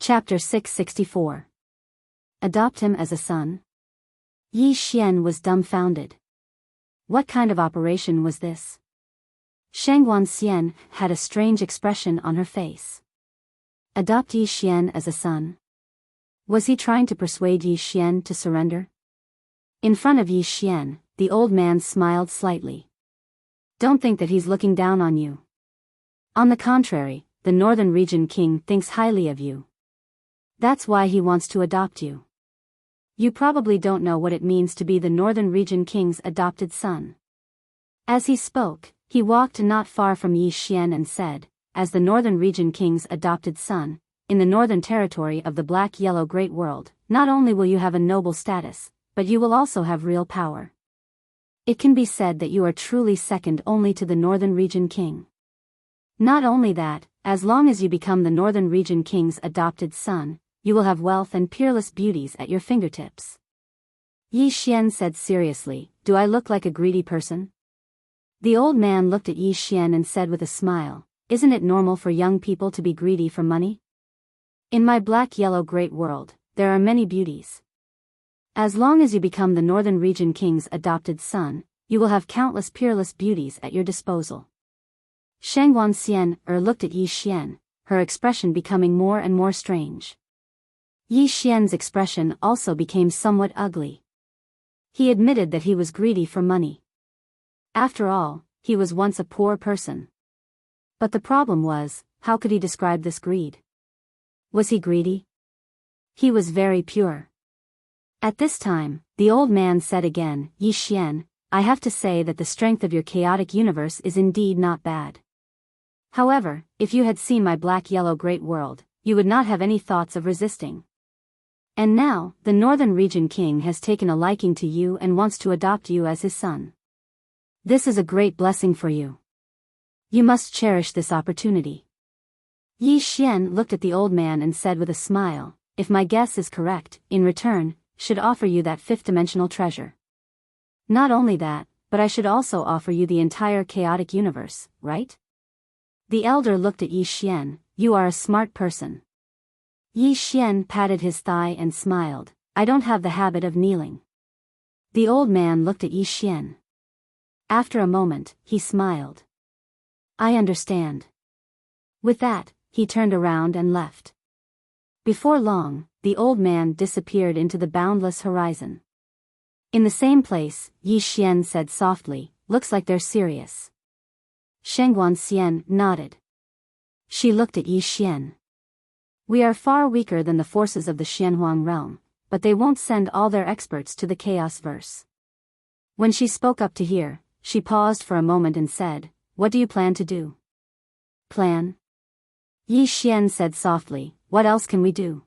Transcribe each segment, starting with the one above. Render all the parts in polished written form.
Chapter 664. Adopt him as a son? Yi Xian was dumbfounded. What kind of operation was this? Shangguan Xian had a strange expression on her face. Adopt Yi Xian as a son? Was he trying to persuade Yi Xian to surrender? In front of Yi Xian, the old man smiled slightly. Don't think that he's looking down on you. On the contrary, the Northern Region King thinks highly of you. That's why he wants to adopt you. You probably don't know what it means to be the Northern Region King's adopted son. As he spoke, he walked not far from Yi Xian and said, as the Northern Region King's adopted son, in the northern territory of the Black-Yellow Great World, not only will you have a noble status, but you will also have real power. It can be said that you are truly second only to the Northern Region King. Not only that, as long as you become the Northern Region King's adopted son, you will have wealth and peerless beauties at your fingertips. Yi Xian said seriously, do I look like a greedy person? The old man looked at Yi Xian and said with a smile, isn't it normal for young people to be greedy for money? In my Black-Yellow Great World, there are many beauties. As long as you become the Northern Region King's adopted son, you will have countless peerless beauties at your disposal. Shangguan Xian looked at Yi Xian, her expression becoming more and more strange. Yi Xian's expression also became somewhat ugly. He admitted that he was greedy for money. After all, he was once a poor person. But the problem was, how could he describe this greed? Was he greedy? He was very pure. At this time, the old man said again, Yi Xian, I have to say that the strength of your chaotic universe is indeed not bad. However, if you had seen my Black-Yellow Great World, you would not have any thoughts of resisting. And now, the Northern Region King has taken a liking to you and wants to adopt you as his son. This is a great blessing for you. You must cherish this opportunity. Yi Xian looked at the old man and said with a smile, if my guess is correct, in return, should offer you that fifth-dimensional treasure. Not only that, but I should also offer you the entire chaotic universe, right? The elder looked at Yi Xian, you are a smart person. Yi Xian patted his thigh and smiled, I don't have the habit of kneeling. The old man looked at Yi Xian. After a moment, he smiled. I understand. With that, he turned around and left. Before long, the old man disappeared into the boundless horizon. In the same place, Yi Xian said softly, looks like they're serious. Shangguan Xian nodded. She looked at Yi Xian. We are far weaker than the forces of the Xianhuang realm, but they won't send all their experts to the Chaos Verse. When she spoke up to hear, she paused for a moment and said, what do you plan to do? Plan? Yi Xian said softly, what else can we do?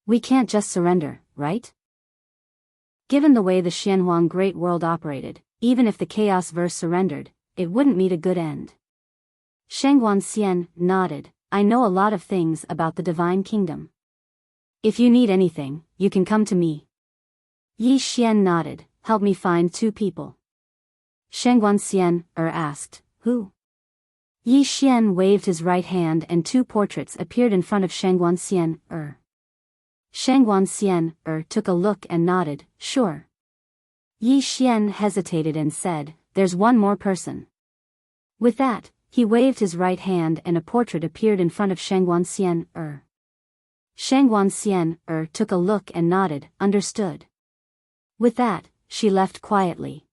We can't just surrender, right? Given the way the Xianhuang Great World operated, even if the Chaos Verse surrendered, it wouldn't meet a good end. Shangguan Xian nodded, I know a lot of things about the Divine Kingdom. If you need anything, you can come to me. Yi Xian nodded, help me find 2 people. Shangguan Xian asked, who? Yi Xian waved his right hand and 2 portraits appeared in front of Shangguan Xian Shangguan Xian took a look and nodded, sure. Yi Xian hesitated and said, there's one more person. With that, he waved his right hand and a portrait appeared in front of Shangguan Xian Shangguan Xian took a look and nodded, understood. With that, she left quietly.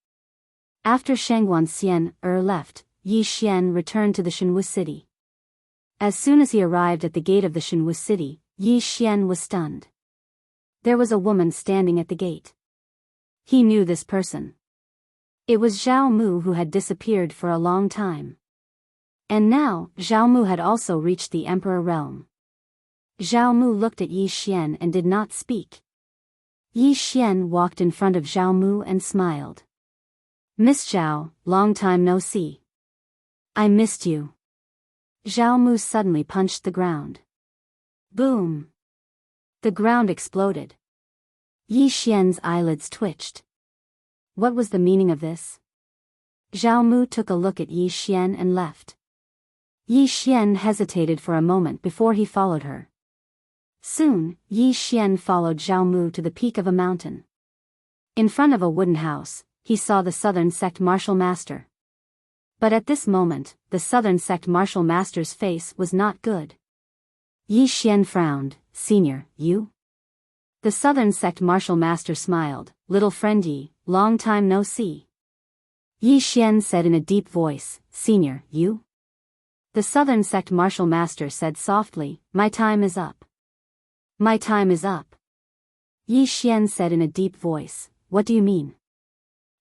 After Shangguan Xian left, Yi Xian returned to the Shenwu city. As soon as he arrived at the gate of the Shenwu city, Yi Xian was stunned. There was a woman standing at the gate. He knew this person. It was Zhao Mu who had disappeared for a long time. And now, Zhao Mu had also reached the Emperor realm. Zhao Mu looked at Yi Xian and did not speak. Yi Xian walked in front of Zhao Mu and smiled. Miss Zhao, long time no see. I missed you. Zhao Mu suddenly punched the ground. Boom! The ground exploded. Yi Xian's eyelids twitched. What was the meaning of this? Zhao Mu took a look at Yi Xian and left. Yi Xian hesitated for a moment before he followed her. Soon, Yi Xian followed Zhao Mu to the peak of a mountain. In front of a wooden house, he saw the Southern Sect martial master. But at this moment, the Southern Sect martial master's face was not good. Yi Xian frowned. "Senior, you?" The Southern Sect martial master smiled. "Little friend Yi, long time no see." Yi Xian said in a deep voice, "Senior, you?" The Southern Sect martial master said softly, "My time is up." "My time is up." Yi Xian said in a deep voice, "What do you mean?"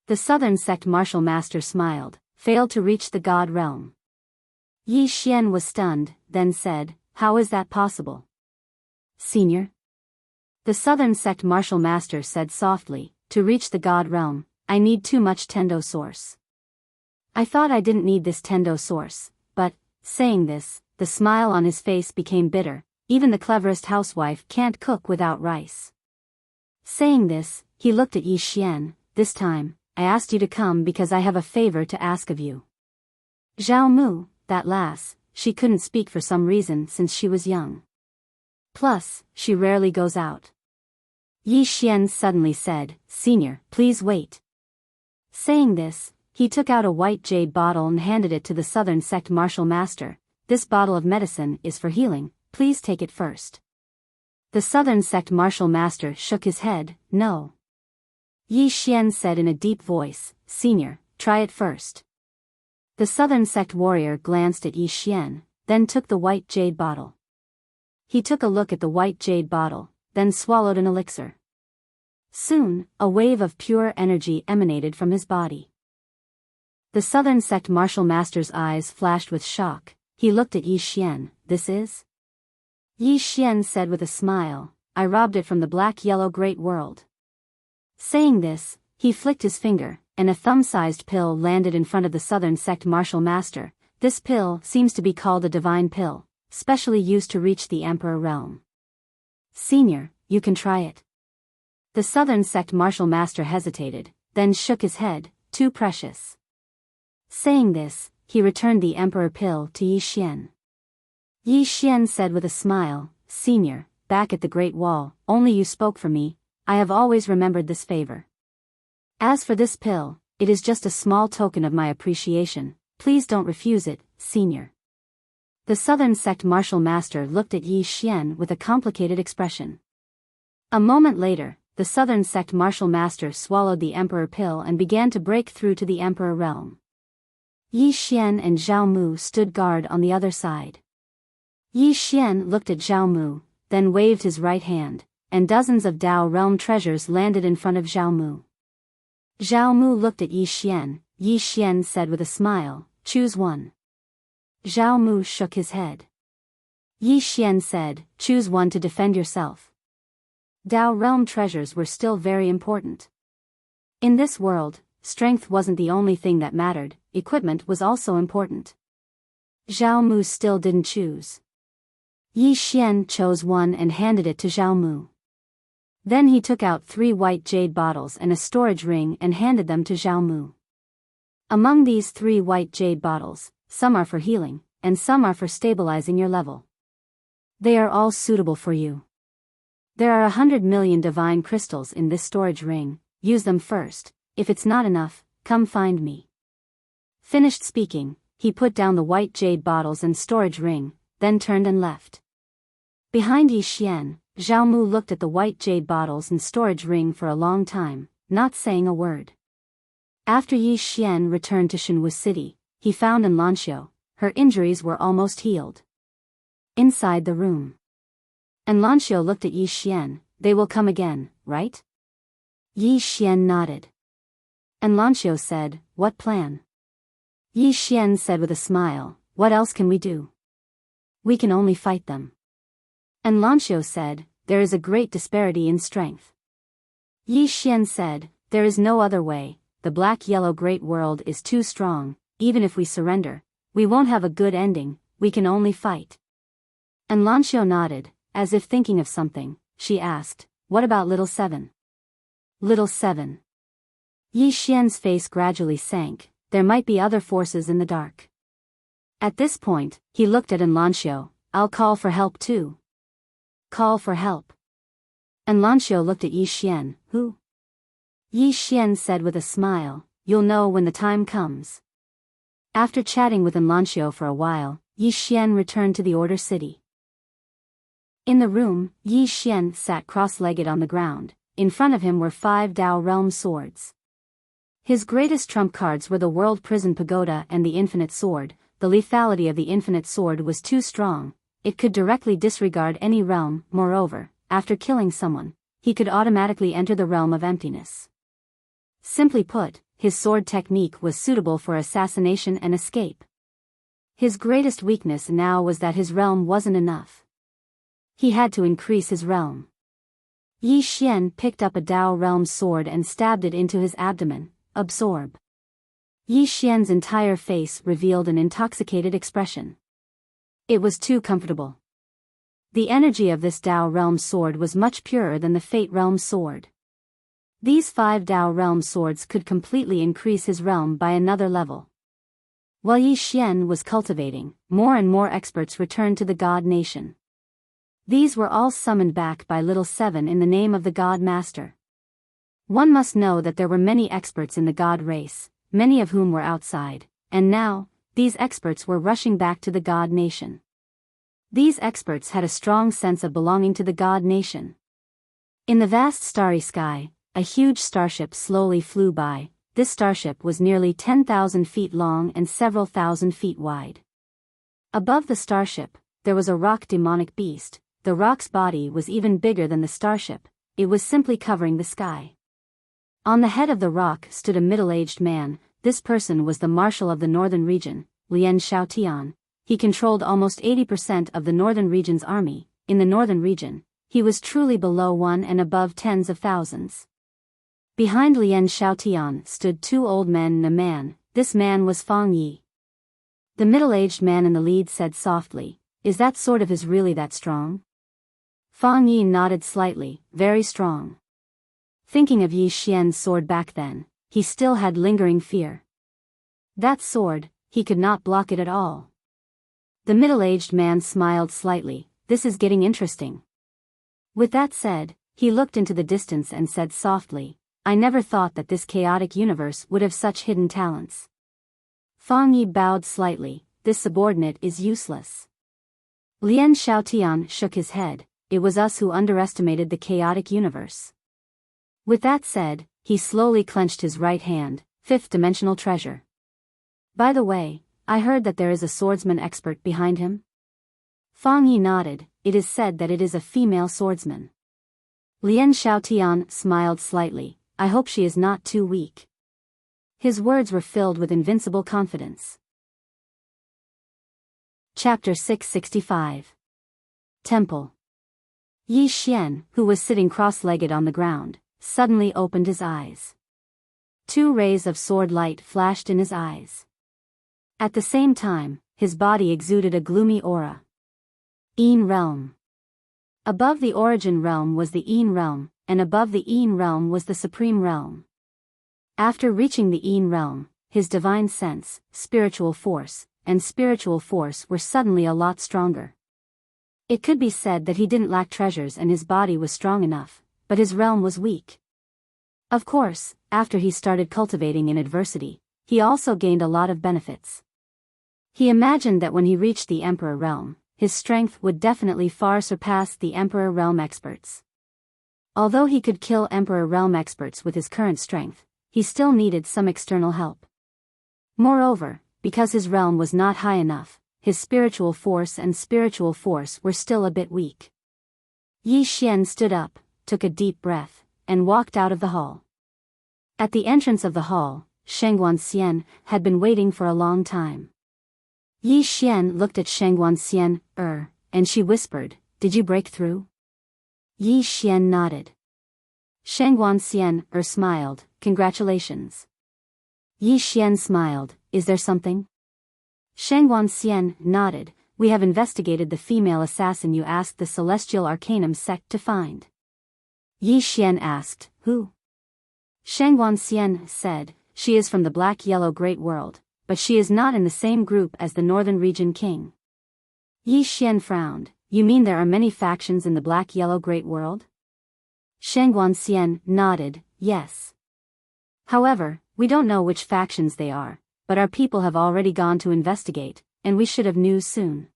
The Southern Sect martial master smiled, "Failed to reach the God realm." Yi Xian was stunned, then said, "How is that possible?" "Senior?" The Southern Sect martial master said softly, "To reach the God realm, I need too much Tendo source." I thought I didn't need this Tendo source, but, saying this, the smile on his face became bitter. Even the cleverest housewife can't cook without rice. Saying this, he looked at Yi Xian. "This time, I asked you to come because I have a favor to ask of you." Zhao Mu, that lass, she couldn't speak for some reason since she was young. Plus, she rarely goes out. Yi Xian suddenly said, "Senior, please wait." Saying this, he took out a white jade bottle and handed it to the Southern Sect martial master. "This bottle of medicine is for healing, please take it first." The Southern Sect martial master shook his head. "No." Yi Xian said in a deep voice, "Senior, try it first." The Southern Sect warrior glanced at Yi Xian, then took the white jade bottle. He took a look at the white jade bottle, then swallowed an elixir. Soon, a wave of pure energy emanated from his body. The Southern Sect martial master's eyes flashed with shock. He looked at Yi Xian. "This is?" Yi Xian said with a smile, "I robbed it from the black-yellow great world." Saying this, he flicked his finger, and a thumb-sized pill landed in front of the Southern Sect martial master. This pill seems to be called a divine pill, specially used to reach the Emperor realm. "Senior, you can try it." The Southern Sect martial master hesitated, then shook his head. "Too precious." Saying this, he returned the Emperor pill to Yi Xian. Yi Xian said with a smile, "Senior, back at the Great Wall, only you spoke for me. I have always remembered this favor. As for this pill, it is just a small token of my appreciation. Please don't refuse it, Senior." The Southern Sect martial master looked at Yi Xian with a complicated expression. A moment later, the Southern Sect martial master swallowed the Emperor pill and began to break through to the Emperor realm. Yi Xian and Zhao Mu stood guard on the other side. Yi Xian looked at Zhao Mu, then waved his right hand, and dozens of Dao realm treasures landed in front of Zhao Mu. Zhao Mu looked at Yi Xian. Yi Xian said with a smile, "Choose one." Zhao Mu shook his head. Yi Xian said, "Choose one to defend yourself." Dao realm treasures were still very important. In this world, strength wasn't the only thing that mattered, equipment was also important. Zhao Mu still didn't choose. Yi Xian chose one and handed it to Zhao Mu. Then he took out 3 white jade bottles and a storage ring and handed them to Zhao Mu. Among these 3 white jade bottles, some are for healing, and some are for stabilizing your level. They are all suitable for you. There are 100 million divine crystals in this storage ring. Use them first. If it's not enough, come find me. Finished speaking, he put down the white jade bottles and storage ring, then turned and left. Behind Yi Xian, Zhao Mu looked at the white jade bottles and storage ring for a long time, not saying a word. After Yi Xian returned to Shenwu City, he found Enlanxiu. Her injuries were almost healed. Inside the room, Enlanxiu looked at Yi Xian. "They will come again, right?" Yi Xian nodded. Enlanxiu said, "What plan?" Yi Xian said with a smile, "What else can we do? We can only fight them." Enlanxiu said, "There is a great disparity in strength." Yi Xian said, "There is no other way. The black-yellow great world is too strong. Even if we surrender, we won't have a good ending. We can only fight." Enlanxiu nodded, as if thinking of something. She asked, "What about Little Seven?" Little Seven. Yi Xian's face gradually sank. There might be other forces in the dark. At this point, he looked at Enlanxiu. "I'll call for help too." call for help. And Lanxiu looked at Yi Xian, who? Yi Xian said with a smile, you'll know when the time comes. After chatting with Lanxiu for a while, Yi Xian returned to the Order City. In the room, Yi Xian sat cross-legged on the ground. In front of him were 5 Dao Realm swords. His greatest trump cards were the World Prison Pagoda and the Infinite Sword. The lethality of the Infinite Sword was too strong. It could directly disregard any realm. Moreover, after killing someone, he could automatically enter the realm of emptiness. Simply put, his sword technique was suitable for assassination and escape. His greatest weakness now was that his realm wasn't enough. He had to increase his realm. Yi Xian picked up a Dao Realm sword and stabbed it into his abdomen. Absorb. Yi Xian's entire face revealed an intoxicated expression. It was too comfortable. The energy of this Dao Realm sword was much purer than the Fate Realm sword. These 5 Dao Realm swords could completely increase his realm by another level. While Yi Xian was cultivating, more and more experts returned to the God Nation. These were all summoned back by Little Seven in the name of the God Master. One must know that there were many experts in the God race, many of whom were outside, and now, these experts were rushing back to the God Nation. These experts had a strong sense of belonging to the God Nation. In the vast starry sky, a huge starship slowly flew by. This starship was nearly 10,000 feet long and several thousand feet wide. Above the starship, there was a rock demonic beast. The rock's body was even bigger than the starship. It was simply covering the sky. On the head of the rock stood a middle-aged man. This person was the marshal of the northern region, Lian Xiaotian. He controlled almost 80% of the northern region's army. In the northern region, he was truly below 1 and above tens of thousands. Behind Lian Xiaotian stood 2 old men and a man. This man was Fang Yi. The middle-aged man in the lead said softly, "Is that sword of his really that strong?" Fang Yi nodded slightly, "Very strong." Thinking of Yi Xian's sword back then, he still had lingering fear. That sword, he could not block it at all. The middle-aged man smiled slightly, "This is getting interesting." With that said, he looked into the distance and said softly, "I never thought that this chaotic universe would have such hidden talents." Fang Yi bowed slightly, "This subordinate is useless." Lian Xiaotian shook his head, "It was us who underestimated the chaotic universe." With that said, he slowly clenched his right hand. 5th-dimensional treasure. "By the way, I heard that there is a swordsman expert behind him?" Fang Yi nodded, "It is said that it is a female swordsman." Lian Xiaotian smiled slightly, "I hope she is not too weak." His words were filled with invincible confidence. Chapter 665. Temple. Yi Xian, who was sitting cross-legged on the ground, suddenly opened his eyes. 2 rays of sword light flashed in his eyes. At the same time, his body exuded a gloomy aura. Yin Realm. Above the Origin Realm was the Yin Realm, and above the Yin Realm was the Supreme Realm. After reaching the Yin Realm, his divine sense, spiritual force, and spiritual force were suddenly a lot stronger. It could be said that he didn't lack treasures and his body was strong enough, but his realm was weak. Of course, after he started cultivating in adversity, he also gained a lot of benefits. He imagined that when he reached the Emperor Realm, his strength would definitely far surpass the Emperor Realm experts. Although he could kill Emperor Realm experts with his current strength, he still needed some external help. Moreover, because his realm was not high enough, his spiritual force and spiritual force were still a bit weak. Yi Xian stood up, took a deep breath, and walked out of the hall. At the entrance of the hall, Shengguan Xian had been waiting for a long time. Yi Xian looked at Shengguan Xian, and she whispered, "Did you break through?" Yi Xian nodded. Shengguan Xian, smiled, "Congratulations." Yi Xian smiled, "Is there something?" Shengguan Xian nodded, "We have investigated the female assassin you asked the Celestial Arcanum sect to find." Yi Xian asked, "Who?" Shengguan Xian said, "She is from the Black-Yellow Great World, but she is not in the same group as the Northern Region King." Yi Xian frowned, You mean there are many factions in the black-yellow great world? Shangguan Xian nodded, yes. However, we don't know which factions they are, but our people have already gone to investigate, and we should have news soon.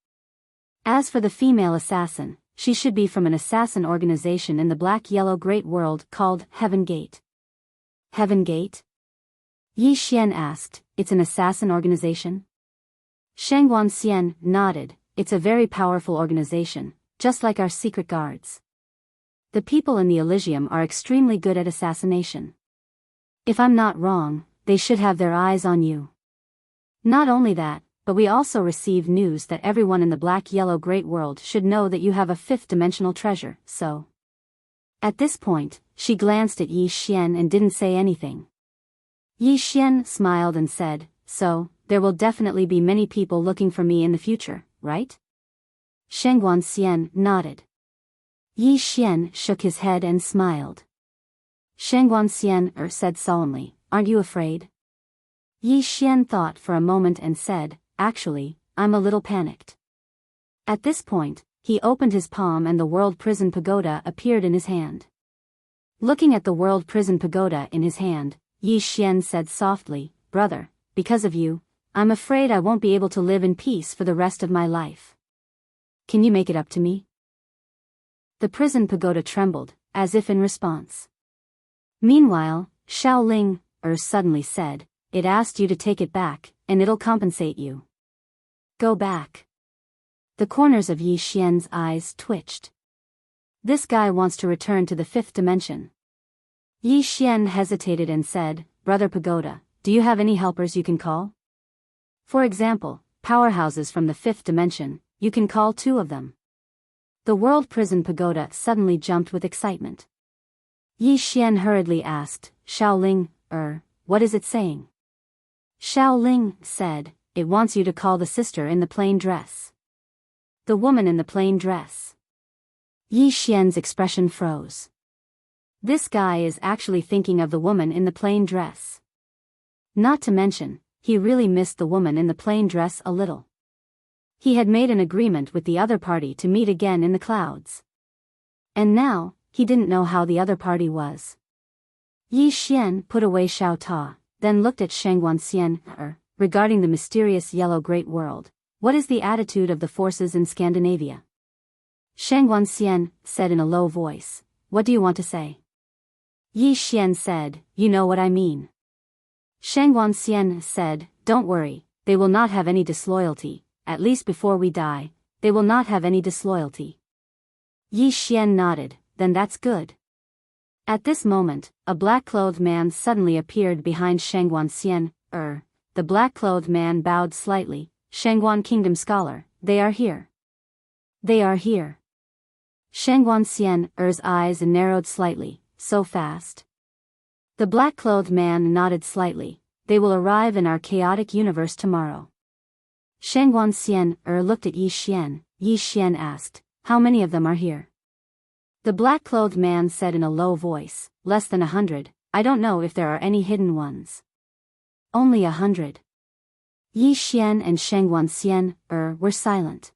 As for the female assassin, she should be from an assassin organization in the black-yellow great world called Heaven Gate. Heaven Gate? Yi Xian asked, it's an assassin organization? Shangguan Xian nodded, it's a very powerful organization, just like our secret guards. The people in the Elysium are extremely good at assassination. If I'm not wrong, they should have their eyes on you. Not only that, but we also received news that everyone in the black-yellow great world should know that you have a fifth-dimensional treasure, so. At this point, she glanced at Yi Xian and didn't say anything. Yi Xian smiled and said, so, there will definitely be many people looking for me in the future, right? Shangguan Xian nodded. Yi Xian shook his head and smiled. Shangguan Xian said solemnly, aren't you afraid? Yi Xian thought for a moment and said, actually, I'm a little panicked. At this point, he opened his palm and the World Prison Pagoda appeared in his hand. Looking at the World Prison Pagoda in his hand, Yi Xian said softly, brother, because of you, I'm afraid I won't be able to live in peace for the rest of my life. Can you make it up to me? The prison pagoda trembled, as if in response. Meanwhile, Xiaoling suddenly said, it asked you to take it back, and it'll compensate you. Go back. The corners of Yi Xian's eyes twitched. This guy wants to return to the fifth dimension. Yi Xian hesitated and said, Brother Pagoda, do you have any helpers you can call? For example, powerhouses from the fifth dimension, you can call 2 of them. The World Prison Pagoda suddenly jumped with excitement. Yi Xian hurriedly asked, Xiaoling, what is it saying? Xiaoling said, it wants you to call the sister in the plain dress. The woman in the plain dress. Yi Xian's expression froze. This guy is actually thinking of the woman in the plain dress. Not to mention, he really missed the woman in the plain dress a little. He had made an agreement with the other party to meet again in the clouds. And now, he didn't know how the other party was. Yi Xian put away Xiao Ta, then looked at Shangguan Xian, regarding the mysterious yellow great world. What is the attitude of the forces in Scandinavia? Shangguan Xian said in a low voice, what do you want to say? Yi Xian said, you know what I mean. Shangguan Xian said, don't worry, they will not have any disloyalty, at least before we die, they will not have any disloyalty. Yi Xian nodded, then that's good. At this moment, a black-clothed man suddenly appeared behind Shangguan Xian, the black-clothed man bowed slightly, Shangguan Kingdom Scholar, they are here. They are here. Shangguan Xian's eyes narrowed slightly, so fast. The black-clothed man nodded slightly, they will arrive in our chaotic universe tomorrow. Shangguan Xian looked at Yi Xian. Yi Xian asked, how many of them are here? The black-clothed man said in a low voice, less than 100, I don't know if there are any hidden ones. Only 100. Yi Xian and Shangguan Xian were silent.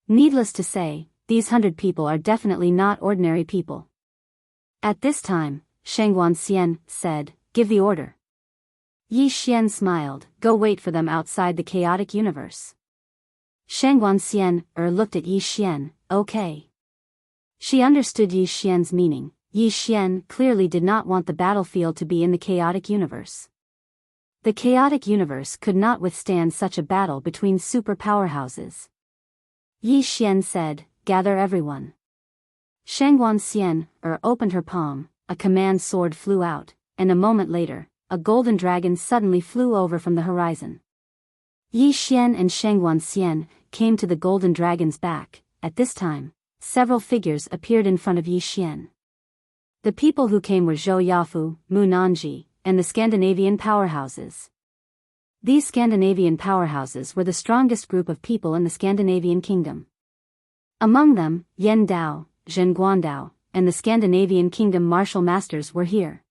Needless to say, these 100 people are definitely not ordinary people. At this time, Shangguan Xian said, give the order. Yi Xian smiled, go wait for them outside the chaotic universe. Shangguan Xian looked at Yi Xian, okay. She understood Yi Xian's meaning. Yi Xian clearly did not want the battlefield to be in the chaotic universe. The chaotic universe could not withstand such a battle between super powerhouses. Yi Xian said, gather everyone. Shangguan Xian opened her palm, a command sword flew out, and a moment later, a golden dragon suddenly flew over from the horizon. Yi Xian and Shangguan Xian came to the golden dragon's back. At this time, several figures appeared in front of Yi Xian. The people who came were Zhou Yafu, Mu Nanji, and the Scandinavian powerhouses. These Scandinavian powerhouses were the strongest group of people in the Scandinavian kingdom. Among them, Yan Dao, Zhen Guandao, and the Scandinavian kingdom martial masters were here.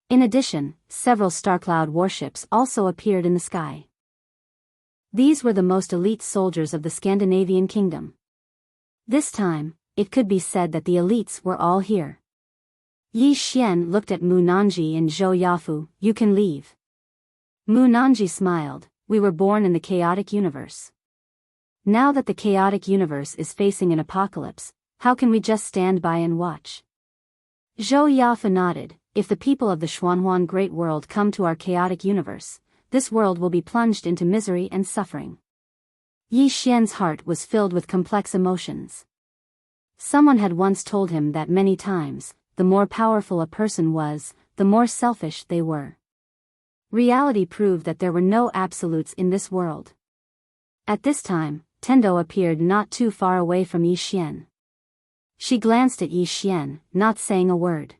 In addition, several Starcloud warships also appeared in the sky. These were the most elite soldiers of the Scandinavian kingdom. This time, it could be said that the elites were all here. Yi Xian looked at Mu Nanji and Zhou Yafu. You can leave. Mu Nanji smiled. We were born in the chaotic universe. Now that the chaotic universe is facing an apocalypse, how can we just stand by and watch? Zhou Yafu nodded. If the people of the Xuanhuan Great World come to our chaotic universe, this world will be plunged into misery and suffering. Yi Xian's heart was filled with complex emotions. Someone had once told him that many times, the more powerful a person was, the more selfish they were. Reality proved that there were no absolutes in this world. At this time, Tendo appeared not too far away from Yi Xian. She glanced at Yi Xian, not saying a word.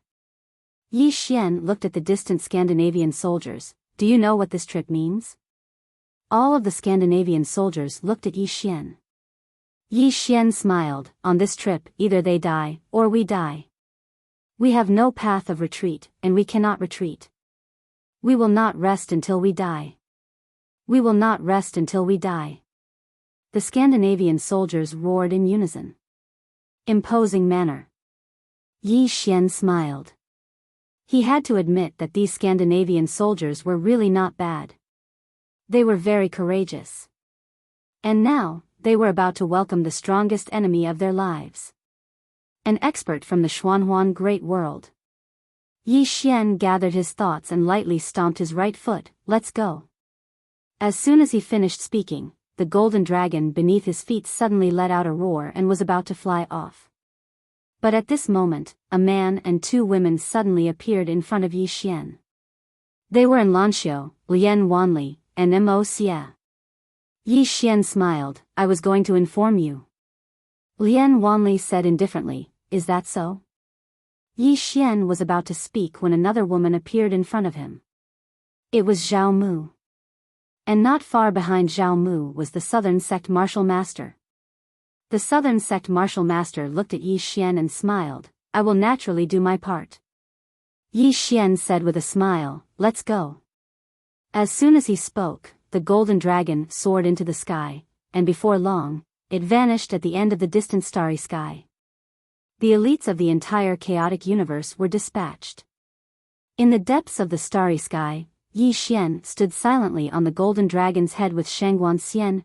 Yi Xian looked at the distant Scandinavian soldiers. Do you know what this trip means? All of the Scandinavian soldiers looked at Yi Xian. Yi Xian smiled. On this trip, either they die, or we die. We have no path of retreat, and we cannot retreat. We will not rest until we die. We will not rest until we die. The Scandinavian soldiers roared in unison. Imposing manner. Yi Xian smiled. He had to admit that these Scandinavian soldiers were really not bad. They were very courageous. And now, they were about to welcome the strongest enemy of their lives. An expert from the Xuanhuan Great World. Yi Xian gathered his thoughts and lightly stomped his right foot. Let's go. As soon as he finished speaking, the golden dragon beneath his feet suddenly let out a roar and was about to fly off. But at this moment, a man and two women suddenly appeared in front of Yi Xian. They were Lanxiu, Lian Wanli, and Mo Xie. Yi Xian smiled. I was going to inform you. Lian Wanli said indifferently, is that so? Yi Xian was about to speak when another woman appeared in front of him. It was Zhao Mu. And not far behind Zhao Mu was the Southern Sect Martial Master. The Southern Sect Martial Master looked at Yi Xian and smiled. I will naturally do my part. Yi Xian said with a smile, let's go. As soon as he spoke, the golden dragon soared into the sky, and before long, it vanished at the end of the distant starry sky. The elites of the entire chaotic universe were dispatched. In the depths of the starry sky, Yi Xian stood silently on the golden dragon's head with Shangguan Xian,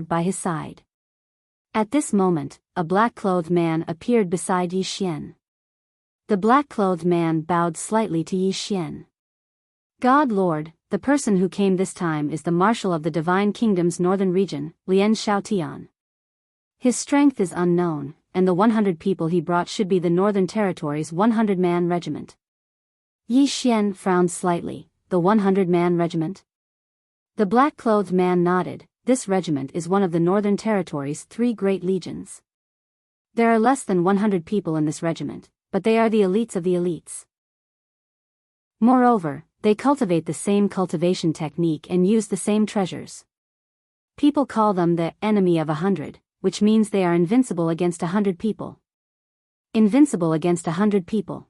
by his side. At this moment, a black-clothed man appeared beside Yi Xian. The black-clothed man bowed slightly to Yi Xian. God Lord, the person who came this time is the Marshal of the Divine Kingdom's northern region, Lian Shaotian. His strength is unknown, and the 100 people he brought should be the Northern Territory's 100-man regiment. Yi Xian frowned slightly. The 100-man regiment? The black-clothed man nodded. This regiment is one of the Northern Territory's 3 great legions. There are less than 100 people in this regiment, but they are the elites of the elites. Moreover, they cultivate the same cultivation technique and use the same treasures. People call them the enemy of 100, which means they are invincible against 100 people. Invincible against 100 people.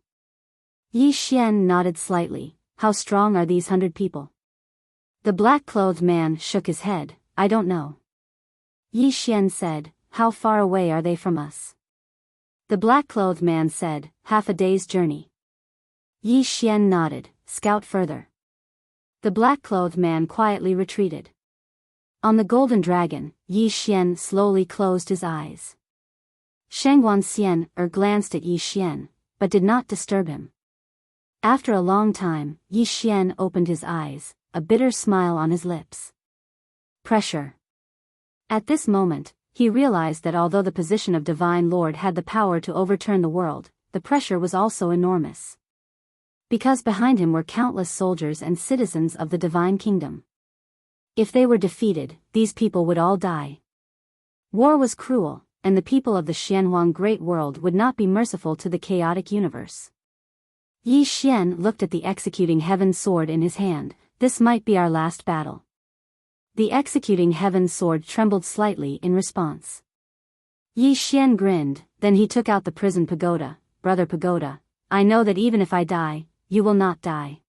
Yi Xian nodded slightly. How strong are these 100 people? The black-clothed man shook his head. I don't know. Yi Xian said, how far away are they from us? The black-clothed man said, half a day's journey. Yi Xian nodded. Scout further. The black-clothed man quietly retreated. On the golden dragon, Yi Xian slowly closed his eyes. Shangguan Xian glanced at Yi Xian, but did not disturb him. After a long time, Yi Xian opened his eyes, a bitter smile on his lips. Pressure. At this moment, he realized that although the position of Divine Lord had the power to overturn the world, the pressure was also enormous. Because behind him were countless soldiers and citizens of the Divine Kingdom. If they were defeated, these people would all die. War was cruel, and the people of the Xuanhuan Great World would not be merciful to the chaotic universe. Yi Xian looked at the executing heaven sword in his hand. This might be our last battle. The executing heaven sword trembled slightly in response. Yi Xian grinned, then he took out the prison pagoda. Brother Pagoda, I know that even if I die, you will not die.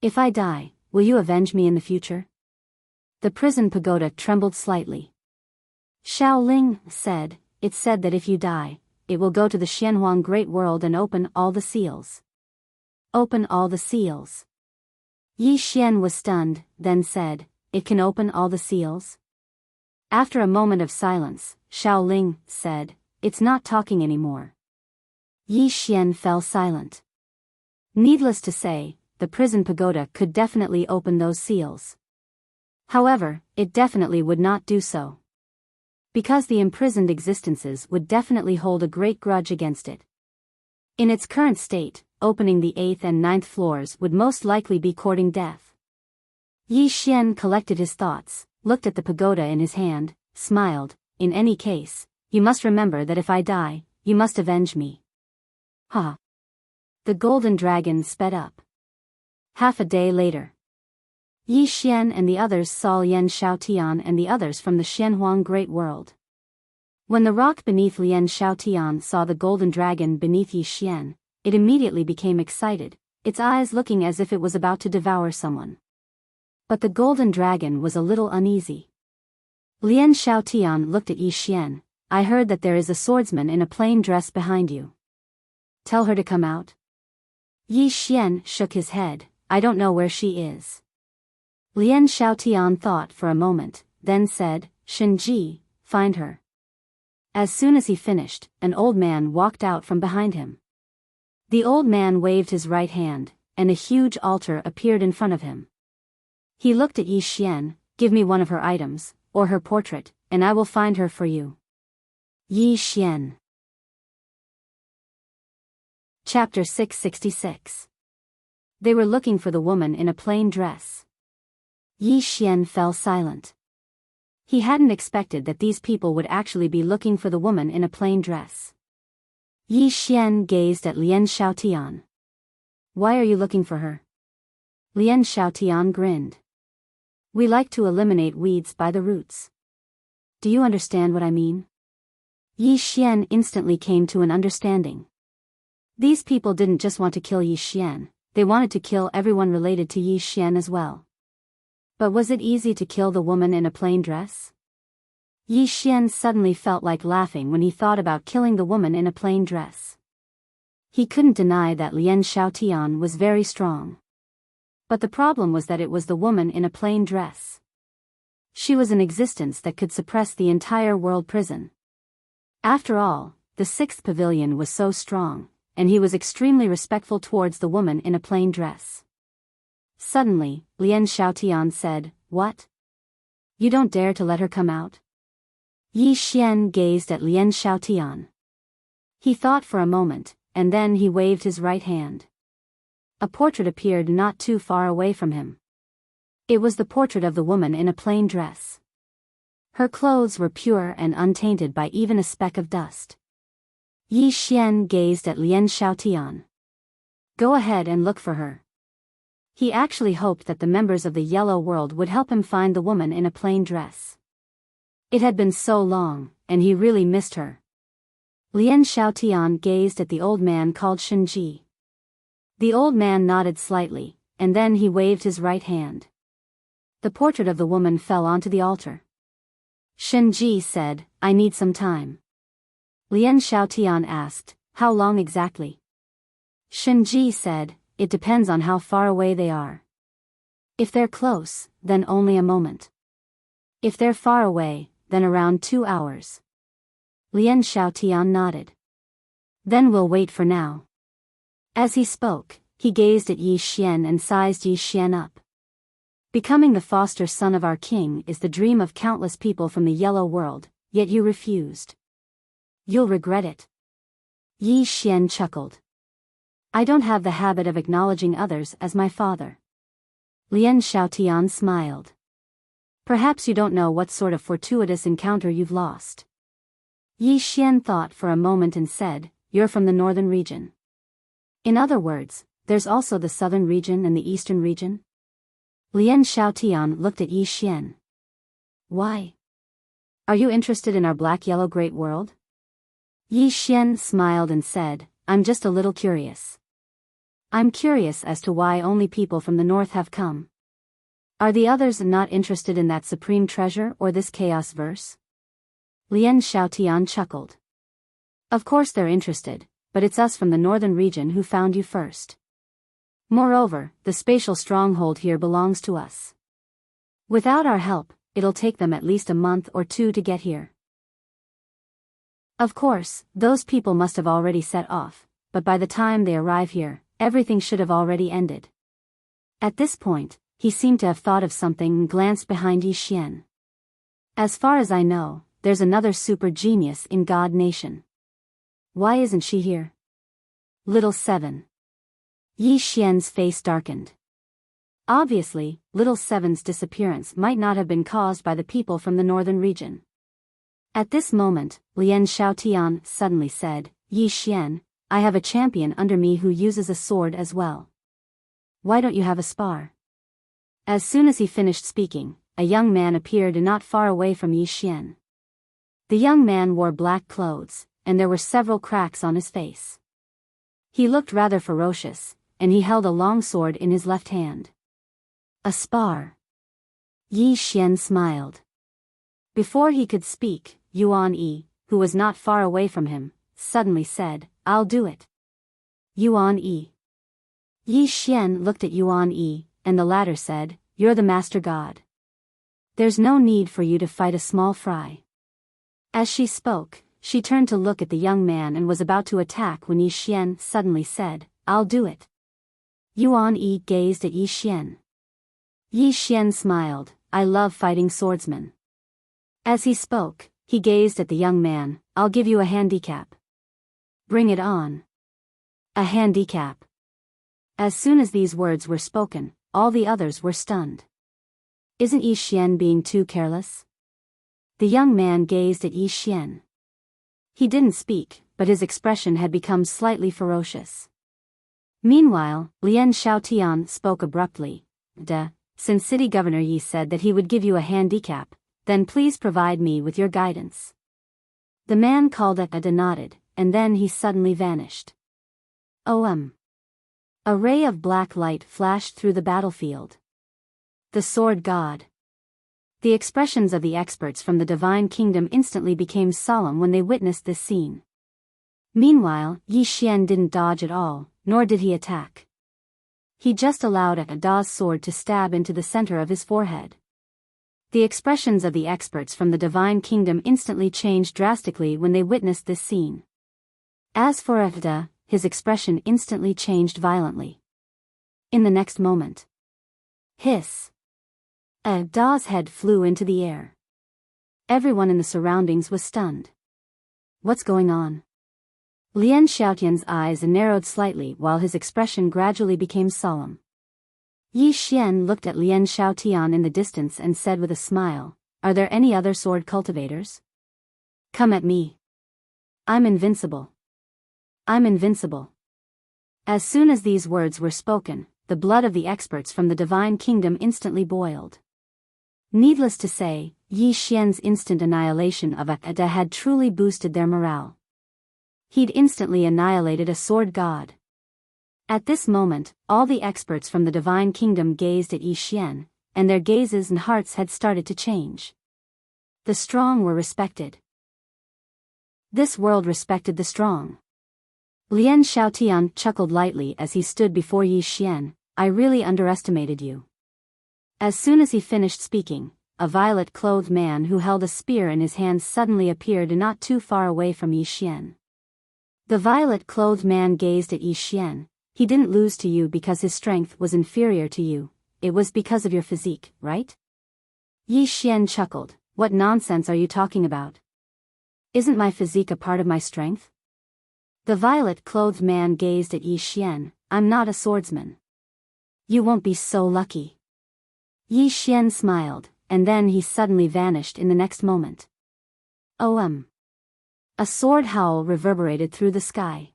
If I die, will you avenge me in the future? The prison pagoda trembled slightly. Xiao Ling said, it's said that if you die, it will go to the Xianhuang Great World and open all the seals. Open all the seals. Yi Xian was stunned, then said, it can open all the seals? After a moment of silence, Xiao Ling said, it's not talking anymore. Yi Xian fell silent. Needless to say, the prison pagoda could definitely open those seals. However, it definitely would not do so. Because the imprisoned existences would definitely hold a great grudge against it. In its current state, opening the 8th and 9th floors would most likely be courting death. Yi Xian collected his thoughts, looked at the pagoda in his hand, smiled, in any case, you must remember that if I die, you must avenge me. Ha! The golden dragon sped up. Half a day later. Yi Xian and the others saw Lian Xiaotian and the others from the Xianhuang Great World. When the rock beneath Lian Xiaotian saw the golden dragon beneath Yi Xian, it immediately became excited, its eyes looking as if it was about to devour someone. But the golden dragon was a little uneasy. Lian Xiaotian looked at Yi Xian, I heard that there is a swordsman in a plain dress behind you. Tell her to come out. Yi Xian shook his head, I don't know where she is. Lian Xiaotian thought for a moment, then said, Shenji, find her. As soon as he finished, an old man walked out from behind him. The old man waved his right hand, and a huge altar appeared in front of him. He looked at Yi Xian, give me one of her items, or her portrait, and I will find her for you. Yi Xian. Chapter 666. They were looking for the woman in a plain dress. Yi Xian fell silent. He hadn't expected that these people would actually be looking for the woman in a plain dress. Yi Xian gazed at Lian Xiaotian. Why are you looking for her? Lian Xiaotian grinned. We like to eliminate weeds by the roots. Do you understand what I mean? Yi Xian instantly came to an understanding. These people didn't just want to kill Yi Xian, they wanted to kill everyone related to Yi Xian as well. But was it easy to kill the woman in a plain dress? Yi Xian suddenly felt like laughing when he thought about killing the woman in a plain dress. He couldn't deny that Lian Xiaotian was very strong. But the problem was that it was the woman in a plain dress. She was an existence that could suppress the entire world prison. After all, the 6th pavilion was so strong, and he was extremely respectful towards the woman in a plain dress. Suddenly, Lian Xiaotian said, What? You don't dare to let her come out? Yi Xian gazed at Lian Xiaotian. He thought for a moment, and then he waved his right hand. A portrait appeared not too far away from him. It was the portrait of the woman in a plain dress. Her clothes were pure and untainted by even a speck of dust. Yi Xian gazed at Lian Xiaotian. Go ahead and look for her. He actually hoped that the members of the Yellow World would help him find the woman in a plain dress. It had been so long, and he really missed her. Lian Xiaotian gazed at the old man called Shenji. The old man nodded slightly, and then he waved his right hand. The portrait of the woman fell onto the altar. Shenji said, I need some time. Lian Xiaotian asked, how long exactly? Shenji said, it depends on how far away they are. If they're close, then only a moment. If they're far away, then around 2 hours. Lian Xiaotian nodded. Then we'll wait for now. As he spoke, he gazed at Yi Xian and sized Yi Xian up. Becoming the foster son of our king is the dream of countless people from the Yellow World, yet you refused. You'll regret it. Yi Xian chuckled. I don't have the habit of acknowledging others as my father. Lian Xiaotian smiled. Perhaps you don't know what sort of fortuitous encounter you've lost. Yi Xian thought for a moment and said, you're from the northern region. In other words, there's also the southern region and the eastern region? Lian Xiaotian looked at Yi Xian. Why? Are you interested in our black-yellow great world? Yi Xian smiled and said, I'm just a little curious. I'm curious as to why only people from the north have come. Are the others not interested in that supreme treasure or this chaos verse? Lian Xiaotian chuckled. Of course they're interested, but it's us from the northern region who found you first. Moreover, the spatial stronghold here belongs to us. Without our help, it'll take them at least a month or two to get here. Of course, those people must have already set off, but by the time they arrive here, everything should have already ended. At this point, he seemed to have thought of something and glanced behind Yi Xian. As far as I know, there's another super genius in God Nation. Why isn't she here? Little 7. Yi Xian's face darkened. Obviously, Little 7's disappearance might not have been caused by the people from the northern region. At this moment, Lian Xiaotian suddenly said, Yi Xian, I have a champion under me who uses a sword as well. Why don't you have a spar? As soon as he finished speaking, a young man appeared not far away from Yi Xian. The young man wore black clothes, and there were several cracks on his face. He looked rather ferocious, and he held a long sword in his left hand. A spar. Yi Xian smiled. Before he could speak, Yuan Yi, who was not far away from him, suddenly said, I'll do it. Yuan Yi. Yi Xian looked at Yuan Yi, and the latter said, You're the master god. There's no need for you to fight a small fry. As she spoke, she turned to look at the young man and was about to attack when Yi Xian suddenly said, I'll do it. Yuan Yi gazed at Yi Xian. Yi Xian smiled, I love fighting swordsmen. As he spoke, he gazed at the young man, I'll give you a handicap. Bring it on. A handicap. As soon as these words were spoken, all the others were stunned. Isn't Yi Xian being too careless? The young man gazed at Yi Xian. He didn't speak, but his expression had become slightly ferocious. Meanwhile, Lian Xiaotian spoke abruptly. Since City Governor Yi said that he would give you a handicap, then please provide me with your guidance. The man called Ada nodded, and then he suddenly vanished. A ray of black light flashed through the battlefield. The sword god. The expressions of the experts from the divine kingdom instantly became solemn when they witnessed this scene. Meanwhile, Yi Xian didn't dodge at all, nor did he attack. He just allowed Ada's sword to stab into the center of his forehead. The expressions of the experts from the divine kingdom instantly changed drastically when they witnessed this scene. As for Ada, his expression instantly changed violently. In the next moment, hiss! Ada's head flew into the air. Everyone in the surroundings was stunned. What's going on? Lian Xiaotian's eyes narrowed slightly while his expression gradually became solemn. Yi Xian looked at Lian Xiaotian in the distance and said with a smile, Are there any other sword cultivators? Come at me. I'm invincible. I'm invincible. As soon as these words were spoken, the blood of the experts from the divine kingdom instantly boiled. Needless to say, Yi Xian's instant annihilation of Ada had truly boosted their morale. He'd instantly annihilated a sword god. At this moment, all the experts from the divine kingdom gazed at Yi Xian, and their gazes and hearts had started to change. The strong were respected. This world respected the strong. Lian Xiaotian chuckled lightly as he stood before Yi Xian, I really underestimated you. As soon as he finished speaking, a violet-clothed man who held a spear in his hand suddenly appeared not too far away from Yi Xian. The violet-clothed man gazed at Yi Xian. He didn't lose to you because his strength was inferior to you, it was because of your physique, right? Yi Xian chuckled, What nonsense are you talking about? Isn't my physique a part of my strength? The violet-clothed man gazed at Yi Xian, I'm not a swordsman. You won't be so lucky. Yi Xian smiled, and then he suddenly vanished in the next moment. A sword howl reverberated through the sky.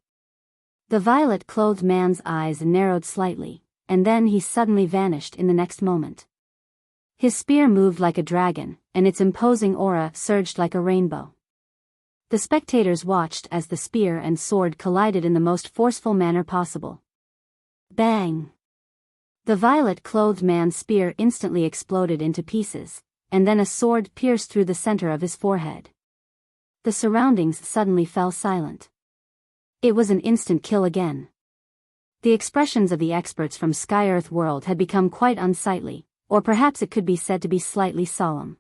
The violet-clothed man's eyes narrowed slightly, and then he suddenly vanished in the next moment. His spear moved like a dragon, and its imposing aura surged like a rainbow. The spectators watched as the spear and sword collided in the most forceful manner possible. Bang! The violet-clothed man's spear instantly exploded into pieces, and then a sword pierced through the center of his forehead. The surroundings suddenly fell silent. It was an instant kill again. The expressions of the experts from Sky-Earth world had become quite unsightly, or perhaps it could be said to be slightly solemn.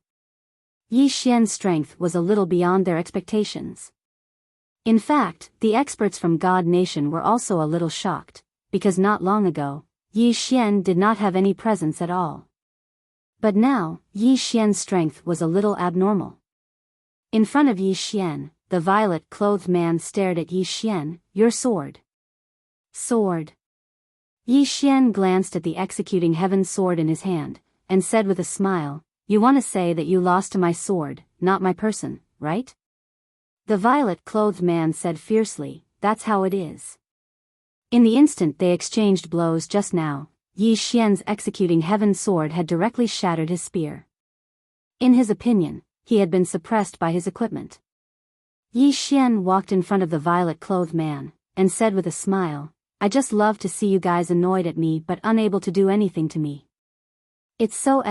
Yi Xian's strength was a little beyond their expectations. In fact, the experts from God Nation were also a little shocked, because not long ago, Yi Xian did not have any presence at all. But now, Yi Xian's strength was a little abnormal. In front of Yi Xian, the violet-clothed man stared at Yi Xian. "Your sword." "Sword." Yi Xian glanced at the executing heaven sword in his hand, and said with a smile, "You want to say that you lost to my sword, not my person, right?" The violet-clothed man said fiercely, "That's how it is." In the instant they exchanged blows just now, Yi Xian's executing heaven sword had directly shattered his spear. In his opinion, he had been suppressed by his equipment. Yi Xian walked in front of the violet-clothed man, and said with a smile, "I just love to see you guys annoyed at me but unable to do anything to me. It's so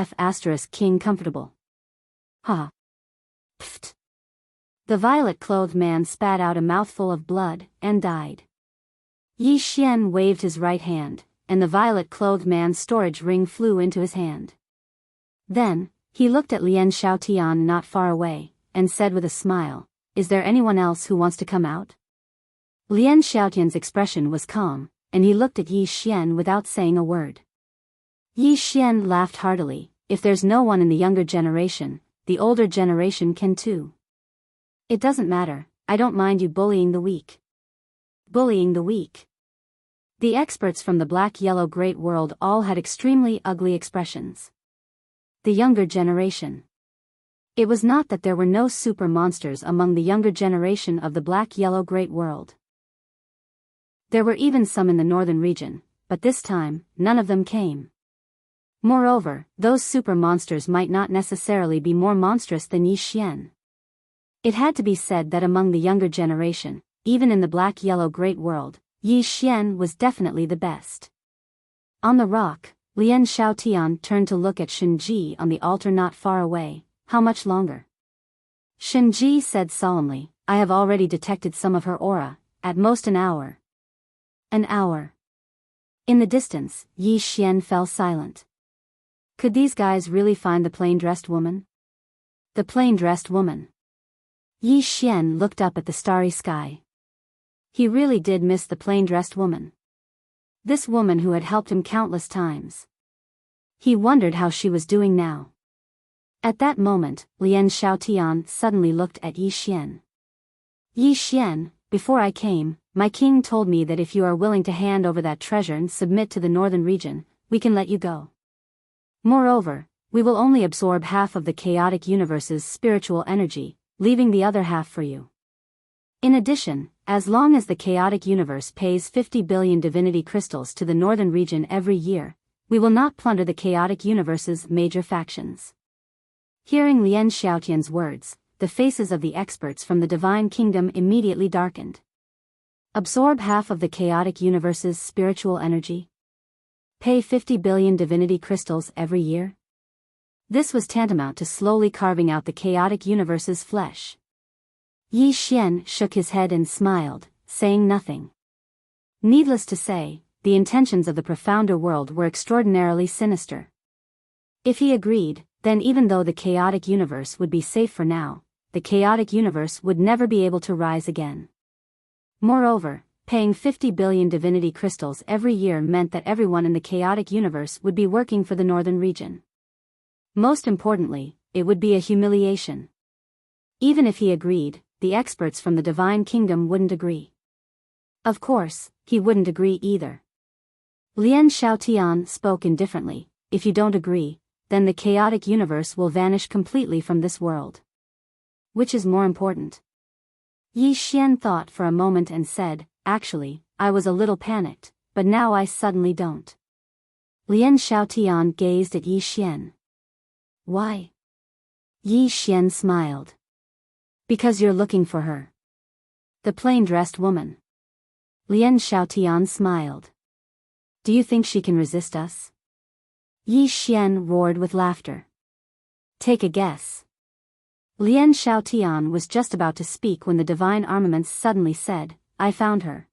king comfortable." Ha. Pfft. The violet-clothed man spat out a mouthful of blood, and died. Yi Xian waved his right hand, and the violet-clothed man's storage ring flew into his hand. Then, he looked at Lian Xiaotian not far away, and said with a smile, "Is there anyone else who wants to come out?" Lian Xiaotian's expression was calm, and he looked at Yi Xian without saying a word. Yi Xian laughed heartily, "If there's no one in the younger generation, the older generation can too. It doesn't matter, I don't mind you bullying the weak." Bullying the weak. The experts from the black-yellow great world all had extremely ugly expressions. The younger generation. It was not that there were no super monsters among the younger generation of the black-yellow great world. There were even some in the northern region, but this time, none of them came. Moreover, those super monsters might not necessarily be more monstrous than Yi Xian. It had to be said that among the younger generation, even in the black-yellow great world, Yi Xian was definitely the best. On the rock, Lian Xiaotian turned to look at Shenji on the altar not far away. "How much longer?" Shenji said solemnly, "I have already detected some of her aura, at most an hour." An hour. In the distance, Yi Xian fell silent. Could these guys really find the plain-dressed woman? The plain-dressed woman. Yi Xian looked up at the starry sky. He really did miss the plain-dressed woman. This woman who had helped him countless times. He wondered how she was doing now. At that moment, Lian Xiaotian suddenly looked at Yi Xian. "Yi Xian, before I came, my king told me that if you are willing to hand over that treasure and submit to the northern region, we can let you go. Moreover, we will only absorb half of the chaotic universe's spiritual energy, leaving the other half for you. In addition, as long as the chaotic universe pays 50 billion divinity crystals to the northern region every year, we will not plunder the chaotic universe's major factions." Hearing Lian Xiaotian's words, the faces of the experts from the divine kingdom immediately darkened. Absorb half of the chaotic universe's spiritual energy? Pay 50 billion divinity crystals every year? This was tantamount to slowly carving out the chaotic universe's flesh. Yi Xian shook his head and smiled, saying nothing. Needless to say, the intentions of the profounder world were extraordinarily sinister. If he agreed, then even though the chaotic universe would be safe for now, the chaotic universe would never be able to rise again. Moreover, paying 50 billion divinity crystals every year meant that everyone in the chaotic universe would be working for the northern region. Most importantly, it would be a humiliation. Even if he agreed, the experts from the divine kingdom wouldn't agree. Of course, he wouldn't agree either. Lian Xiaotian spoke indifferently, "If you don't agree, then the chaotic universe will vanish completely from this world. Which is more important?" Yi Xian thought for a moment and said, "Actually, I was a little panicked, but now I suddenly don't." Lian Xiaotian gazed at Yi Xian. "Why?" Yi Xian smiled. "Because you're looking for her. The plain-dressed woman." Lian Xiaotian smiled. "Do you think she can resist us?" Yi Xian roared with laughter. "Take a guess." Lian Xiaotian was just about to speak when the divine armaments suddenly said, "I found her."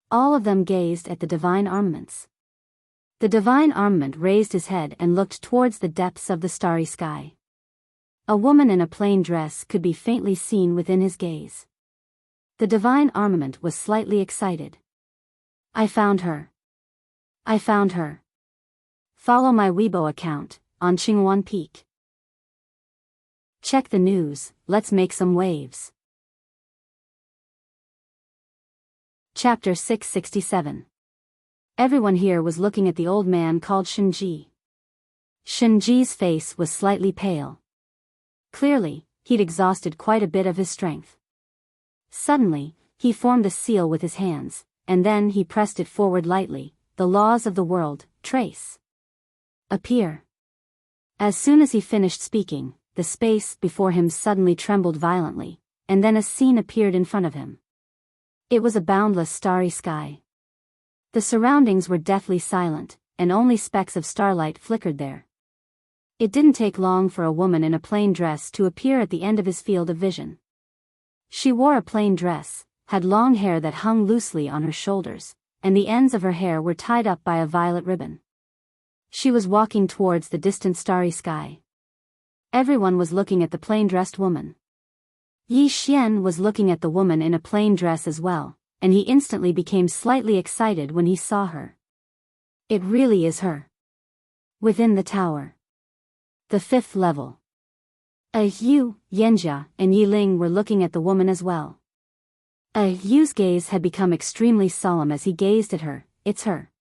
All of them gazed at the divine armaments. The divine armament raised his head and looked towards the depths of the starry sky. A woman in a plain dress could be faintly seen within his gaze. The divine armament was slightly excited. "I found her. I found her. Follow my Weibo account, on Qinghuan Peak. Check the news, let's make some waves." Chapter 667. Everyone here was looking at the old man called Shenji. Shenji's face was slightly pale. Clearly, he'd exhausted quite a bit of his strength. Suddenly, he formed a seal with his hands, and then he pressed it forward lightly. "The laws of the world, trace. Appear." As soon as he finished speaking, the space before him suddenly trembled violently, and then a scene appeared in front of him. It was a boundless starry sky. The surroundings were deathly silent, and only specks of starlight flickered there. It didn't take long for a woman in a plain dress to appear at the end of his field of vision. She wore a plain dress, had long hair that hung loosely on her shoulders, and the ends of her hair were tied up by a violet ribbon. She was walking towards the distant starry sky. Everyone was looking at the plain-dressed woman. Yi Xian was looking at the woman in a plain dress as well, and he instantly became slightly excited when he saw her. It really is her. Within the tower. The 5th level. Yu, Yanjia, and Yi Ling were looking at the woman as well. Yu's gaze had become extremely solemn as he gazed at her. "It's her."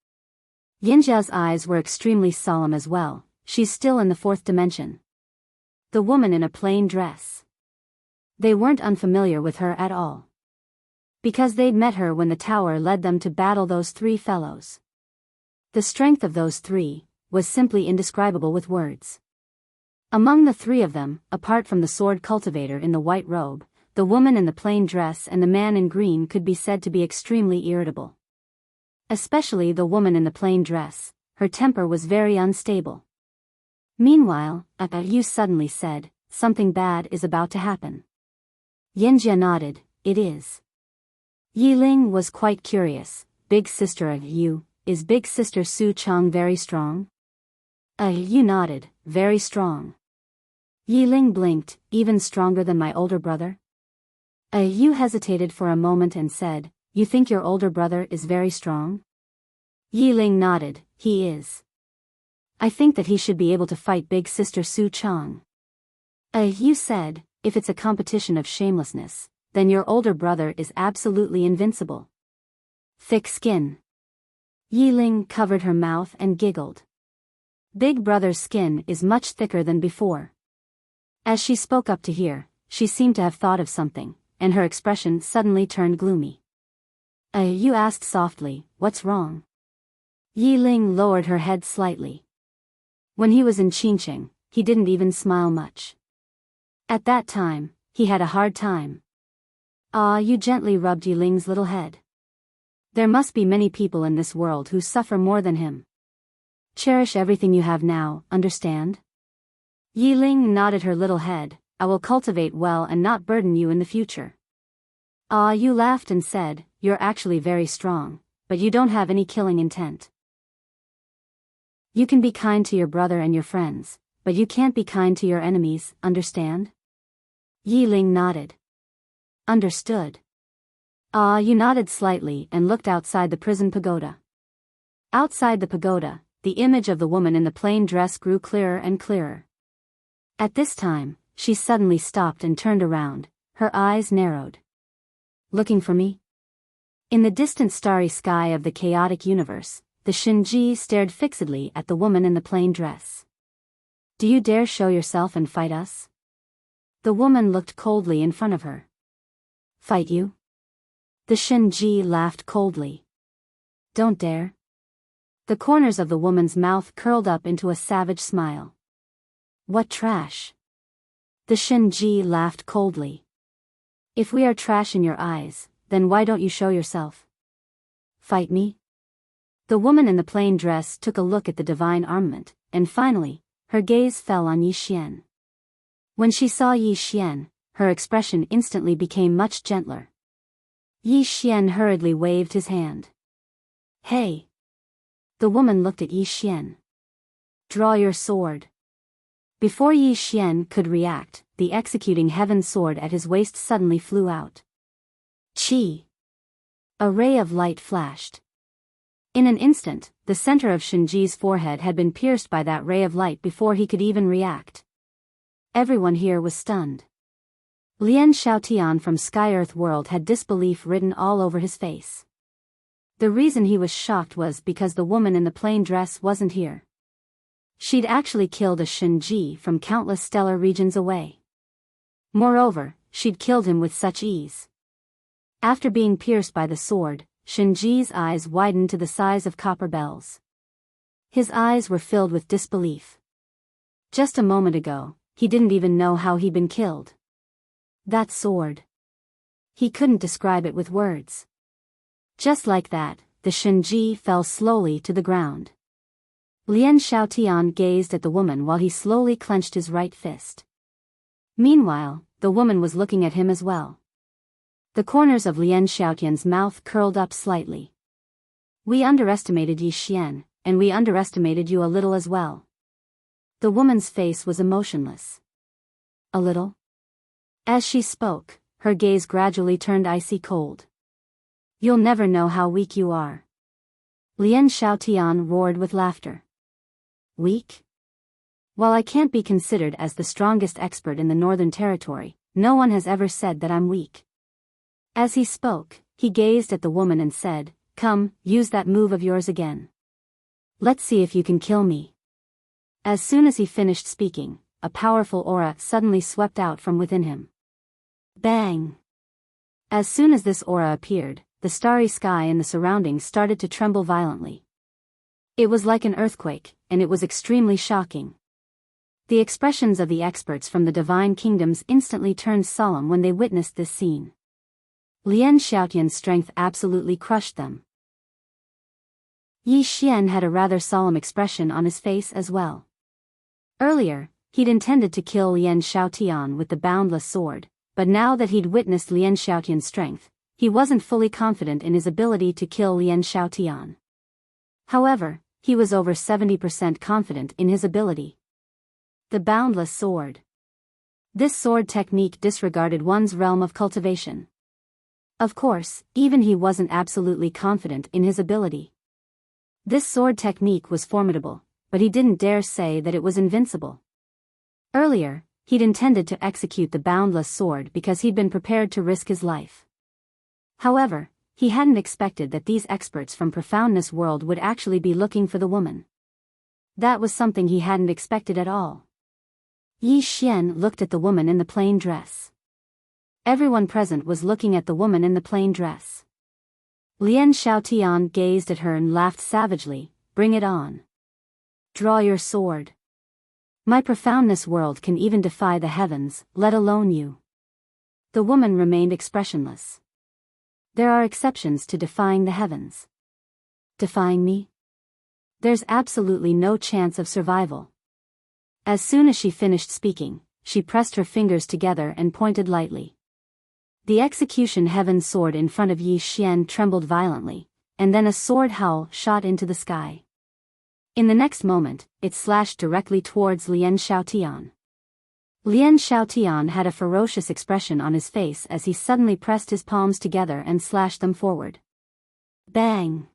Yanjia's eyes were extremely solemn as well. "She's still in the 4th dimension." The woman in a plain dress. They weren't unfamiliar with her at all. Because they'd met her when the tower led them to battle those 3 fellows. The strength of those 3 was simply indescribable with words. Among the 3 of them, apart from the sword cultivator in the white robe, the woman in the plain dress and the man in green could be said to be extremely irritable. Especially the woman in the plain dress, her temper was very unstable. Meanwhile, Yu suddenly said, "Something bad is about to happen." Yanjia nodded, "It is." Yi Ling was quite curious. "Big sister of Yu, is big sister Su Chang very strong?" Yu nodded, "Very strong." Yi Ling blinked, "Even stronger than my older brother?" Yu hesitated for a moment and said, "You think your older brother is very strong?" Yi Ling nodded, "He is. I think that he should be able to fight big sister Su Chang." Yu said, "If it's a competition of shamelessness, then your older brother is absolutely invincible." Thick skin. Yi Ling covered her mouth and giggled. Big brother's skin is much thicker than before. As she spoke up to hear, she seemed to have thought of something, and her expression suddenly turned gloomy. Yu asked softly, "What's wrong?" Yi Ling lowered her head slightly. When he was in Qingqing, he didn't even smile much. At that time, he had a hard time. Yu gently rubbed Yi Ling's little head. "There must be many people in this world who suffer more than him. Cherish everything you have now, understand?" Yi Ling nodded her little head. "I will cultivate well and not burden you in the future." Yu laughed and said, "You're actually very strong, but you don't have any killing intent. You can be kind to your brother and your friends, but you can't be kind to your enemies, understand?" Yi Ling nodded. "Understood." Yu nodded slightly and looked outside the prison pagoda. Outside the pagoda, the image of the woman in the plain dress grew clearer and clearer. At this time, she suddenly stopped and turned around, her eyes narrowed. "Looking for me?" In the distant starry sky of the chaotic universe, the Shinji stared fixedly at the woman in the plain dress. "Do you dare show yourself and fight us?" The woman looked coldly in front of her. "Fight you?" The Shinji laughed coldly. "Don't dare." The corners of the woman's mouth curled up into a savage smile. "What trash?" The Shinji laughed coldly. "If we are trash in your eyes, then why don't you show yourself? Fight me?" The woman in the plain dress took a look at the divine armament, and finally, her gaze fell on Yi Xian. When she saw Yi Xian, her expression instantly became much gentler. Yi Xian hurriedly waved his hand. Hey! The woman looked at Yi Xian. Draw your sword. Before Yi Xian could react, the executing heaven sword at his waist suddenly flew out. Chi! A ray of light flashed. In an instant, the center of Shenji's forehead had been pierced by that ray of light before he could even react. Everyone here was stunned. Lian Xiaotian from Sky-Earth World had disbelief written all over his face. The reason he was shocked was because the woman in the plain dress wasn't here. She'd actually killed a Shenji from countless stellar regions away. Moreover, she'd killed him with such ease. After being pierced by the sword, Shenji's eyes widened to the size of copper bells. His eyes were filled with disbelief. Just a moment ago, he didn't even know how he'd been killed. That sword. He couldn't describe it with words. Just like that, the Shenji fell slowly to the ground. Lian Xiaotian gazed at the woman while he slowly clenched his right fist. Meanwhile, the woman was looking at him as well. The corners of Lian Xiaotian's mouth curled up slightly. We underestimated Yi Xian, and we underestimated you a little as well. The woman's face was emotionless. A little? As she spoke, her gaze gradually turned icy cold. You'll never know how weak you are. Lian Xiaotian roared with laughter. Weak? While I can't be considered as the strongest expert in the Northern Territory, no one has ever said that I'm weak. As he spoke, he gazed at the woman and said, Come, use that move of yours again. Let's see if you can kill me. As soon as he finished speaking, a powerful aura suddenly swept out from within him. Bang! As soon as this aura appeared, the starry sky and the surroundings started to tremble violently. It was like an earthquake, and it was extremely shocking. The expressions of the experts from the divine kingdoms instantly turned solemn when they witnessed this scene. Lian Xiaotian's strength absolutely crushed them. Yi Xian had a rather solemn expression on his face as well. Earlier, he'd intended to kill Lian Xiaotian with the boundless sword, but now that he'd witnessed Lian Xiaotian's strength, he wasn't fully confident in his ability to kill Lian Xiaotian. However, he was over 70% confident in his ability. The boundless sword. This sword technique disregarded one's realm of cultivation. Of course, even he wasn't absolutely confident in his ability. This sword technique was formidable, but he didn't dare say that it was invincible. Earlier, he'd intended to execute the boundless sword because he'd been prepared to risk his life. However, he hadn't expected that these experts from Profoundness World would actually be looking for the woman. That was something he hadn't expected at all. Yi Xian looked at the woman in the plain dress. Everyone present was looking at the woman in the plain dress. Lian Xiaotian gazed at her and laughed savagely, Bring it on. Draw your sword. My Profoundness World can even defy the heavens, let alone you. The woman remained expressionless. There are exceptions to defying the heavens. Defying me? There's absolutely no chance of survival. As soon as she finished speaking, she pressed her fingers together and pointed lightly. The execution heaven sword in front of Yi Xian trembled violently, and then a sword howl shot into the sky. In the next moment, it slashed directly towards Lian Xiaotian. Lian Xiaotian had a ferocious expression on his face as he suddenly pressed his palms together and slashed them forward. Bang!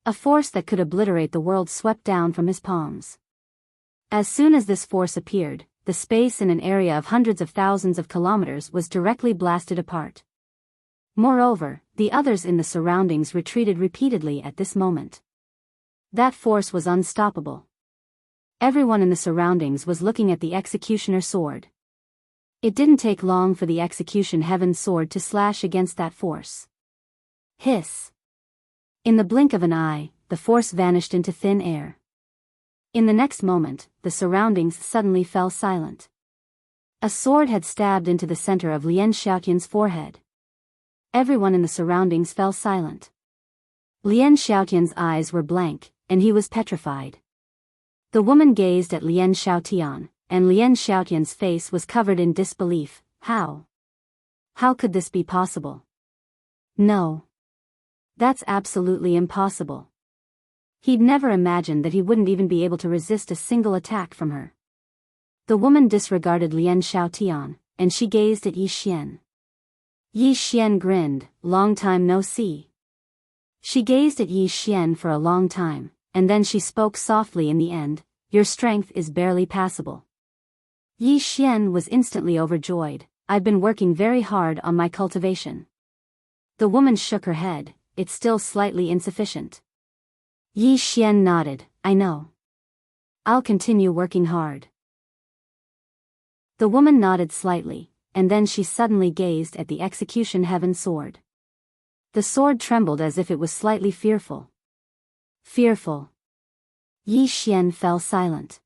A force that could obliterate the world swept down from his palms. As soon as this force appeared, the space in an area of hundreds of thousands of kilometers was directly blasted apart. Moreover, the others in the surroundings retreated repeatedly at this moment. That force was unstoppable. Everyone in the surroundings was looking at the executioner sword. It didn't take long for the execution heaven sword to slash against that force. Hiss! In the blink of an eye, the force vanished into thin air. In the next moment, the surroundings suddenly fell silent. A sword had stabbed into the center of Lian Xiaotian's forehead. Everyone in the surroundings fell silent. Lian Xiaotian's eyes were blank, and he was petrified. The woman gazed at Lian Xiaotian, and Lien Xiaotian's face was covered in disbelief. How? How could this be possible? No. That's absolutely impossible. He'd never imagined that he wouldn't even be able to resist a single attack from her. The woman disregarded Lien Xiaotian, and she gazed at Yi Xian. Yi Xian grinned, long time no see. She gazed at Yi Xian for a long time, and then she spoke softly in the end, your strength is barely passable. Yi Xian was instantly overjoyed, I've been working very hard on my cultivation. The woman shook her head, it's still slightly insufficient. Yi Xian nodded, I know. I'll continue working hard. The woman nodded slightly, and then she suddenly gazed at the execution heaven sword. The sword trembled as if it was slightly fearful. Fearful. Yi Xian fell silent.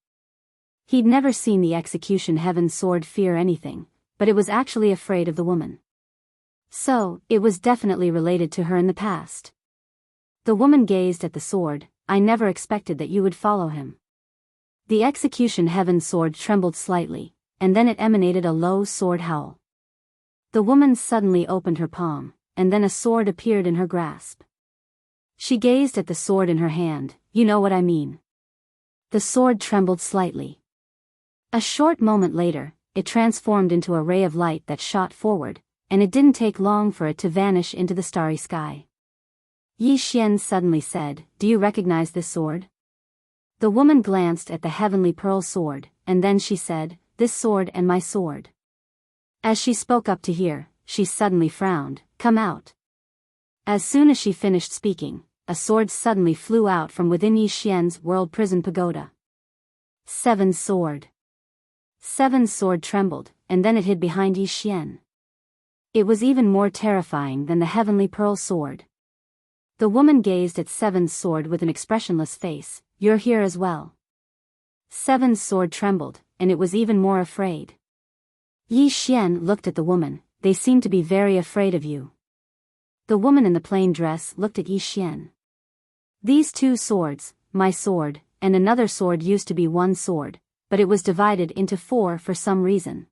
He'd never seen the execution heaven sword fear anything, but it was actually afraid of the woman. So, it was definitely related to her in the past. The woman gazed at the sword, I never expected that you would follow him. The execution heaven sword trembled slightly, and then it emanated a low sword howl. The woman suddenly opened her palm, and then a sword appeared in her grasp. She gazed at the sword in her hand, you know what I mean. The sword trembled slightly. A short moment later, it transformed into a ray of light that shot forward, and it didn't take long for it to vanish into the starry sky. Yi Xian suddenly said, do you recognize this sword? The woman glanced at the heavenly pearl sword, and then she said, this sword and my sword. As she spoke up to hear, she suddenly frowned, come out. As soon as she finished speaking, a sword suddenly flew out from within Yi Xian's world prison pagoda. Seven's sword. Seven's sword trembled, and then it hid behind Yi Xian. It was even more terrifying than the heavenly pearl sword. The woman gazed at Seven's sword with an expressionless face, you're here as well. Seven's sword trembled, and it was even more afraid. Yi Xian looked at the woman, they seem to be very afraid of you. The woman in the plain dress looked at Yi Xian. These two swords, my sword, and another sword used to be one sword, but it was divided into four for some reason.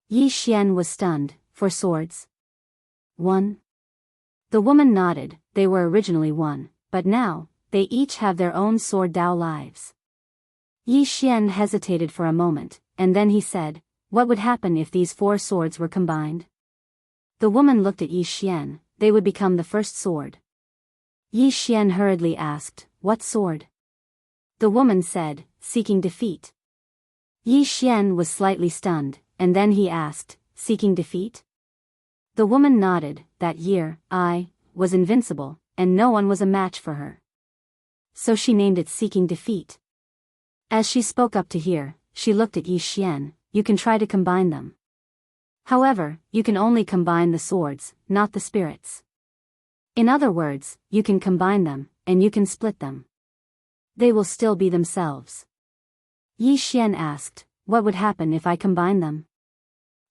Yi Xian was stunned, for swords? One? The woman nodded, they were originally one, but now, they each have their own sword Dao lives. Yi Xian hesitated for a moment, and then he said, what would happen if these four swords were combined? The woman looked at Yi Xian, they would become the first sword. Yi Xian hurriedly asked, what sword? The woman said, seeking defeat. Yi Xian was slightly stunned, and then he asked, seeking defeat? The woman nodded, that year, I was invincible, and no one was a match for her. So she named it Seeking Defeat. As she spoke up to hear, she looked at Yi Xian, you can try to combine them. However, you can only combine the swords, not the spirits. In other words, you can combine them, and you can split them. They will still be themselves. Yi Xian asked, what would happen if I combine them?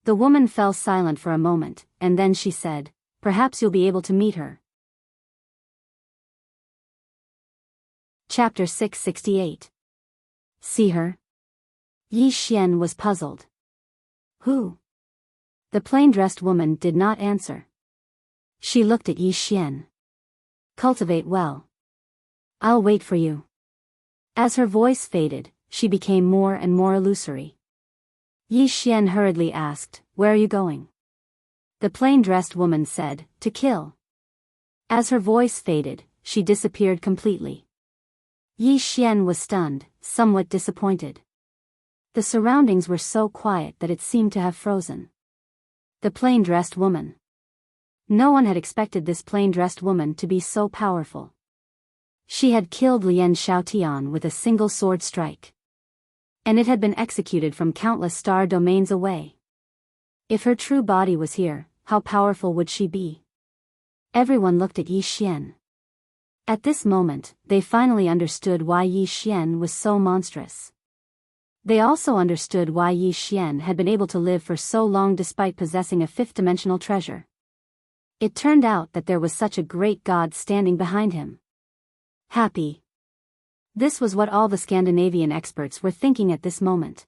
The woman fell silent for a moment, and then she said, perhaps you'll be able to meet her. Chapter 668. See her? Yi Xian was puzzled. Who? The plain-dressed woman did not answer. She looked at Yi Xian. Cultivate well. I'll wait for you. As her voice faded, she became more and more illusory. Yi Xian hurriedly asked, where are you going? The plain-dressed woman said, to kill. As her voice faded, she disappeared completely. Yi Xian was stunned, somewhat disappointed. The surroundings were so quiet that it seemed to have frozen. The plain-dressed woman. No one had expected this plain-dressed woman to be so powerful. She had killed Lien Xiaotian with a single sword strike. And it had been executed from countless star domains away. If her true body was here, how powerful would she be? Everyone looked at Yi Xian. At this moment, they finally understood why Yi Xian was so monstrous. They also understood why Yi Xian had been able to live for so long despite possessing a fifth-dimensional treasure. It turned out that there was such a great god standing behind him. Happy. This was what all the Scandinavian experts were thinking at this moment.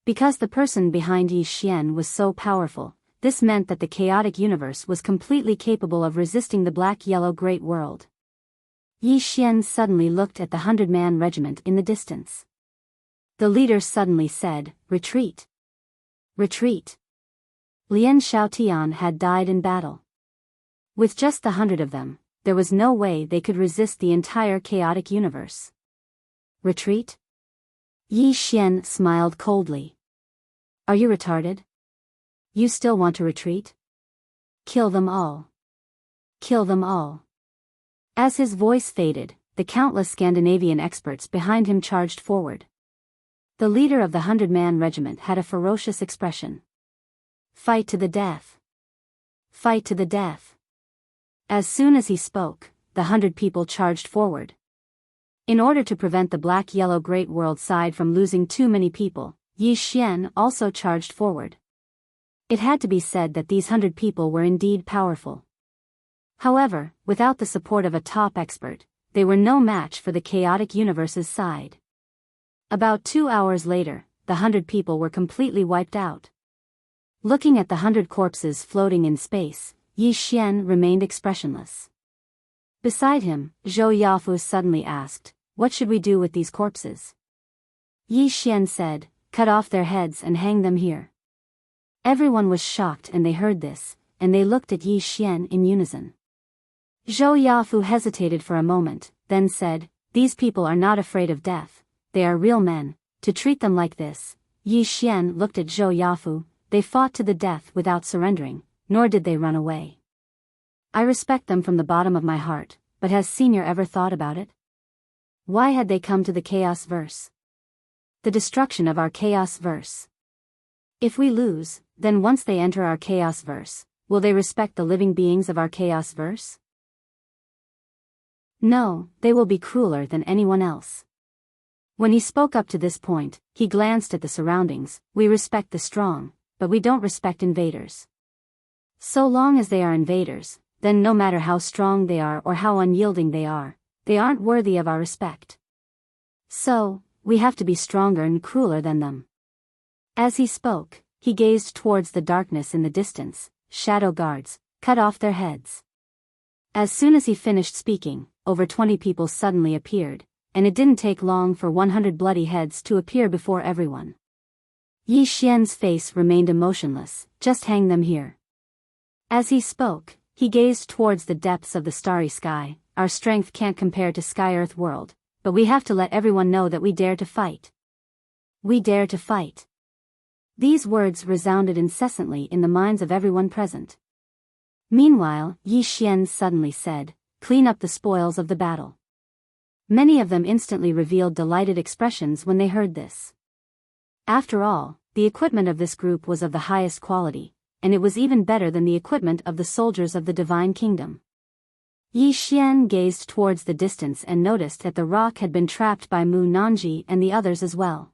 Because the person behind Yi Xian was so powerful, this meant that the chaotic universe was completely capable of resisting the black-yellow great world. Yi Xian suddenly looked at the 100-man regiment in the distance. The leader suddenly said, "Retreat! Retreat!" Lian Shaotian had died in battle. With just the 100 of them, there was no way they could resist the entire chaotic universe. Retreat? Yi Xian smiled coldly. Are you retarded? You still want to retreat? Kill them all. Kill them all. As his voice faded, the countless Scandinavian experts behind him charged forward. The leader of the 100-man regiment had a ferocious expression. Fight to the death. Fight to the death. As soon as he spoke, the 100 people charged forward. In order to prevent the black-yellow great world side from losing too many people, Yi Xian also charged forward. It had to be said that these 100 people were indeed powerful. However, without the support of a top expert, they were no match for the chaotic universe's side. About 2 hours later, the 100 people were completely wiped out. Looking at the 100 corpses floating in space, Yi Xian remained expressionless. Beside him, Zhou Yafu suddenly asked, "What should we do with these corpses?" Yi Xian said, "Cut off their heads and hang them here." Everyone was shocked and they heard this, and they looked at Yi Xian in unison. Zhou Yafu hesitated for a moment, then said, "These people are not afraid of death. They are real men. To treat them like this." Yi Xian looked at Zhou Yafu. They fought to the death without surrendering, nor did they run away. I respect them from the bottom of my heart, but has Senior ever thought about it? Why had they come to the Chaos Verse? The destruction of our Chaos Verse. If we lose, then once they enter our Chaos Verse, will they respect the living beings of our Chaos Verse? No, they will be crueler than anyone else. When he spoke up to this point, he glanced at the surroundings. We respect the strong, but we don't respect invaders. So long as they are invaders, then no matter how strong they are or how unyielding they aren't worthy of our respect. So, we have to be stronger and crueler than them. As he spoke, he gazed towards the darkness in the distance. Shadow guards, cut off their heads. As soon as he finished speaking, over 20 people suddenly appeared, and it didn't take long for 100 bloody heads to appear before everyone. Yi Xian's face remained emotionless. "Just hang them here." As he spoke, he gazed towards the depths of the starry sky. Our strength can't compare to Sky-Earth world, but we have to let everyone know that we dare to fight. We dare to fight. These words resounded incessantly in the minds of everyone present. Meanwhile, Yi Xian suddenly said, "Clean up the spoils of the battle." Many of them instantly revealed delighted expressions when they heard this. After all, the equipment of this group was of the highest quality, and it was even better than the equipment of the soldiers of the Divine Kingdom. Yi Xian gazed towards the distance and noticed that the rock had been trapped by Mu Nanji and the others as well.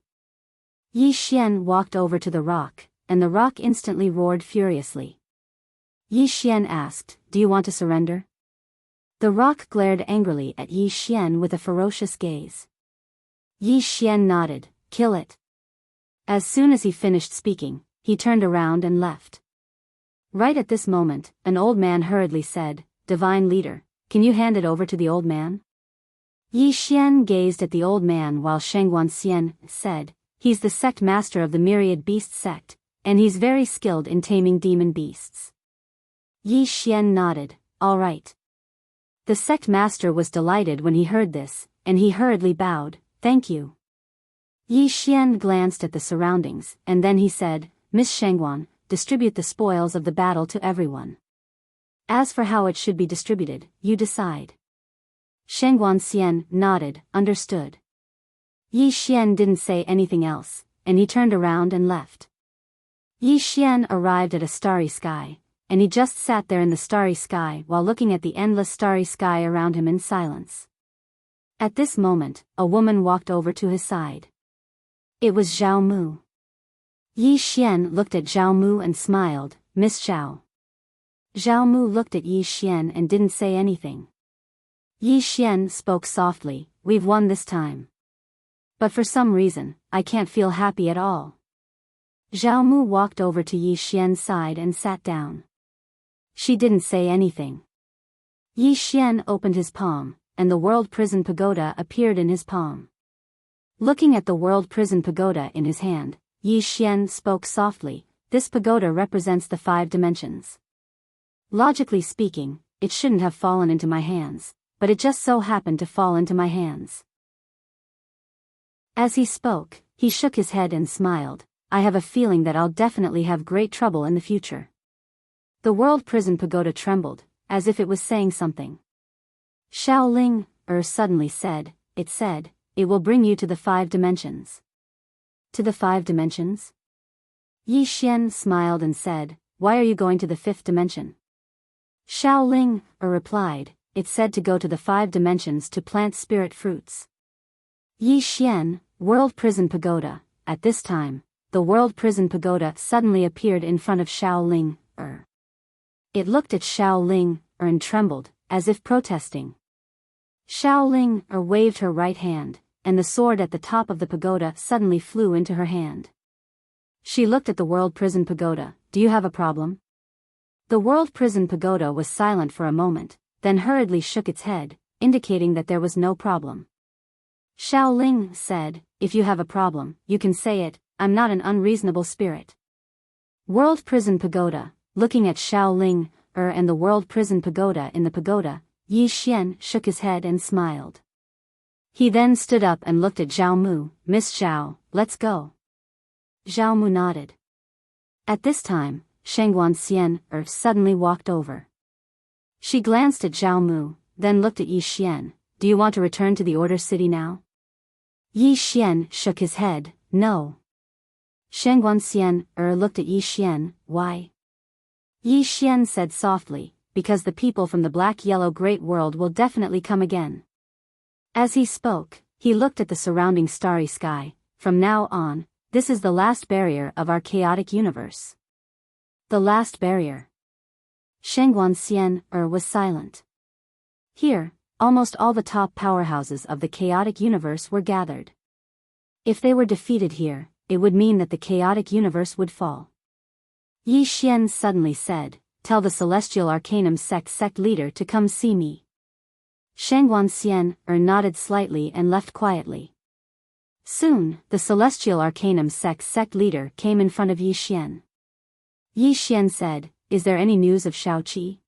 Yi Xian walked over to the rock, and the rock instantly roared furiously. Yi Xian asked, "Do you want to surrender?" The rock glared angrily at Yi Xian with a ferocious gaze. Yi Xian nodded, "Kill it." As soon as he finished speaking, he turned around and left. Right at this moment, an old man hurriedly said, "Divine Leader, can you hand it over to the old man?" Yi Xian gazed at the old man while Shangguan Xian said, "He's the sect master of the Myriad Beast sect, and he's very skilled in taming demon beasts." Yi Xian nodded, "All right." The sect master was delighted when he heard this, and he hurriedly bowed, "Thank you." Yi Xian glanced at the surroundings, and then he said, "Miss Shangguan, distribute the spoils of the battle to everyone. As for how it should be distributed, you decide." Shangguan Xian nodded, "Understood." Yi Xian didn't say anything else, and he turned around and left. Yi Xian arrived at a starry sky, and he just sat there in the starry sky while looking at the endless starry sky around him in silence. At this moment, a woman walked over to his side. It was Zhao Mu. Yi Xian looked at Zhao Mu and smiled, "Miss Zhao." Zhao Mu looked at Yi Xian and didn't say anything. Yi Xian spoke softly, "We've won this time. But for some reason, I can't feel happy at all." Zhao Mu walked over to Yi Xian's side and sat down. She didn't say anything. Yi Xian opened his palm, and the World Prison Pagoda appeared in his palm. Looking at the World Prison Pagoda in his hand, Yi Xian spoke softly, "This pagoda represents the 5 dimensions. Logically speaking, it shouldn't have fallen into my hands, but it just so happened to fall into my hands." As he spoke, he shook his head and smiled, "I have a feeling that I'll definitely have great trouble in the future." The World Prison Pagoda trembled, as if it was saying something. Shaoling suddenly said, "It will bring you to the 5 dimensions." To the 5 dimensions? Yi Xian smiled and said, "Why are you going to the 5th dimension?" Shaoling replied, "It said to go to the 5 dimensions to plant spirit fruits." Yi Xian, World Prison Pagoda. At this time, the World Prison Pagoda suddenly appeared in front of Shaoling. It looked at Shaoling and trembled, as if protesting. Shaoling waved her right hand, and the sword at the top of the pagoda suddenly flew into her hand. She looked at the World Prison Pagoda. "Do you have a problem?" The World Prison Pagoda was silent for a moment, then hurriedly shook its head, indicating that there was no problem. Shaoling said, "If you have a problem, you can say it. I'm not an unreasonable spirit." World Prison Pagoda, looking at Shaoling and the World Prison Pagoda in the pagoda, Yi Xian shook his head and smiled. He then stood up and looked at Zhao Mu. "Miss Zhao, let's go." Zhao Mu nodded. At this time, Shangguan Xian suddenly walked over. She glanced at Zhao Mu, then looked at Yi Xian. "Do you want to return to the Order City now?" Yi Xian shook his head, "No." Shangguan Xian looked at Yi Xian. "Why?" Yi Xian said softly, "Because the people from the black-yellow great world will definitely come again." As he spoke, he looked at the surrounding starry sky. "From now on, this is the last barrier of our chaotic universe." The last barrier. Shangguan Xian was silent. Here, almost all the top powerhouses of the chaotic universe were gathered. If they were defeated here, it would mean that the chaotic universe would fall. Yi Xian suddenly said, "Tell the Celestial Arcanum sect leader to come see me." Shangguan Xian nodded slightly and left quietly. Soon, the Celestial Arcanum sect leader came in front of Yi Xian. Yi Xian said, "Is there any news of Shaoqi?"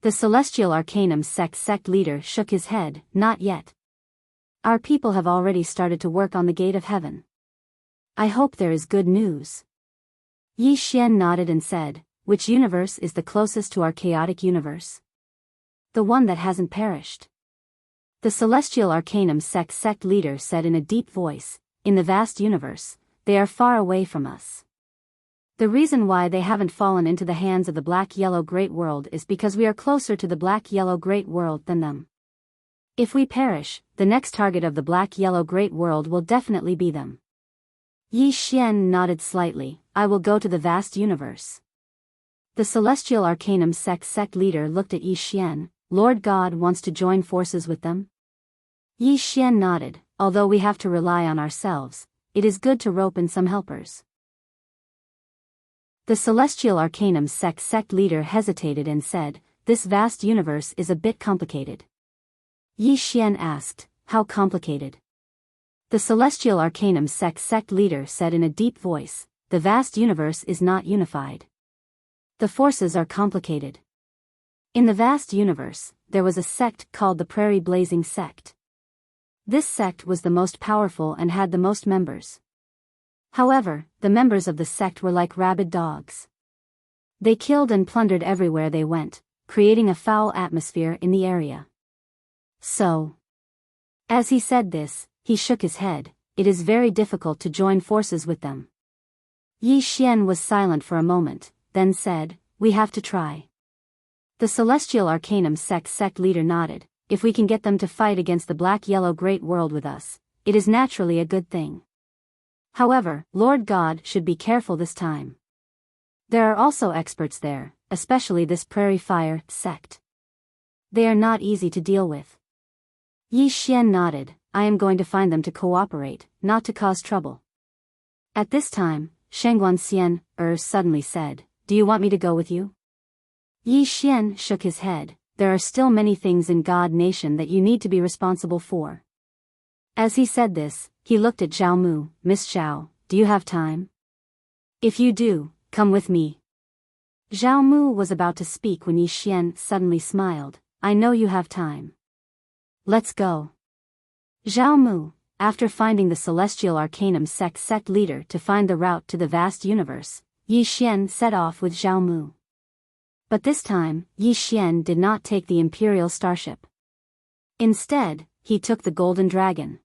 The Celestial Arcanum sect leader shook his head, "Not yet. Our people have already started to work on the Gate of Heaven. I hope there is good news." Yi Xian nodded and said, "Which universe is the closest to our chaotic universe?" "The one that hasn't perished." The Celestial Arcanum sect leader said in a deep voice, "In the vast universe, they are far away from us. The reason why they haven't fallen into the hands of the black-yellow great world is because we are closer to the black-yellow great world than them. If we perish, the next target of the black-yellow great world will definitely be them." Yi Xian nodded slightly, "I will go to the vast universe." The Celestial Arcanum sect leader looked at Yi Xian. "Lord God wants to join forces with them?" Yi Xian nodded, "Although we have to rely on ourselves, it is good to rope in some helpers." The Celestial Arcanum sect leader hesitated and said, "This vast universe is a bit complicated." Yi Xian asked, "How complicated?" The Celestial Arcanum sect leader said in a deep voice, "The vast universe is not unified. The forces are complicated. In the vast universe, there was a sect called the Prairie Blazing Sect. This sect was the most powerful and had the most members. However, the members of the sect were like rabid dogs. They killed and plundered everywhere they went, creating a foul atmosphere in the area. So, as he said this, he shook his head, "It is very difficult to join forces with them." Yi Xian was silent for a moment, then said, "We have to try." The Celestial Arcanum sect leader nodded, "If we can get them to fight against the black-yellow great world with us, it is naturally a good thing. However, Lord God should be careful this time. There are also experts there, especially this Prairie Fire sect. They are not easy to deal with." Yi Xian nodded, "I am going to find them to cooperate, not to cause trouble." At this time, Shangguan suddenly said, "Do you want me to go with you?" Yi Xian shook his head. "There are still many things in God Nation that you need to be responsible for." As he said this, he looked at Zhao Mu. "Miss Zhao, do you have time? If you do, come with me." Zhao Mu was about to speak when Yi Xian suddenly smiled. "I know you have time. Let's go." Zhao Mu, after finding the Celestial Arcanum sect leader to find the route to the vast universe, Yi Xian set off with Zhao Mu. But this time, Yi Xian did not take the Imperial Starship. Instead, he took the Golden Dragon.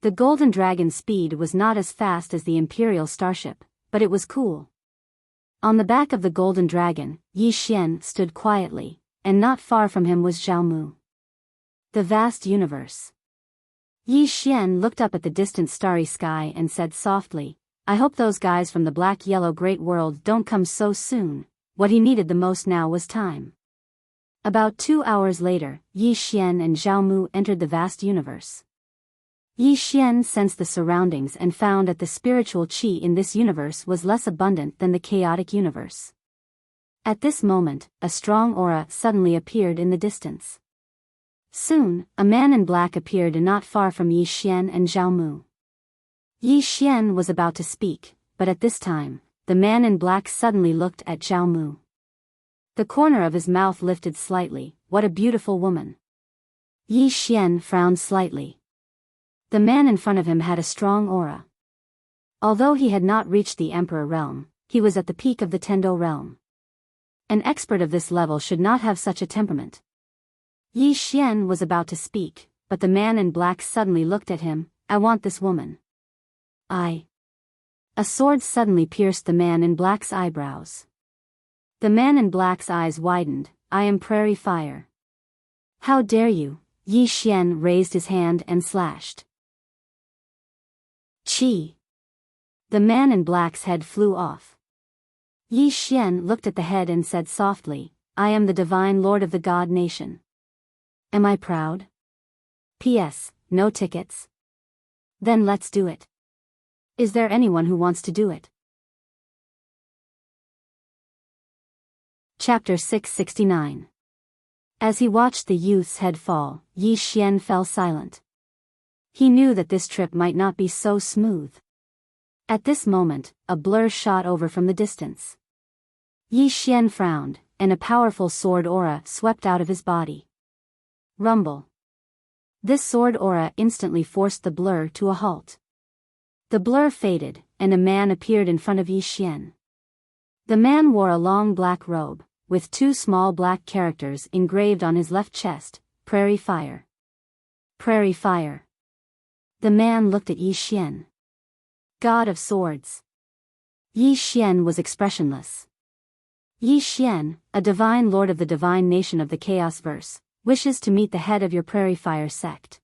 The Golden Dragon's speed was not as fast as the Imperial Starship, but it was cool. On the back of the Golden Dragon, Yi Xian stood quietly, and not far from him was Zhao Mu. The vast universe. Yi Xian looked up at the distant starry sky and said softly, "I hope those guys from the black-yellow great world don't come so soon." What he needed the most now was time. About 2 hours later, Yi Xian and Zhao Mu entered the vast universe. Yi Xian sensed the surroundings and found that the spiritual qi in this universe was less abundant than the chaotic universe. At this moment, a strong aura suddenly appeared in the distance. Soon, a man in black appeared not far from Yi Xian and Zhao Mu. Yi Xian was about to speak, but at this time, the man in black suddenly looked at Zhao Mu. The corner of his mouth lifted slightly. "What a beautiful woman." Yi Xian frowned slightly. The man in front of him had a strong aura. Although he had not reached the Emperor realm, he was at the peak of the Tendo realm. An expert of this level should not have such a temperament. Yi Xian was about to speak, but the man in black suddenly looked at him. "I want this woman." A sword suddenly pierced the man in black's eyebrows. The man in black's eyes widened. "I am Prairie Fire." "How dare you!" Yi Xian raised his hand and slashed. Chi! The man in black's head flew off. Yi Xian looked at the head and said softly, "I am the Divine Lord of the God Nation. Am I proud? P.S. No tickets? Then let's do it. Is there anyone who wants to do it?" Chapter 669. As he watched the youth's head fall, Yi Xian fell silent. He knew that this trip might not be so smooth. At this moment, a blur shot over from the distance. Yi Xian frowned, and a powerful sword aura swept out of his body. Rumble. This sword aura instantly forced the blur to a halt. The blur faded, and a man appeared in front of Yi Xian. The man wore a long black robe, with 2 small black characters engraved on his left chest, "Prairie Fire." Prairie Fire. The man looked at Yi Xian. God of Swords. Yi Xian was expressionless. Yi Xian, a divine lord of the divine nation of the Chaos Verse, wishes to meet the head of your Prairie Fire sect.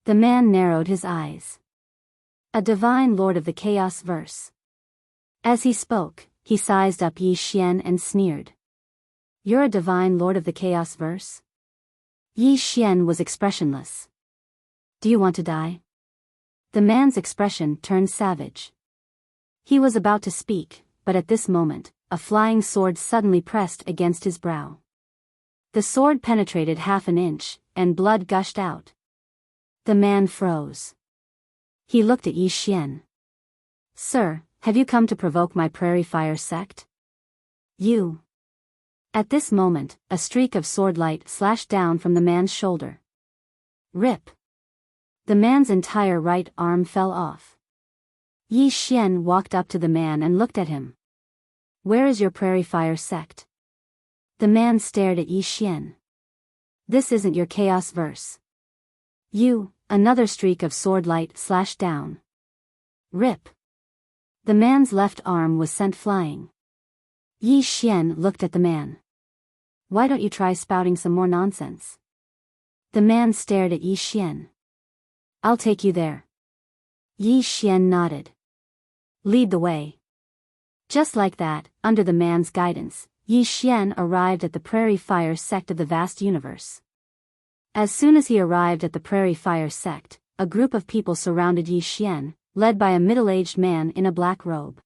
The man narrowed his eyes. A divine lord of the Chaos Verse. As he spoke, he sized up Yi Xian and sneered. "You're a divine lord of the Chaos Verse?" Yi Xian was expressionless. "Do you want to die?" The man's expression turned savage. He was about to speak, but at this moment, a flying sword suddenly pressed against his brow. The sword penetrated half an inch, and blood gushed out. The man froze. He looked at Yi Xian. "Sir, have you come to provoke my Prairie Fire sect?" "You." At this moment, a streak of sword light slashed down from the man's shoulder. Rip. The man's entire right arm fell off. Yi Xian walked up to the man and looked at him. "Where is your Prairie Fire sect?" The man stared at Yi Xian. "This isn't your Chaos Verse." "You." Another streak of sword light slashed down. Rip. The man's left arm was sent flying. Yi Xian looked at the man. "Why don't you try spouting some more nonsense?" The man stared at Yi Xian. "I'll take you there." Yi Xian nodded. "Lead the way." Just like that, under the man's guidance, Yi Xian arrived at the Prairie Fire sect of the vast universe. As soon as he arrived at the Prairie Fire sect, a group of people surrounded Yi Xian, led by a middle-aged man in a black robe.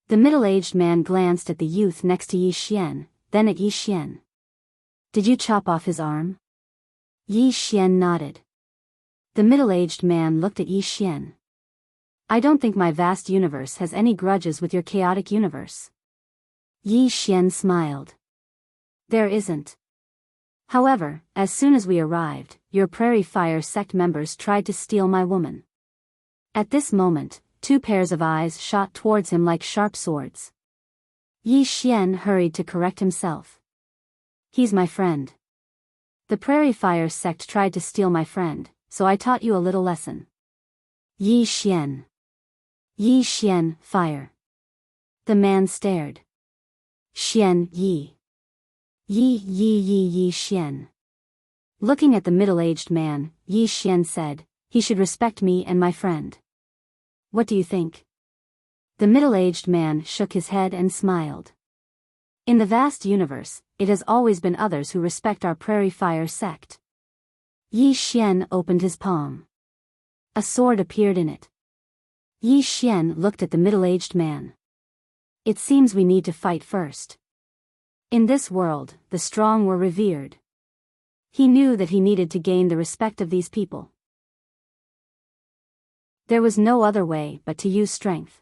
The middle-aged man glanced at the youth next to Yi Xian, then at Yi Xian. Did you chop off his arm? Yi Xian nodded. The middle-aged man looked at Yi Xian. I don't think my vast universe has any grudges with your chaotic universe. Yi Xian smiled. There isn't. However, as soon as we arrived, your Prairie Fire sect members tried to steal my woman. At this moment, 2 pairs of eyes shot towards him like sharp swords. Yi Xian hurried to correct himself. He's my friend. The Prairie Fire sect tried to steal my friend, so I taught you a little lesson. Yi Xian. Yi Xian, fire. The man stared. Xian, Yi. Yi Xian. Looking at the middle-aged man, Yi Xian said, he should respect me and my friend. What do you think? The middle-aged man shook his head and smiled. In the vast universe, it has always been others who respect our Prairie Fire sect. Yi Xian opened his palm. A sword appeared in it. Yi Xian looked at the middle-aged man. It seems we need to fight first. In this world, the strong were revered. He knew that he needed to gain the respect of these people. There was no other way but to use strength.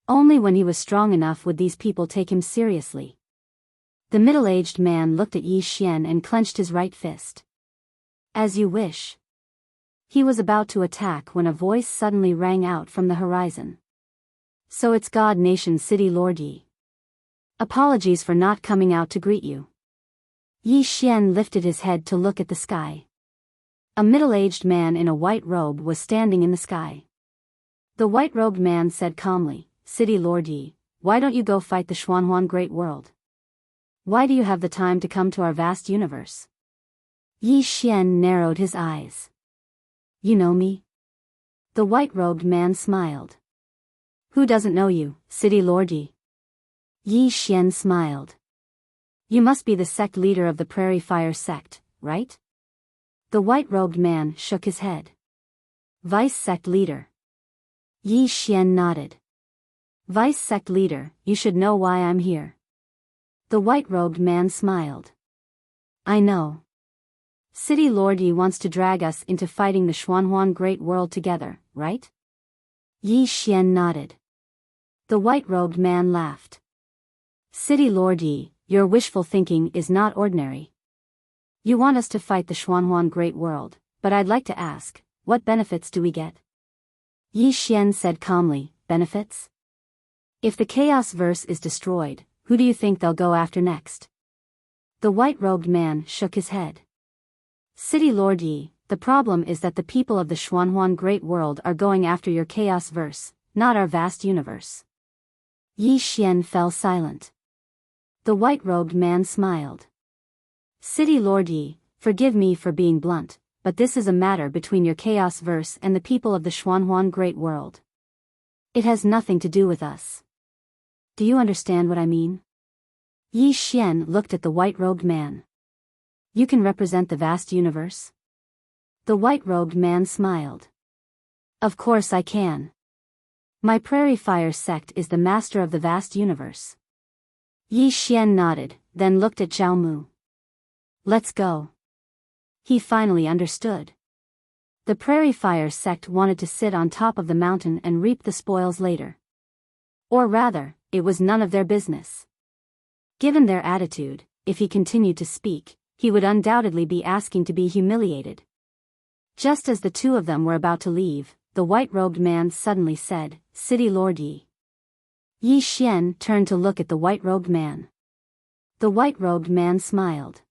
Only when he was strong enough would these people take him seriously. The middle-aged man looked at Yi Xian and clenched his right fist. As you wish. He was about to attack when a voice suddenly rang out from the horizon. So it's God Nation City Lord Yi. Apologies for not coming out to greet you. Yi Xian lifted his head to look at the sky. A middle-aged man in a white robe was standing in the sky. The white-robed man said calmly, City Lord Yi, why don't you go fight the Xuanhuan Great World? Why do you have the time to come to our vast universe? Yi Xian narrowed his eyes. You know me? The white-robed man smiled. Who doesn't know you, City Lord Yi? Yi Xian smiled. You must be the sect leader of the Prairie Fire sect, right? The white-robed man shook his head. Vice sect leader. Yi Xian nodded. Vice sect leader, you should know why I'm here. The white-robed man smiled. I know. City Lord Yi wants to drag us into fighting the Xuanhuan Great World together, right? Yi Xian nodded. The white-robed man laughed. City Lord Yi, your wishful thinking is not ordinary. You want us to fight the Xuanhuan Great World, but I'd like to ask, what benefits do we get? Yi Xian said calmly, benefits? If the Chaos Verse is destroyed, who do you think they'll go after next? The white-robed man shook his head. City Lord Yi, the problem is that the people of the Xuanhuan Great World are going after your Chaos Verse, not our vast universe. Yi Xian fell silent. The white-robed man smiled. City Lord Yi, forgive me for being blunt, but this is a matter between your Chaos Verse and the people of the Xuanhuan Great World. It has nothing to do with us. Do you understand what I mean? Yi Xian looked at the white-robed man. You can represent the vast universe? The white-robed man smiled. Of course I can. My Prairie Fire sect is the master of the vast universe. Yi Xian nodded, then looked at Zhao Mu. Let's go. He finally understood. The Prairie Fire sect wanted to sit on top of the mountain and reap the spoils later. Or rather, it was none of their business. Given their attitude, if he continued to speak, he would undoubtedly be asking to be humiliated. Just as the two of them were about to leave, the white-robed man suddenly said, City Lord Yi. Yi Xian turned to look at the white-robed man. The white-robed man smiled.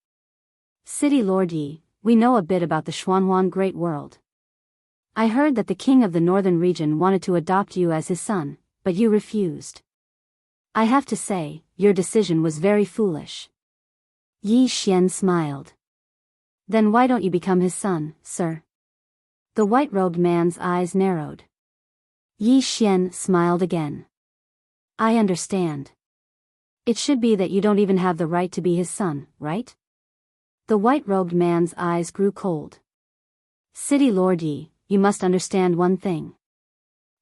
City Lord Yi, we know a bit about the Xuanhuan Great World. I heard that the king of the northern region wanted to adopt you as his son, but you refused. I have to say, your decision was very foolish. Yi Xian smiled. Then why don't you become his son, sir? The white-robed man's eyes narrowed. Yi Xian smiled again. I understand. It should be that you don't even have the right to be his son, right? The white-robed man's eyes grew cold. City Lord Yi, you must understand one thing.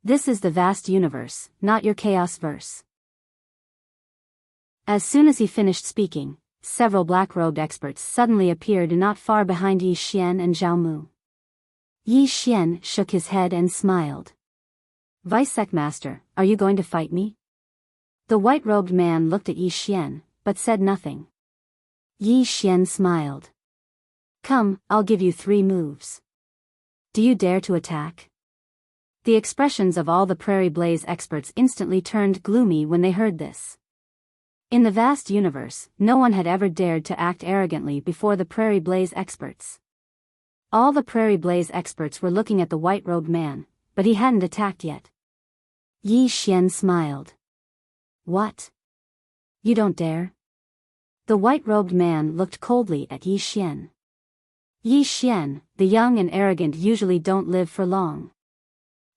This is the vast universe, not your chaos verse. As soon as he finished speaking, several black-robed experts suddenly appeared not far behind Yi Xian and Zhao Mu. Yi Xian shook his head and smiled. Vice-Secmaster, are you going to fight me? The white-robed man looked at Yi Xian, but said nothing. Yi Xian smiled. Come, I'll give you 3 moves. Do you dare to attack? The expressions of all the Prairie Blaze experts instantly turned gloomy when they heard this. In the vast universe, no one had ever dared to act arrogantly before the Prairie Blaze experts. All the Prairie Blaze experts were looking at the white-robed man, but he hadn't attacked yet. Yi Xian smiled. What? You don't dare? The white-robed man looked coldly at Yi Xian. Yi Xian, the young and arrogant usually don't live for long.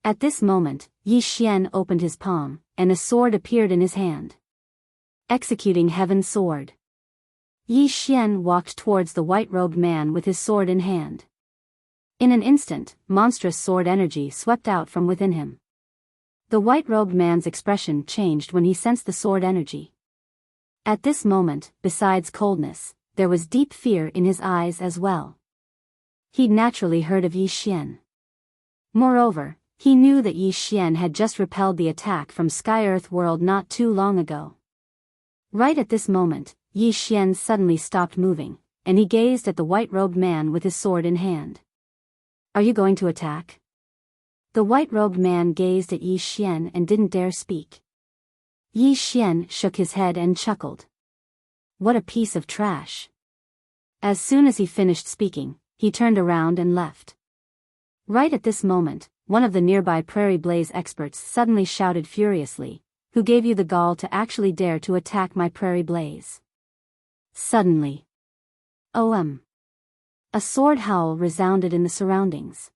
At this moment, Yi Xian opened his palm, and a sword appeared in his hand. Executing Heaven's Sword. Yi Xian walked towards the white-robed man with his sword in hand. In an instant, monstrous sword energy swept out from within him. The white-robed man's expression changed when he sensed the sword energy. At this moment, besides coldness, there was deep fear in his eyes as well. He'd naturally heard of Yi Xian. Moreover, he knew that Yi Xian had just repelled the attack from Sky-Earth World not too long ago. Right at this moment, Yi Xian suddenly stopped moving, and he gazed at the white-robed man with his sword in hand. Are you going to attack? The white-robed man gazed at Yi Xian and didn't dare speak. Yi Xian shook his head and chuckled. What a piece of trash. As soon as he finished speaking, he turned around and left. Right at this moment, one of the nearby Prairie Blaze experts suddenly shouted furiously, Who gave you the gall to actually dare to attack my Prairie Blaze? Suddenly. A sword howl resounded in the surroundings.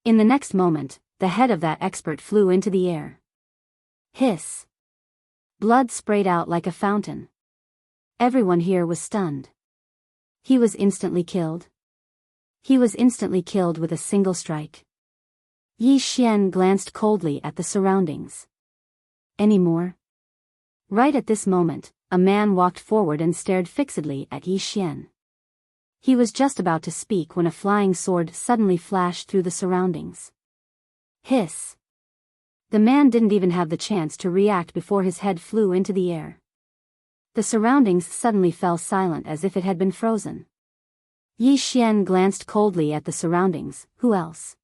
In the next moment, the head of that expert flew into the air. Hiss. Blood sprayed out like a fountain. Everyone here was stunned. He was instantly killed. He was instantly killed with a single strike. Yi Xian glanced coldly at the surroundings. Any more? Right at this moment, a man walked forward and stared fixedly at Yi Xian. He was just about to speak when a flying sword suddenly flashed through the surroundings. Hiss. The man didn't even have the chance to react before his head flew into the air. The surroundings suddenly fell silent as if it had been frozen. Yi Xian glanced coldly at the surroundings. Who else?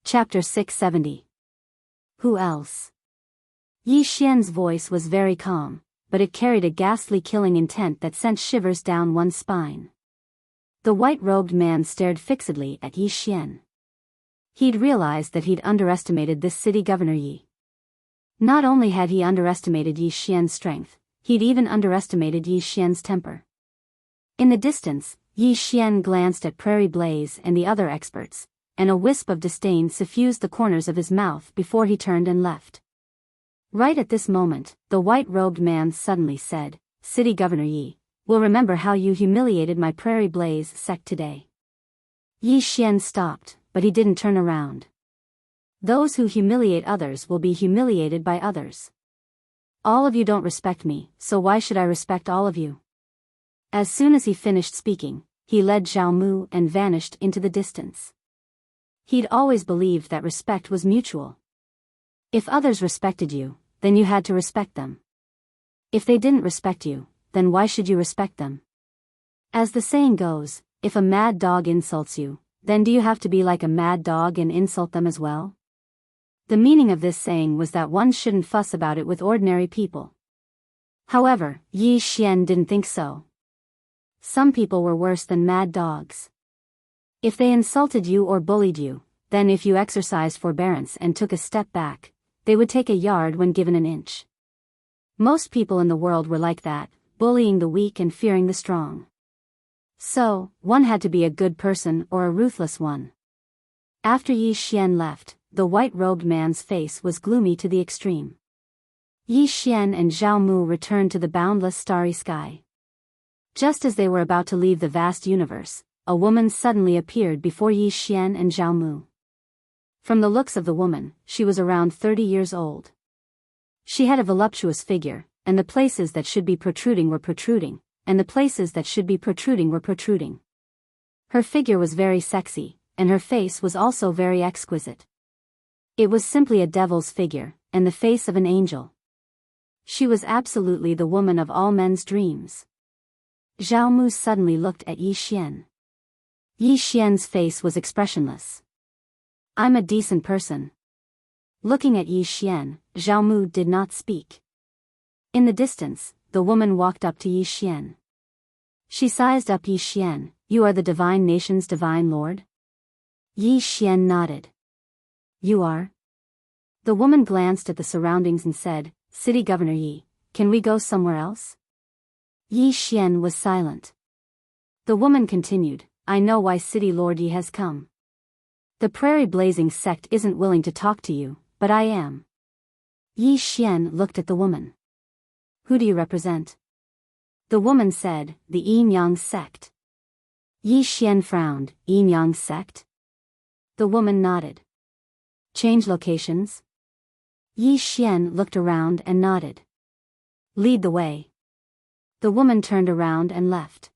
Chapter 670. Who else? Yi Xian's voice was very calm, but it carried a ghastly killing intent that sent shivers down one's spine. The white-robed man stared fixedly at Yi Xian. He'd realized that he'd underestimated this city governor Yi. Not only had he underestimated Yi Xian's strength, he'd even underestimated Yi Xian's temper. In the distance, Yi Xian glanced at Prairie Blaze and the other experts, and a wisp of disdain suffused the corners of his mouth before he turned and left. Right at this moment, the white-robed man suddenly said, City Governor Yi, will remember how you humiliated my Prairie Blaze sect today. Yi Xian stopped, but he didn't turn around. Those who humiliate others will be humiliated by others. All of you don't respect me, so why should I respect all of you? As soon as he finished speaking, he led Zhao Mu and vanished into the distance. He'd always believed that respect was mutual. If others respected you, then you had to respect them. If they didn't respect you, then why should you respect them? As the saying goes, if a mad dog insults you, then do you have to be like a mad dog and insult them as well? The meaning of this saying was that one shouldn't fuss about it with ordinary people. However, Yi Xian didn't think so. Some people were worse than mad dogs. If they insulted you or bullied you, then if you exercised forbearance and took a step back, they would take a yard when given an inch. Most people in the world were like that, bullying the weak and fearing the strong. So, one had to be a good person or a ruthless one. After Yi Xian left, the white-robed man's face was gloomy to the extreme. Yi Xian and Zhao Mu returned to the boundless starry sky. Just as they were about to leave the vast universe, a woman suddenly appeared before Yi Xian and Zhao Mu. From the looks of the woman, she was around 30 years old. She had a voluptuous figure, and the places that should be protruding were protruding, and the places that should be protruding were protruding. Her figure was very sexy, and her face was also very exquisite. It was simply a devil's figure, and the face of an angel. She was absolutely the woman of all men's dreams. Zhao Mu suddenly looked at Yi Xian. Yi Xian's face was expressionless. "I'm a decent person." Looking at Yi Xian, Zhao Mu did not speak. In the distance, the woman walked up to Yi Xian. She sized up Yi Xian. "You are the divine nation's divine lord?" Yi Xian nodded. "You are?" The woman glanced at the surroundings and said, "City Governor Yi, can we go somewhere else?" Yi Xian was silent. The woman continued, "I know why City Lord Yi has come. The Prairie Blazing sect isn't willing to talk to you, but I am." Yi Xian looked at the woman. "Who do you represent?" The woman said, "The Yin Yang sect." Yi Xian frowned. "Yin Yang sect?" The woman nodded. "Change locations?" Yi Xian looked around and nodded. "Lead the way." The woman turned around and left.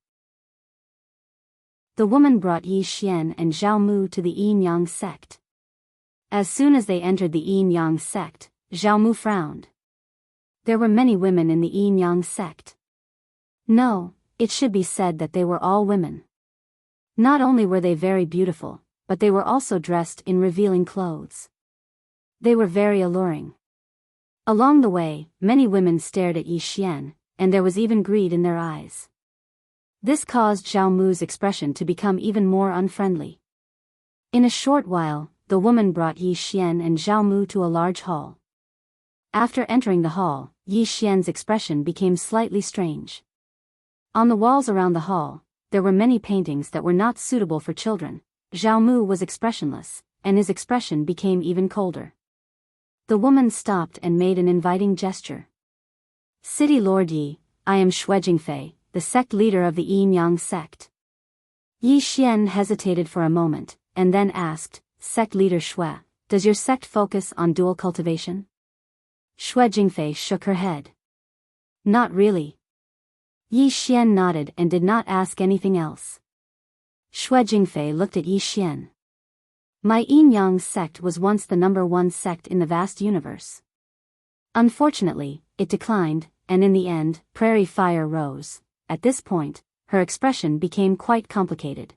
The woman brought Yi Xian and Zhao Mu to the Yin Yang sect. As soon as they entered the Yin Yang sect, Zhao Mu frowned. There were many women in the Yin Yang sect. No, it should be said that they were all women. Not only were they very beautiful, but they were also dressed in revealing clothes. They were very alluring. Along the way, many women stared at Yi Xian, and there was even greed in their eyes. This caused Zhao Mu's expression to become even more unfriendly. In a short while, the woman brought Yi Xian and Zhao Mu to a large hall. After entering the hall, Yi Xian's expression became slightly strange. On the walls around the hall, there were many paintings that were not suitable for children. Zhao Mu was expressionless, and his expression became even colder. The woman stopped and made an inviting gesture. "City Lord Yi, I am Shui Jingfei, the sect leader of the Yin Yang sect." Yi Xian hesitated for a moment, and then asked, "Sect leader Shui, does your sect focus on dual cultivation?" Shui Jingfei shook her head. "Not really." Yi Xian nodded and did not ask anything else. Shui Jingfei looked at Yi Xian. "My Yin Yang sect was once the #1 sect in the vast universe. Unfortunately, it declined, and in the end, Prairie Fire rose." At this point, her expression became quite complicated.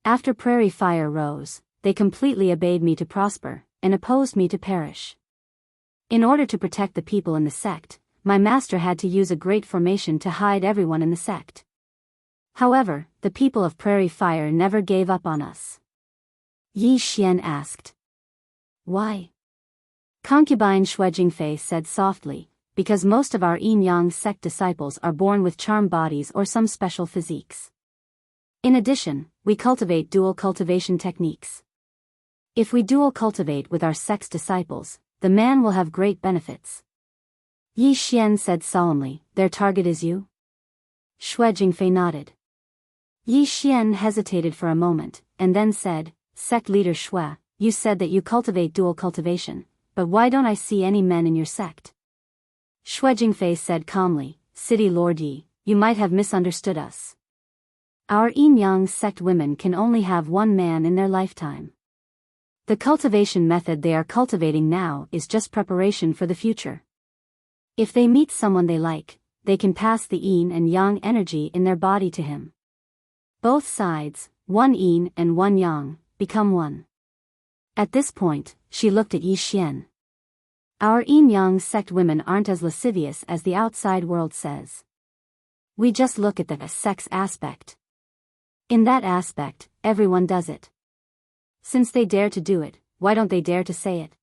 "After Prairie Fire rose, they completely obeyed me to prosper, and opposed me to perish. In order to protect the people in the sect, my master had to use a great formation to hide everyone in the sect. However, the people of Prairie Fire never gave up on us." Yi Xian asked. "Why?" Concubine Shui Jingfei said softly, "Because most of our Yin Yang sect disciples are born with charm bodies or some special physiques. In addition, we cultivate dual cultivation techniques. If we dual cultivate with our sect's disciples, the man will have great benefits." Yi Xian said solemnly, "Their target is you?" Shui Jingfei nodded. Yi Xian hesitated for a moment, and then said, "Sect leader Shui, you said that you cultivate dual cultivation, but why don't I see any men in your sect?" Shui Jingfei said calmly, "City Lord Yi, you might have misunderstood us. Our Yin Yang sect women can only have one man in their lifetime. The cultivation method they are cultivating now is just preparation for the future. If they meet someone they like, they can pass the Yin and Yang energy in their body to him. Both sides, one Yin and one Yang, become one." At this point, she looked at Yi Xian. "Our Yin Yang sect women aren't as lascivious as the outside world says. We just look at the sex aspect. In that aspect, everyone does it. Since they dare to do it, why don't they dare to say it?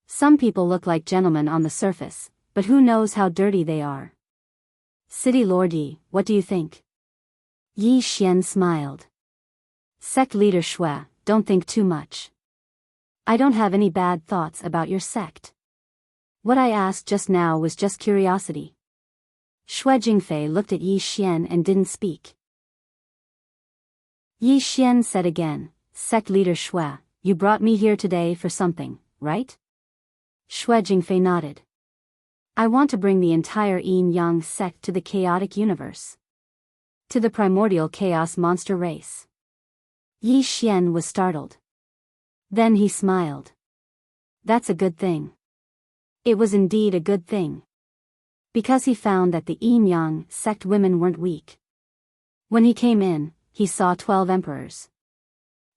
Some people look like gentlemen on the surface, but who knows how dirty they are. City Lord Yi, what do you think?" Yi Xian smiled. "Sect leader Shui, don't think too much. I don't have any bad thoughts about your sect. What I asked just now was just curiosity." Shui Jingfei looked at Yi Xian and didn't speak. Yi Xian said again, "Sect leader Shui, you brought me here today for something, right? Shui Jingfei nodded. I want to bring the entire Yin-Yang sect to the chaotic universe. To the primordial chaos monster race. Yi Xian was startled. Then he smiled. That's a good thing. It was indeed a good thing. Because he found that the Yin-Yang sect women weren't weak. When he came in, he saw 12 emperors.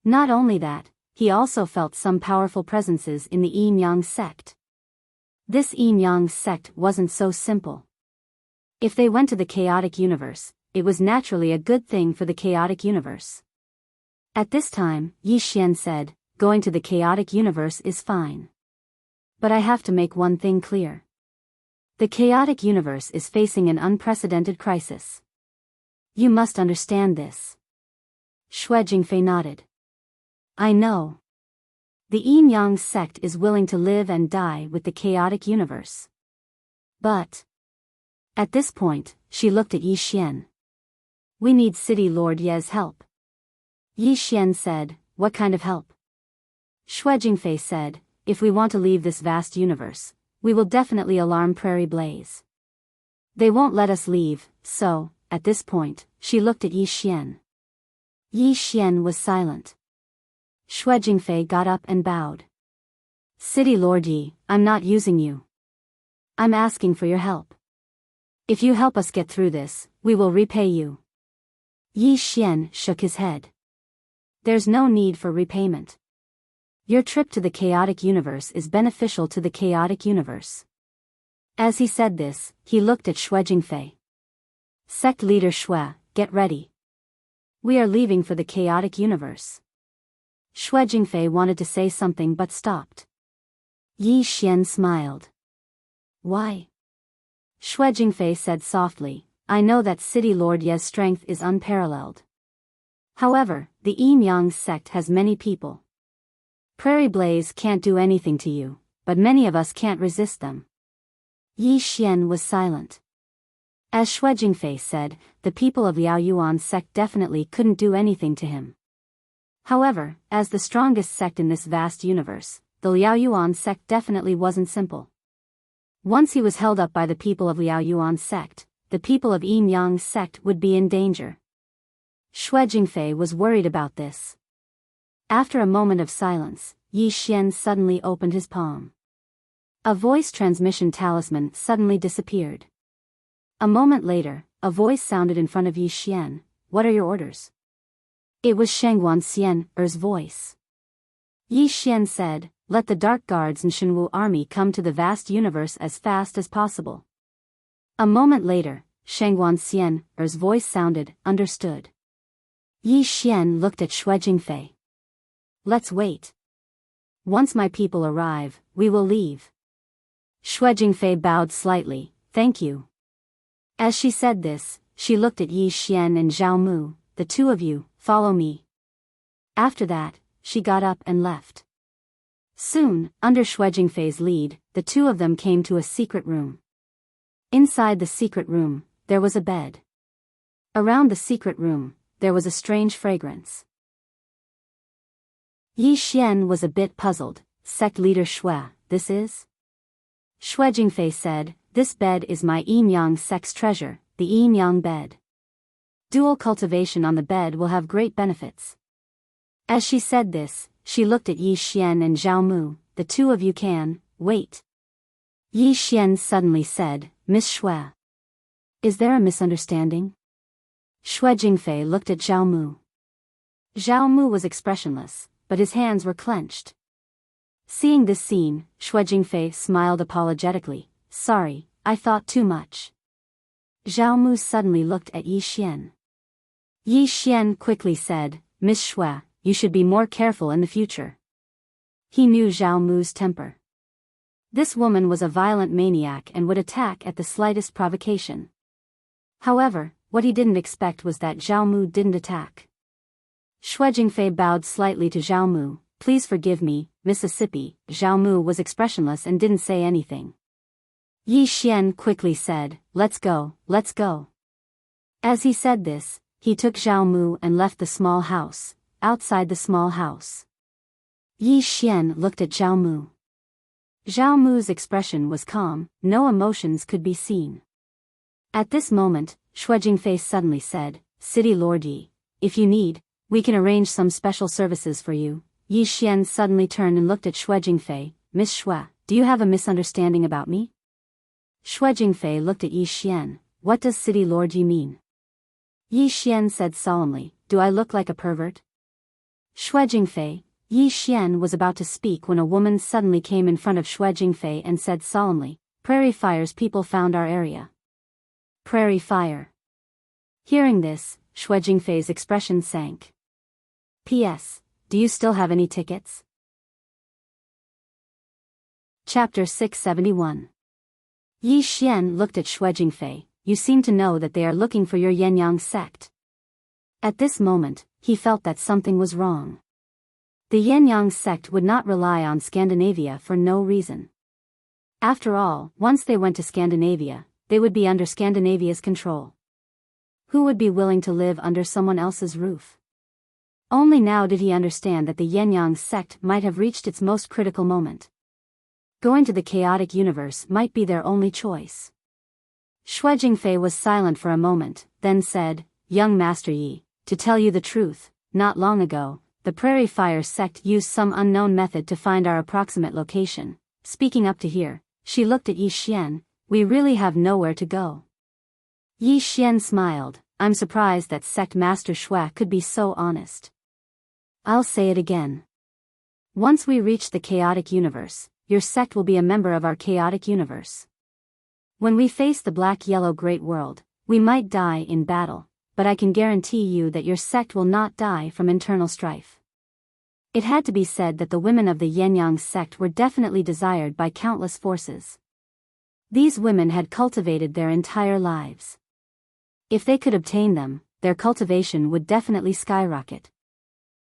Not only that, he also felt some powerful presences in the Yin-Yang sect. This Yin-Yang sect wasn't so simple. If they went to the chaotic universe, it was naturally a good thing for the chaotic universe. At this time, Yi Xian said, going to the chaotic universe is fine. But I have to make one thing clear. The chaotic universe is facing an unprecedented crisis. You must understand this. Shui Jingfei nodded. I know. The Yin-Yang sect is willing to live and die with the chaotic universe. But... At this point, she looked at Yi Xian. We need City Lord Ye's help. Yi Xian said, what kind of help? Shui Jingfei said, if we want to leave this vast universe, we will definitely alarm Prairie Blaze. They won't let us leave, so, at this point, she looked at Yi Xian. Yi Xian was silent. Shui Jingfei got up and bowed. City Lord Yi, I'm not using you. I'm asking for your help. If you help us get through this, we will repay you. Yi Xian shook his head. There's no need for repayment. Your trip to the chaotic universe is beneficial to the chaotic universe. As he said this, he looked at Shui Jingfei. Sect leader Shui, get ready. We are leaving for the chaotic universe. Shui Jingfei wanted to say something but stopped. Yi Xian smiled. Why? Shui Jingfei said softly, I know that City Lord Ye's strength is unparalleled. However, the Yin-Yang sect has many people. Prairie Blaze can't do anything to you, but many of us can't resist them. Yi Xian was silent. As Shui Jingfei said, the people of Liao Yuan sect definitely couldn't do anything to him. However, as the strongest sect in this vast universe, the Liao Yuan sect definitely wasn't simple. Once he was held up by the people of Liao Yuan sect, the people of Yin-Yang sect would be in danger. Shui Jingfei was worried about this. After a moment of silence, Yi Xian suddenly opened his palm. A voice transmission talisman suddenly disappeared. A moment later, a voice sounded in front of Yi Xian, what are your orders? It was Shangguan Xian's voice. Yi Xian said, let the Dark Guards and Shenwu army come to the vast universe as fast as possible. A moment later, Shangguan Xian's voice sounded, understood. Yi Xian looked at Shui Jingfei. Let's wait. Once my people arrive, we will leave. Shui Jingfei bowed slightly, thank you. As she said this, she looked at Yi Xian and Zhao Mu, the two of you, follow me. After that, she got up and left. Soon, under Shui Jingfei's lead, the two of them came to a secret room. Inside the secret room, there was a bed. Around the secret room, there was a strange fragrance. Yi Xian was a bit puzzled. Sect leader Shui, this is? Shui Jingfei said, this bed is my Yin-Yang sect's treasure, the Yin-Yang bed. Dual cultivation on the bed will have great benefits. As she said this, she looked at Yi Xian and Zhao Mu, the two of you can, wait. Yi Xian suddenly said, Miss Shui. Is there a misunderstanding? Shui Jingfei looked at Zhao Mu. Zhao Mu was expressionless, but his hands were clenched. Seeing this scene, Shui Jingfei smiled apologetically, sorry, I thought too much. Zhao Mu suddenly looked at Yi Xian. Yi Xian quickly said, Miss Shui, you should be more careful in the future. He knew Zhao Mu's temper. This woman was a violent maniac and would attack at the slightest provocation. However, what he didn't expect was that Zhao Mu didn't attack. Shui Jingfei bowed slightly to Zhao Mu, please forgive me, Mississippi. Zhao Mu was expressionless and didn't say anything. Yi Xian quickly said, let's go, let's go. As he said this, he took Zhao Mu and left the small house. Outside the small house, Yi Xian looked at Zhao Mu. Zhao Mu's expression was calm, no emotions could be seen. At this moment, Shui Jingfei suddenly said, City Lord Yi, if you need, we can arrange some special services for you. Yi Xian suddenly turned and looked at Shui Jingfei. Miss Shui, do you have a misunderstanding about me? Shui Jingfei looked at Yi Xian. What does City Lord Yi mean? Yi Xian said solemnly, do I look like a pervert? Shui Jingfei, Yi Xian was about to speak when a woman suddenly came in front of Shui Jingfei and said solemnly, Prairie Fire's people found our area. Prairie Fire. Hearing this, Shui Jingfei's expression sank. P.S. Do you still have any tickets? Chapter 671. Yi Xian looked at Shui Jingfei. You seem to know that they are looking for your Yenyang sect. At this moment, he felt that something was wrong. The Yenyang sect would not rely on Scandinavia for no reason. After all, once they went to Scandinavia, they would be under Scandinavia's control. Who would be willing to live under someone else's roof? Only now did he understand that the Yenyang sect might have reached its most critical moment. Going to the chaotic universe might be their only choice. Shui Jingfei was silent for a moment, then said, Young Master Yi, to tell you the truth, not long ago, the Prairie Fire sect used some unknown method to find our approximate location. Speaking up to here, she looked at Yi Xian. We really have nowhere to go. Yi Xian smiled. I'm surprised that Sect Master Shui could be so honest. I'll say it again. Once we reach the chaotic universe, your sect will be a member of our chaotic universe. When we face the black-yellow great world, we might die in battle, but I can guarantee you that your sect will not die from internal strife. It had to be said that the women of the Yenyang sect were definitely desired by countless forces. These women had cultivated their entire lives. If they could obtain them, their cultivation would definitely skyrocket.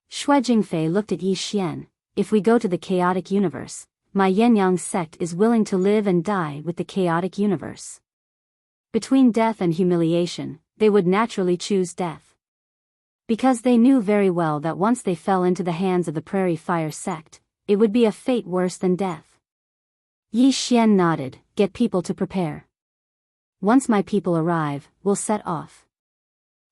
Shui Jingfei looked at Yi Xian. If we go to the chaotic universe, my Yenyang sect is willing to live and die with the chaotic universe. Between death and humiliation, they would naturally choose death. Because they knew very well that once they fell into the hands of the Prairie Fire sect, it would be a fate worse than death. Yi Xian nodded. Get people to prepare. Once my people arrive, we'll set off.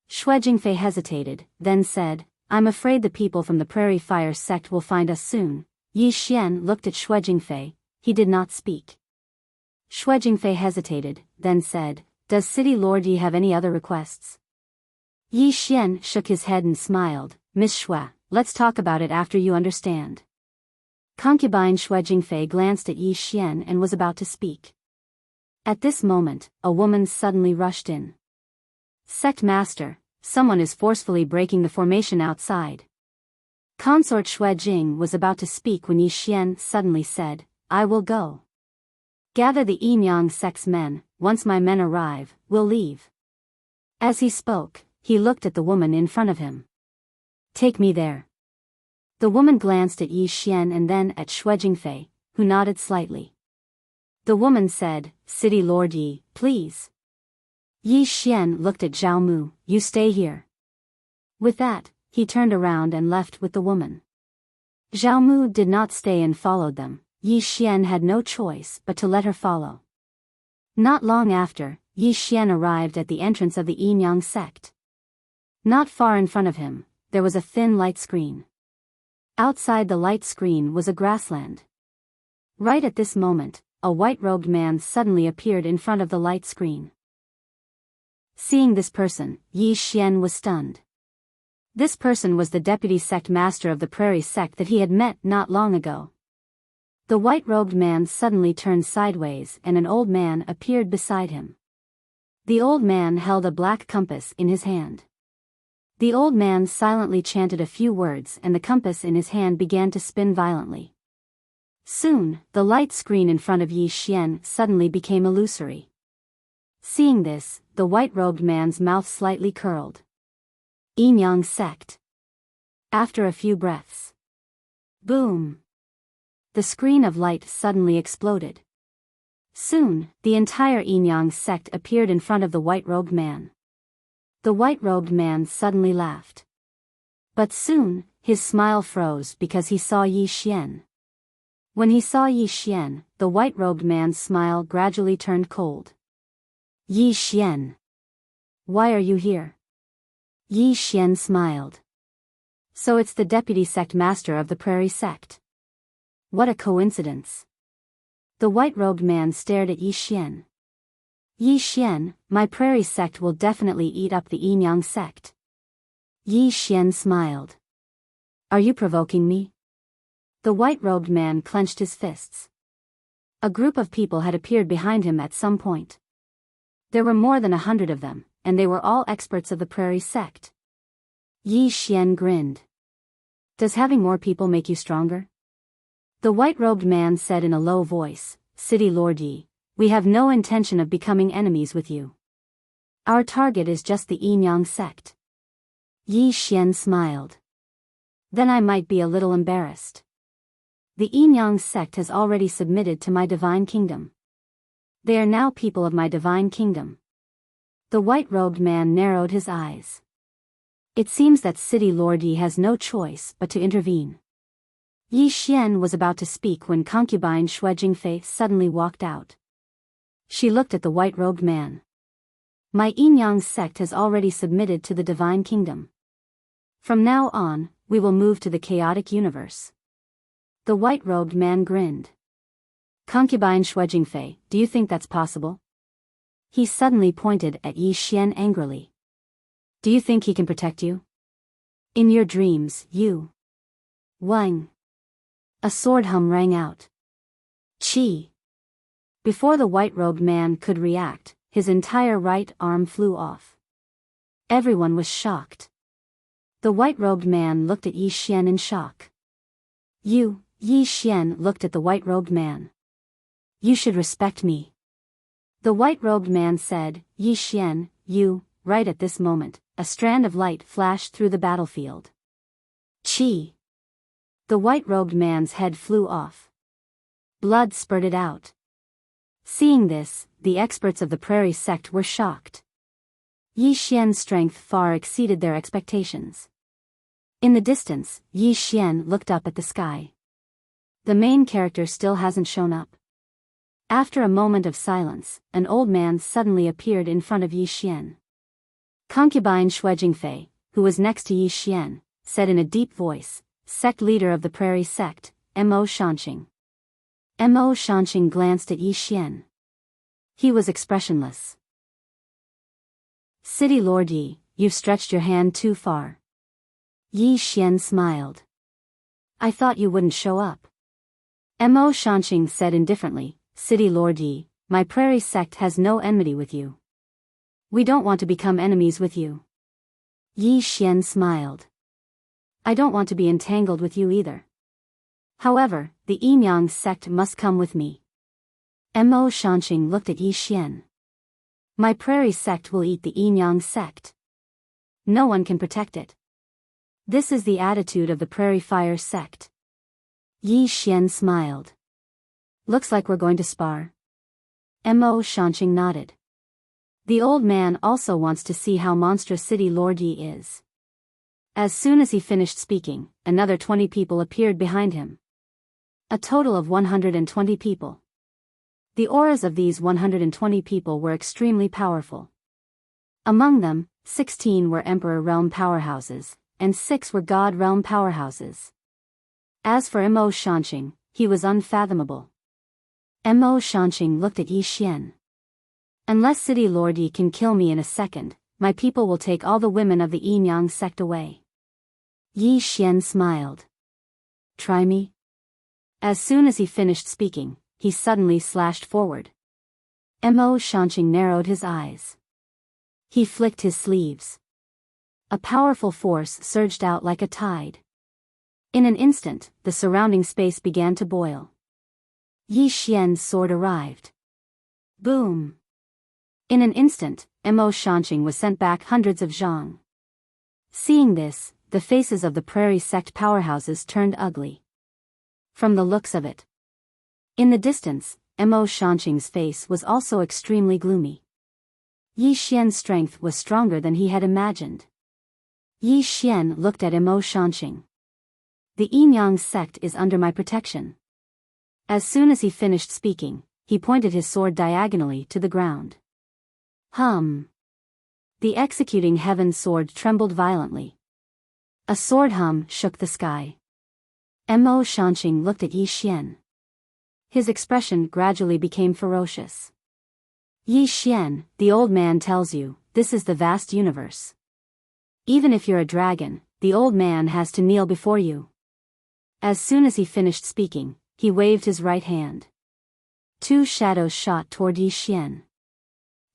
Shui Jingfei hesitated, then said, I'm afraid the people from the Prairie Fire sect will find us soon. Yi Xian looked at Shui Jingfei. He did not speak. Shui Jingfei hesitated, then said, Does City Lord Yi have any other requests? Yi Xian shook his head and smiled. Miss Shui, let's talk about it after you understand. Concubine Shui Jingfei glanced at Yi Xian and was about to speak. At this moment, a woman suddenly rushed in. Sect Master, someone is forcefully breaking the formation outside. Consort Shui Jing was about to speak when Yi Xian suddenly said, I will go. Gather the Yenyang sect's men, once my men arrive, we'll leave. As he spoke, he looked at the woman in front of him. Take me there. The woman glanced at Yi Xian and then at Shui Jingfei, who nodded slightly. The woman said, City Lord Yi, please. Yi Xian looked at Zhao Mu. You stay here. With that, he turned around and left with the woman. Zhao Mu did not stay and followed them. Yi Xian had no choice but to let her follow. Not long after, Yi Xian arrived at the entrance of the Yenyang sect. Not far in front of him, there was a thin light screen. Outside the light screen was a grassland. Right at this moment, a white-robed man suddenly appeared in front of the light screen. Seeing this person, Yi Xian was stunned. This person was the deputy sect master of the Prairie sect that he had met not long ago. The white-robed man suddenly turned sideways and an old man appeared beside him. The old man held a black compass in his hand. The old man silently chanted a few words and the compass in his hand began to spin violently. Soon, the light screen in front of Yi Xian suddenly became illusory. Seeing this, the white-robed man's mouth slightly curled. Yenyang sect. After a few breaths. Boom! The screen of light suddenly exploded. Soon, the entire Yenyang sect appeared in front of the white-robed man. The white-robed man suddenly laughed. But soon, his smile froze because he saw Yi Xian. When he saw Yi Xian, the white-robed man's smile gradually turned cold. Yi Xian. Why are you here? Yi Xian smiled. So it's the deputy sect master of the Prairie sect. What a coincidence. The white-robed man stared at Yi Xian. Yi Xian, my Prairie sect will definitely eat up the Yinyang sect. Yi Xian smiled. Are you provoking me? The white-robed man clenched his fists. A group of people had appeared behind him at some point. There were more than 100 of them, and they were all experts of the Prairie sect. Yi Xian grinned. Does having more people make you stronger? The white-robed man said in a low voice, City Lord Yi, we have no intention of becoming enemies with you. Our target is just the Yinyang sect. Yi Xian smiled. Then I might be a little embarrassed. The Yinyang sect has already submitted to my divine kingdom. They are now people of my divine kingdom. The white-robed man narrowed his eyes. It seems that City Lord Yi has no choice but to intervene. Yi Xian was about to speak when concubine Shui Jingfei suddenly walked out. She looked at the white-robed man. My Yinyang sect has already submitted to the divine kingdom. From now on, we will move to the chaotic universe. The white-robed man grinned. Concubine Shui Jingfei, do you think that's possible? He suddenly pointed at Yi Xian angrily. Do you think he can protect you? In your dreams, you. Wang. A sword hum rang out. Chi. Before the white-robed man could react, his entire right arm flew off. Everyone was shocked. The white-robed man looked at Yi Xian in shock. You, Yi Xian looked at the white-robed man. You should respect me. The white-robed man said, Yi Xian, you. Right at this moment, a strand of light flashed through the battlefield. Chi. The white-robed man's head flew off. Blood spurted out. Seeing this, the experts of the Prairie sect were shocked. Yi Xian's strength far exceeded their expectations. In the distance, Yi Xian looked up at the sky. The main character still hasn't shown up. After a moment of silence, an old man suddenly appeared in front of Yi Xian. Concubine Shui Jingfei, who was next to Yi Xian, said in a deep voice, Sect leader of the Prairie sect, Mo Shanqing. Mo Shanqing glanced at Yi Xian. He was expressionless. City Lord Yi, you've stretched your hand too far. Yi Xian smiled. I thought you wouldn't show up. Mo Shanqing said indifferently, City Lord Yi, my Prairie sect has no enmity with you. We don't want to become enemies with you. Yi Xian smiled. I don't want to be entangled with you either. However, the Yinyang sect must come with me. Mo Shanqing looked at Yi Xian. My Prairie sect will eat the Yinyang sect. No one can protect it. This is the attitude of the Prairie Fire sect. Yi Xian smiled. Looks like we're going to spar. Mo Shanqing nodded. The old man also wants to see how monstrous City Lord Yi is. As soon as he finished speaking, another 20 people appeared behind him. A total of 120 people. The auras of these 120 people were extremely powerful. Among them, 16 were Emperor Realm powerhouses, and 6 were God Realm powerhouses. As for Mo Shanqing, he was unfathomable. Mo Shanqing looked at Yi Xian. Unless City Lord Yi can kill me in a second, my people will take all the women of the Yinyang sect away. Yi Xian smiled. Try me? As soon as he finished speaking, he suddenly slashed forward. Mo Shanqing narrowed his eyes. He flicked his sleeves. A powerful force surged out like a tide. In an instant, the surrounding space began to boil. Yi Xian's sword arrived. Boom! In an instant, Mo Shanqing was sent back hundreds of zhang. Seeing this, the faces of the Prairie sect powerhouses turned ugly. From the looks of it. In the distance, Mo Shanqing's face was also extremely gloomy. Yi Xian's strength was stronger than he had imagined. Yi Xian looked at Mo Shanqing. The Enyang sect is under my protection. As soon as he finished speaking, he pointed his sword diagonally to the ground. Hum. The executing heaven's sword trembled violently. A sword hum shook the sky. Mo Shanqing looked at Yi Xian. His expression gradually became ferocious. Yi Xian, the old man tells you, this is the vast universe. Even if you're a dragon, the old man has to kneel before you. As soon as he finished speaking, he waved his right hand. 2 shadows shot toward Yi Xian.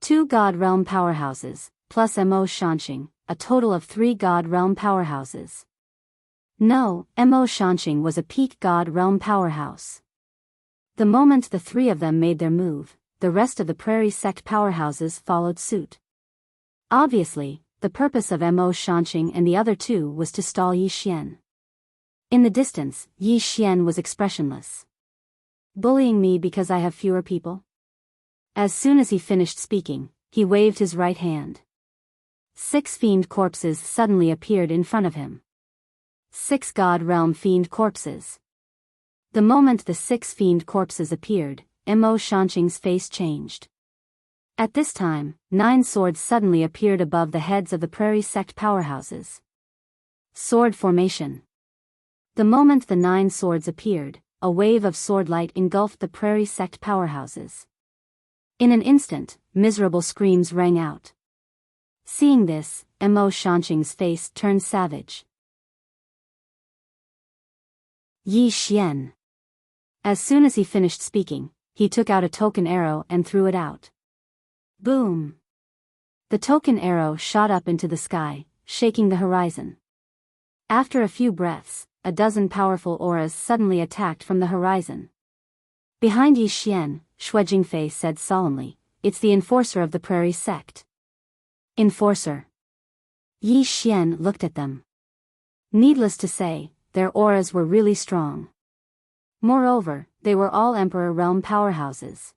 2 God Realm powerhouses, plus Mo Shanqing, a total of 3 God Realm powerhouses. No, Mo Shanqing was a peak God Realm powerhouse. The moment the 3 of them made their move, the rest of the Prairie Sect powerhouses followed suit. Obviously, the purpose of Mo Shanqing and the other 2 was to stall Yi Xian. In the distance, Yi Xian was expressionless. Bullying me because I have fewer people? As soon as he finished speaking, he waved his right hand. 6 fiend corpses suddenly appeared in front of him. 6 God Realm fiend corpses. The moment the 6 fiend corpses appeared, Mo Shanqing's face changed. At this time, 9 swords suddenly appeared above the heads of the Prairie Sect powerhouses. Sword formation. The moment the 9 swords appeared, a wave of sword light engulfed the Prairie Sect powerhouses. In an instant, miserable screams rang out. Seeing this, Mo Shanqing's face turned savage. Yi Xian. As soon as he finished speaking, he took out a token arrow and threw it out. Boom! The token arrow shot up into the sky, shaking the horizon. After a few breaths, a dozen powerful auras suddenly attacked from the horizon. Behind Yi Xian, Shui Jingfei said solemnly, "It's the enforcer of the Prairie Sect." Enforcer. Yi Xian looked at them. Needless to say, their auras were really strong. Moreover, they were all Emperor Realm powerhouses.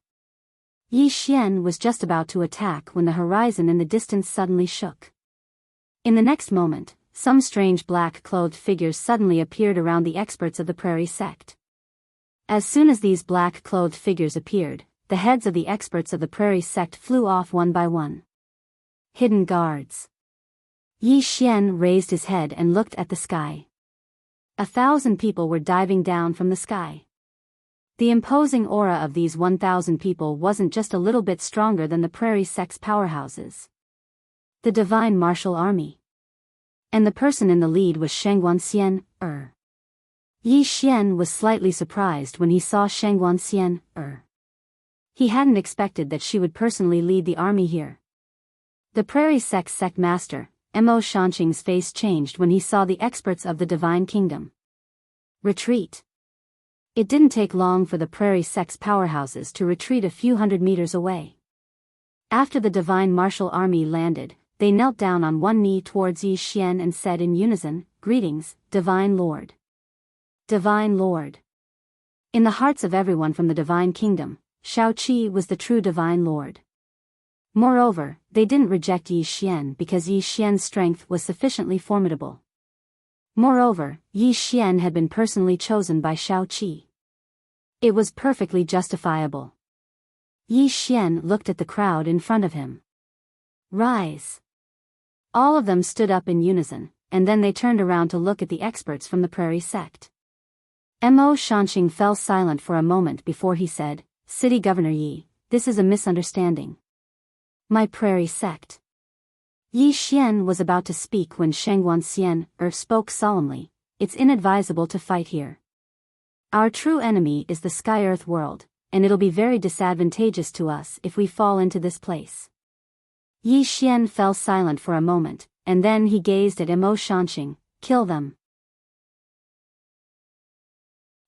Yi Xian was just about to attack when the horizon in the distance suddenly shook. In the next moment, some strange black-clothed figures suddenly appeared around the experts of the Prairie Sect. As soon as these black-clothed figures appeared, the heads of the experts of the Prairie Sect flew off one by one. Hidden guards. Yi Xian raised his head and looked at the sky. 1,000 people were diving down from the sky. The imposing aura of these 1,000 people wasn't just a little bit stronger than the Prairie Sect's powerhouses. The Divine Martial Army. And the person in the lead was Shangguanxian. Yi Xian was slightly surprised when he saw Shangguanxian. He hadn't expected that she would personally lead the army here. The Prairie Sect's sect master, Mo Shanqing's face changed when he saw the experts of the Divine Kingdom. Retreat. It didn't take long for the Prairie Sect's powerhouses to retreat a few hundred meters away. After the Divine Martial Army landed, they knelt down on one knee towards Yi Xian and said in unison, "Greetings, Divine Lord." Divine Lord. In the hearts of everyone from the Divine Kingdom, Shao Qi was the true Divine Lord. Moreover, they didn't reject Yi Xian because Yi Xian's strength was sufficiently formidable. Moreover, Yi Xian had been personally chosen by Shao Qi. It was perfectly justifiable. Yi Xian looked at the crowd in front of him. Rise. All of them stood up in unison, and then they turned around to look at the experts from the Prairie Sect. Mo Shanqing fell silent for a moment before he said, "City Governor Yi, this is a misunderstanding. My Prairie Sect." Yi Xian was about to speak when Shangguanxian spoke solemnly, "It's inadvisable to fight here. Our true enemy is the Sky-Earth world, and it'll be very disadvantageous to us if we fall into this place." Yi Xian fell silent for a moment, and then he gazed at Mo Shanqing, "Kill them."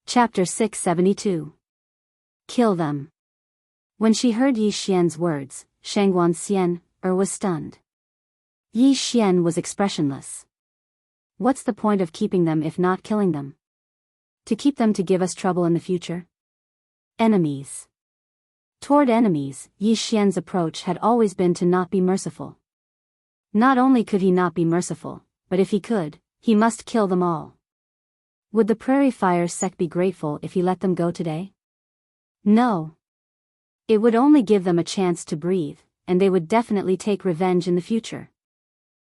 Chapter 672. Kill them. When she heard Yi Xian's words, Shangguanxian was stunned. Yi Xian was expressionless. What's the point of keeping them if not killing them? To keep them to give us trouble in the future? Enemies. Toward enemies, Yi Xian's approach had always been to not be merciful. Not only could he not be merciful, but if he could, he must kill them all. Would the Prairie Fire sect be grateful if he let them go today? No. It would only give them a chance to breathe, and they would definitely take revenge in the future.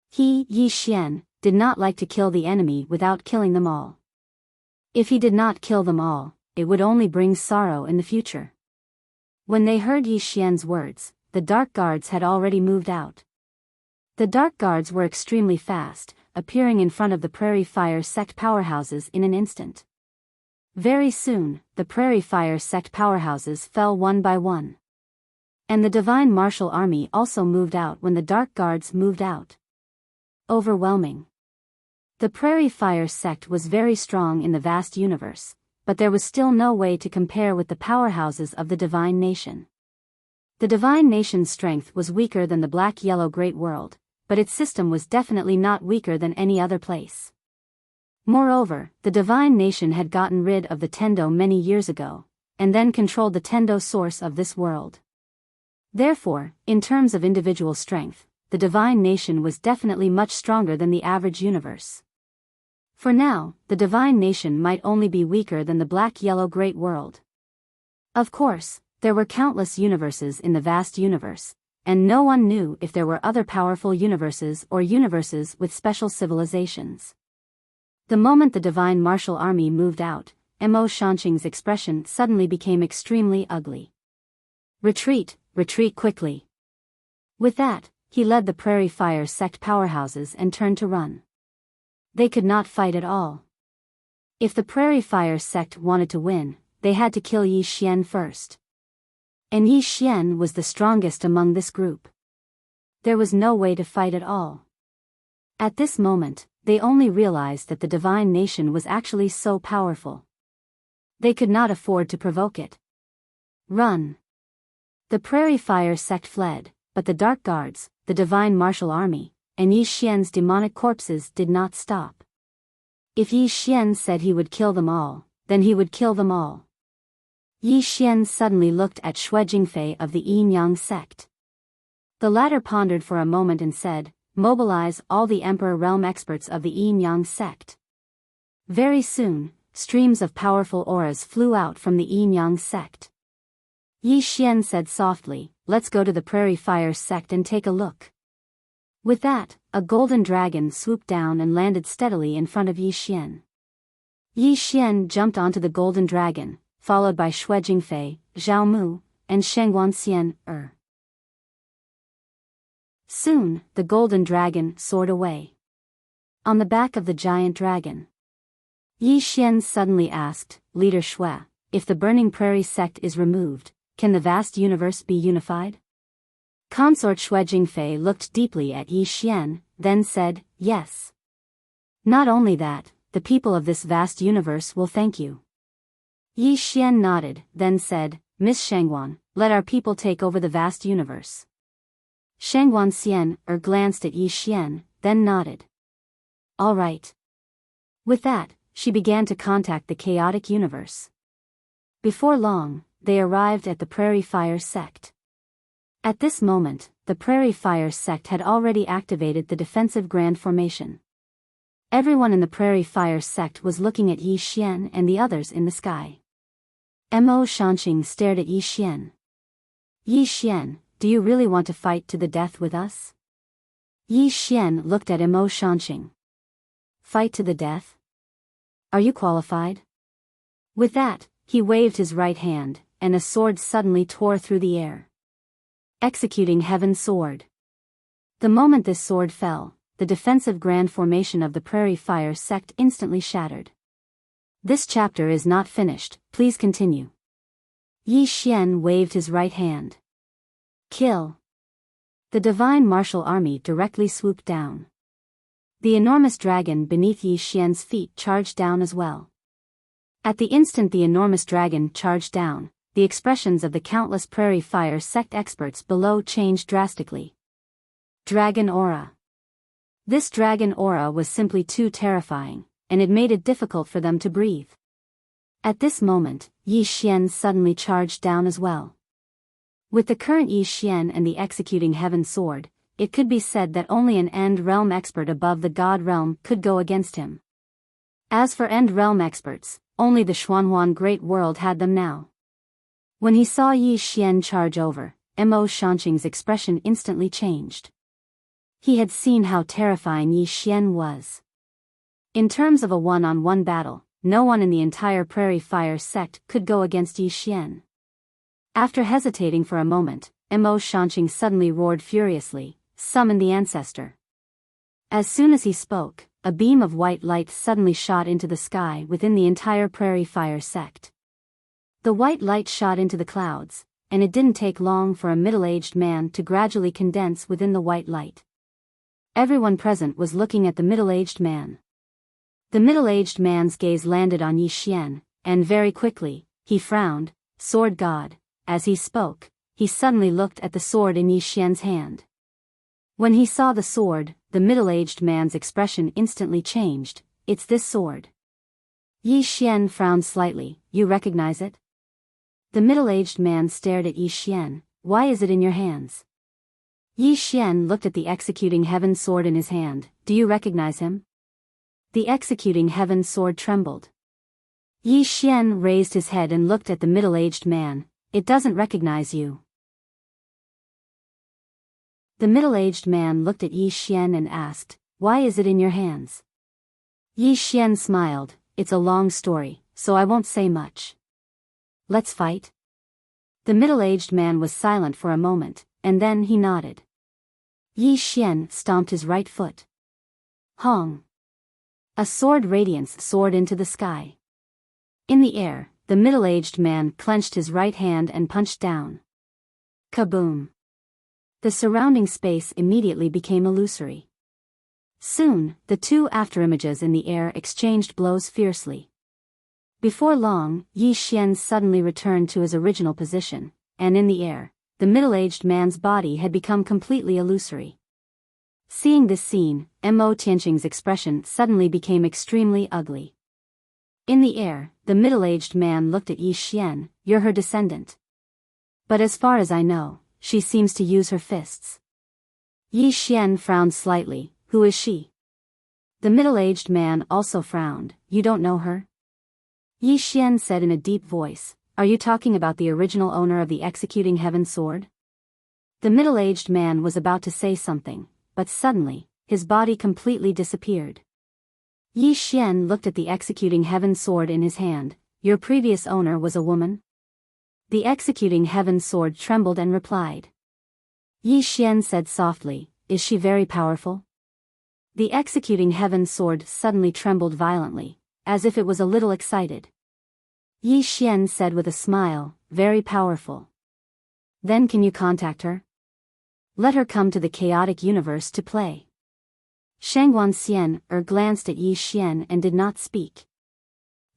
He, Yi Xian, did not like to kill the enemy without killing them all. If he did not kill them all, it would only bring sorrow in the future. When they heard Yi Xian's words, the Dark Guards had already moved out. The Dark Guards were extremely fast, appearing in front of the Prairie Fire sect powerhouses in an instant. Very soon, the Prairie Fire sect powerhouses fell one by one. And the Divine Martial Army also moved out when the Dark Guards moved out. Overwhelming. The Prairie Fire sect was very strong in the vast universe, but there was still no way to compare with the powerhouses of the Divine Nation. The Divine Nation's strength was weaker than the Black-Yellow Great World, but its system was definitely not weaker than any other place. Moreover, the Divine Nation had gotten rid of the Tendo many years ago, and then controlled the Tendo source of this world. Therefore, in terms of individual strength, the Divine Nation was definitely much stronger than the average universe. For now, the Divine Nation might only be weaker than the Black-Yellow Great World. Of course, there were countless universes in the vast universe, and no one knew if there were other powerful universes or universes with special civilizations. The moment the Divine Martial Army moved out, Mo Shanqing's expression suddenly became extremely ugly. Retreat, retreat quickly. With that, he led the Prairie Fire sect powerhouses and turned to run. They could not fight at all. If the Prairie Fire sect wanted to win, they had to kill Yi Xian first. And Yi Xian was the strongest among this group. There was no way to fight at all. At this moment, they only realized that the Divine Nation was actually so powerful. They could not afford to provoke it. Run. The Prairie Fire sect fled, but the Dark Guards, the Divine Martial Army, and Yi Xian's demonic corpses did not stop. If Yi Xian said he would kill them all, then he would kill them all. Yi Xian suddenly looked at Xue Jingfei of the Yin Yang sect. The latter pondered for a moment and said, "Mobilize all the Emperor Realm experts of the Yin Yang sect." Very soon, streams of powerful auras flew out from the Yin Yang sect. Yi Xian said softly, "Let's go to the Prairie Fire sect and take a look." With that, a golden dragon swooped down and landed steadily in front of Yi Xian. Yi Xian jumped onto the golden dragon, followed by Xue Jingfei, Zhao Mu, and Shengguan Xian. Soon, the golden dragon soared away. On the back of the giant dragon, Yi Xian suddenly asked, "Leader Xue, if the Burning Prairie sect is removed, can the vast universe be unified?" Consort Xue Jingfei looked deeply at Yi Xian, then said, "Yes. Not only that, the people of this vast universe will thank you." Yi Xian nodded, then said, "Miss Shengguan, let our people take over the vast universe." Shengguan Xian glanced at Yi Xian, then nodded. "All right." With that, she began to contact the chaotic universe. Before long, they arrived at the Prairie Fire sect. At this moment, the Prairie Fire sect had already activated the defensive grand formation. Everyone in the Prairie Fire sect was looking at Yi Xian and the others in the sky. Mo Shanqing stared at Yi Xian. "Yi Xian, do you really want to fight to the death with us?" Yi Xian looked at Mo Shanqing. "Fight to the death? Are you qualified?" With that, he waved his right hand, and a sword suddenly tore through the air. Executing Heaven Sword. The moment this sword fell, the defensive grand formation of the Prairie Fire sect instantly shattered. This chapter is not finished, please continue. Yi Xian waved his right hand. Kill. The Divine Martial Army directly swooped down. The enormous dragon beneath Yi Xian's feet charged down as well. At the instant the enormous dragon charged down, the expressions of the countless Prairie Fire sect experts below changed drastically. Dragon Aura. This dragon aura was simply too terrifying, and it made it difficult for them to breathe. At this moment, Yi Xian suddenly charged down as well. With the current Yi Xian and the executing Heaven Sword, it could be said that only an End Realm expert above the God Realm could go against him. As for End Realm experts, only the Xuanhuan Great World had them now. When he saw Yi Xian charge over, Mo Shanqing's expression instantly changed. He had seen how terrifying Yi Xian was. In terms of a one-on-one battle, no one in the entire Prairie Fire sect could go against Yi Xian. After hesitating for a moment, Mo Shanqing suddenly roared furiously, "Summon the ancestor." As soon as he spoke, a beam of white light suddenly shot into the sky within the entire Prairie Fire sect. The white light shot into the clouds, and it didn't take long for a middle-aged man to gradually condense within the white light. Everyone present was looking at the middle-aged man. The middle-aged man's gaze landed on Yi Xian, and very quickly, he frowned, "Sword God." As he spoke, he suddenly looked at the sword in Yi Xian's hand. When he saw the sword, the middle-aged man's expression instantly changed. "It's this sword." Yi Xian frowned slightly. "You recognize it?" The middle-aged man stared at Yi Xian. "Why is it in your hands?" Yi Xian looked at the executing heaven sword in his hand. "Do you recognize him?" The executing heaven sword trembled. Yi Xian raised his head and looked at the middle-aged man. "It doesn't recognize you." The middle-aged man looked at Yi Xian and asked, "Why is it in your hands?" Yi Xian smiled. "It's a long story, so I won't say much." "Let's fight?" The middle-aged man was silent for a moment, and then he nodded. Yi Xian stomped his right foot. Hong! A sword radiance soared into the sky. In the air, the middle-aged man clenched his right hand and punched down. Kaboom! The surrounding space immediately became illusory. Soon, the two afterimages in the air exchanged blows fiercely. Before long, Yi Xian suddenly returned to his original position, and in the air, the middle-aged man's body had become completely illusory. Seeing this scene, Mo Tianqing's expression suddenly became extremely ugly. In the air, the middle-aged man looked at Yi Xian. "You're her descendant. But as far as I know, she seems to use her fists." Yi Xian frowned slightly. "Who is she?" The middle-aged man also frowned. "You don't know her?" Yi Xian said in a deep voice, "Are you talking about the original owner of the executing heaven sword?" The middle-aged man was about to say something, but suddenly, his body completely disappeared. Yi Xian looked at the executing heaven sword in his hand. "Your previous owner was a woman?" The executing heaven sword trembled and replied. Yi Xian said softly, "Is she very powerful?" The executing heaven sword suddenly trembled violently, as if it was a little excited. Yi Xian said with a smile, "Very powerful. Then can you contact her? Let her come to the chaotic universe to play." Shangguan Xian glanced at Yi Xian and did not speak.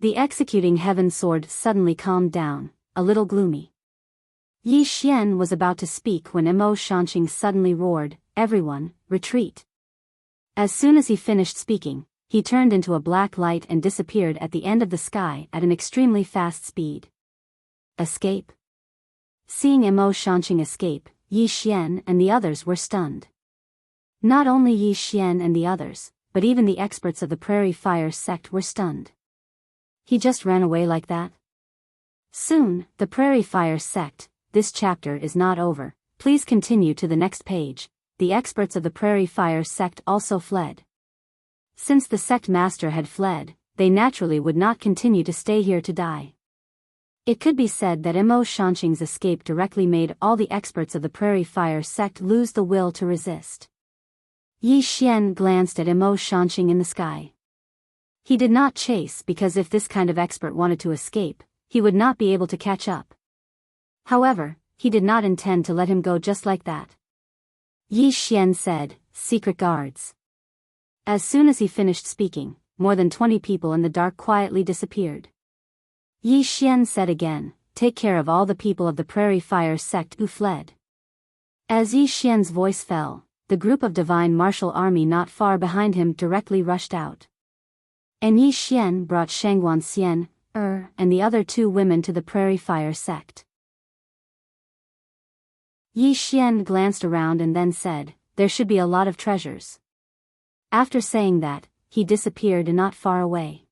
The executing heaven sword suddenly calmed down, a little gloomy. Yi Xian was about to speak when Mo Shanqing suddenly roared, "Everyone, retreat." As soon as he finished speaking, he turned into a black light and disappeared at the end of the sky at an extremely fast speed. Escape? Seeing Mo Shanqing escape, Yi Xian and the others were stunned. Not only Yi Xian and the others, but even the experts of the Prairie Fire sect were stunned. He just ran away like that? Soon, the Prairie Fire sect. This chapter is not over. Please continue to the next page. The experts of the Prairie Fire sect also fled. Since the sect master had fled, they naturally would not continue to stay here to die. It could be said that Mo Shanqing's escape directly made all the experts of the Prairie Fire sect lose the will to resist. Yi Xian glanced at Mo Shanqing in the sky. He did not chase because if this kind of expert wanted to escape, he would not be able to catch up. However, he did not intend to let him go just like that. Yi Xian said, "Secret guards." As soon as he finished speaking, more than 20 people in the dark quietly disappeared. Yi Xian said again, "Take care of all the people of the Prairie Fire sect who fled." As Yi Xian's voice fell, the group of divine martial army not far behind him directly rushed out. And Yi Xian brought Shangguan Xian, and the other two women to the Prairie Fire sect. Yi Xian glanced around and then said, "There should be a lot of treasures." After saying that, he disappeared not far away.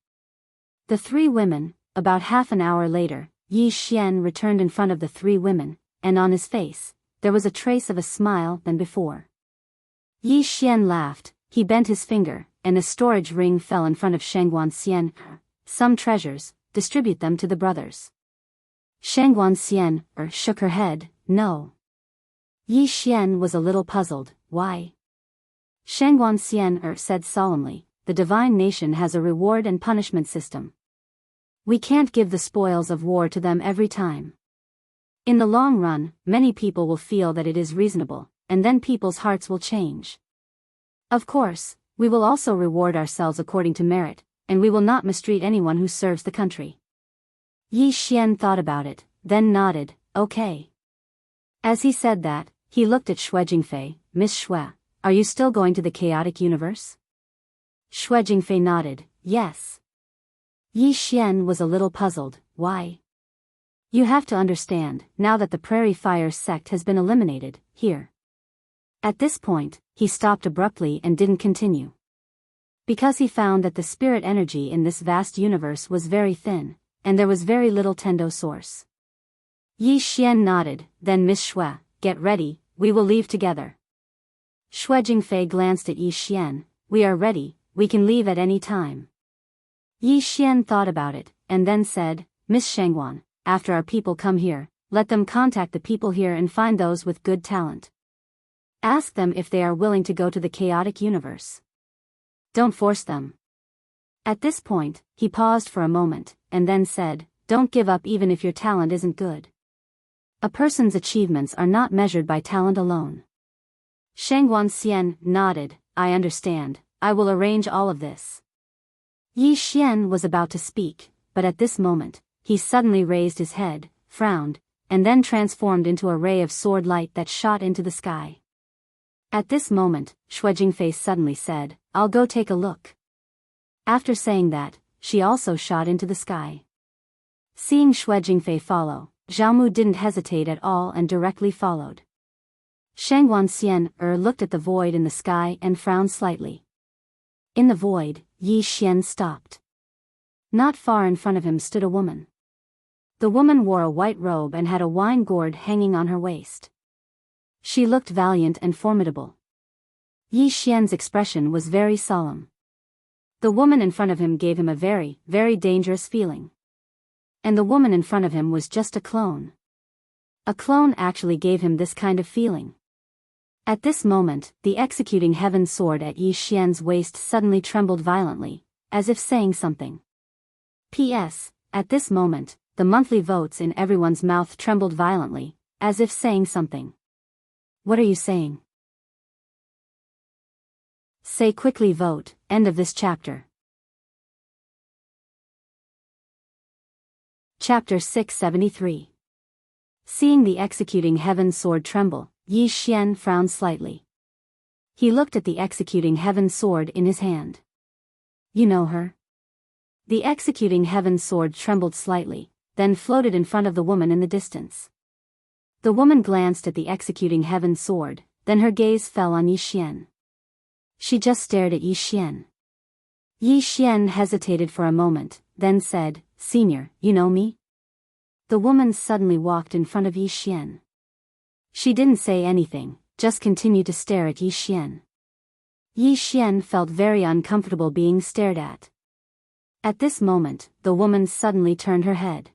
The three women. About half an hour later, Yi Xian returned in front of the three women, and on his face, there was a trace of a smile than before. Yi Xian laughed, he bent his finger, and a storage ring fell in front of Shangguan Xian. Some treasures, distribute them to the brothers. Shangguan Xian shook her head, no. Yi Xian was a little puzzled, why? Shangguan Xian said solemnly, the divine nation has a reward and punishment system. We can't give the spoils of war to them every time. In the long run, many people will feel that it is reasonable, and then people's hearts will change. Of course, we will also reward ourselves according to merit, and we will not mistreat anyone who serves the country. Yi Xian thought about it, then nodded, okay. As he said that, he looked at Xue Jingfei, Miss Xue, are you still going to the chaotic universe? Xue Jingfei nodded, yes. Yi Xian was a little puzzled, why? You have to understand, now that the Prairie Fire sect has been eliminated, here. At this point, he stopped abruptly and didn't continue. Because he found that the spirit energy in this vast universe was very thin, and there was very little Tendo source. Yi Xian nodded, then Miss Xue, get ready, we will leave together. Xue Jingfei glanced at Yi Xian, we are ready, we can leave at any time. Yi Xian thought about it, and then said, Miss Shangguan, after our people come here, let them contact the people here and find those with good talent. Ask them if they are willing to go to the chaotic universe. Don't force them. At this point, he paused for a moment, and then said, don't give up even if your talent isn't good. A person's achievements are not measured by talent alone. Shangguan Xian nodded, I understand, I will arrange all of this. Yi Xian was about to speak, but at this moment, he suddenly raised his head, frowned, and then transformed into a ray of sword light that shot into the sky. At this moment, Xue Jingfei suddenly said, I'll go take a look. After saying that, she also shot into the sky. Seeing Xue Jingfei follow, Zhao didn't hesitate at all and directly followed. Shangguan Xian looked at the void in the sky and frowned slightly. In the void, Yi Xian stopped. Not far in front of him stood a woman. The woman wore a white robe and had a wine gourd hanging on her waist. She looked valiant and formidable. Yi Xian's expression was very solemn. The woman in front of him gave him a very, very dangerous feeling. And the woman in front of him was just a clone. A clone actually gave him this kind of feeling. At this moment, the executing heaven sword at Yi Xian's waist suddenly trembled violently, as if saying something. P.S. At this moment, the monthly votes in everyone's mouth trembled violently, as if saying something. What are you saying? Say quickly vote, end of this chapter. Chapter 673. Seeing the executing heaven sword tremble, Yi Xian frowned slightly. He looked at the executing heaven sword in his hand. You know her? The executing heaven sword trembled slightly, then floated in front of the woman in the distance. The woman glanced at the executing heaven sword, then her gaze fell on Yi Xian. She just stared at Yi Xian. Yi Xian hesitated for a moment, then said, Senior, you know me? The woman suddenly walked in front of Yi Xian. She didn't say anything, just continued to stare at Yi Xian. Yi Xian felt very uncomfortable being stared at. At this moment, the woman suddenly turned her head.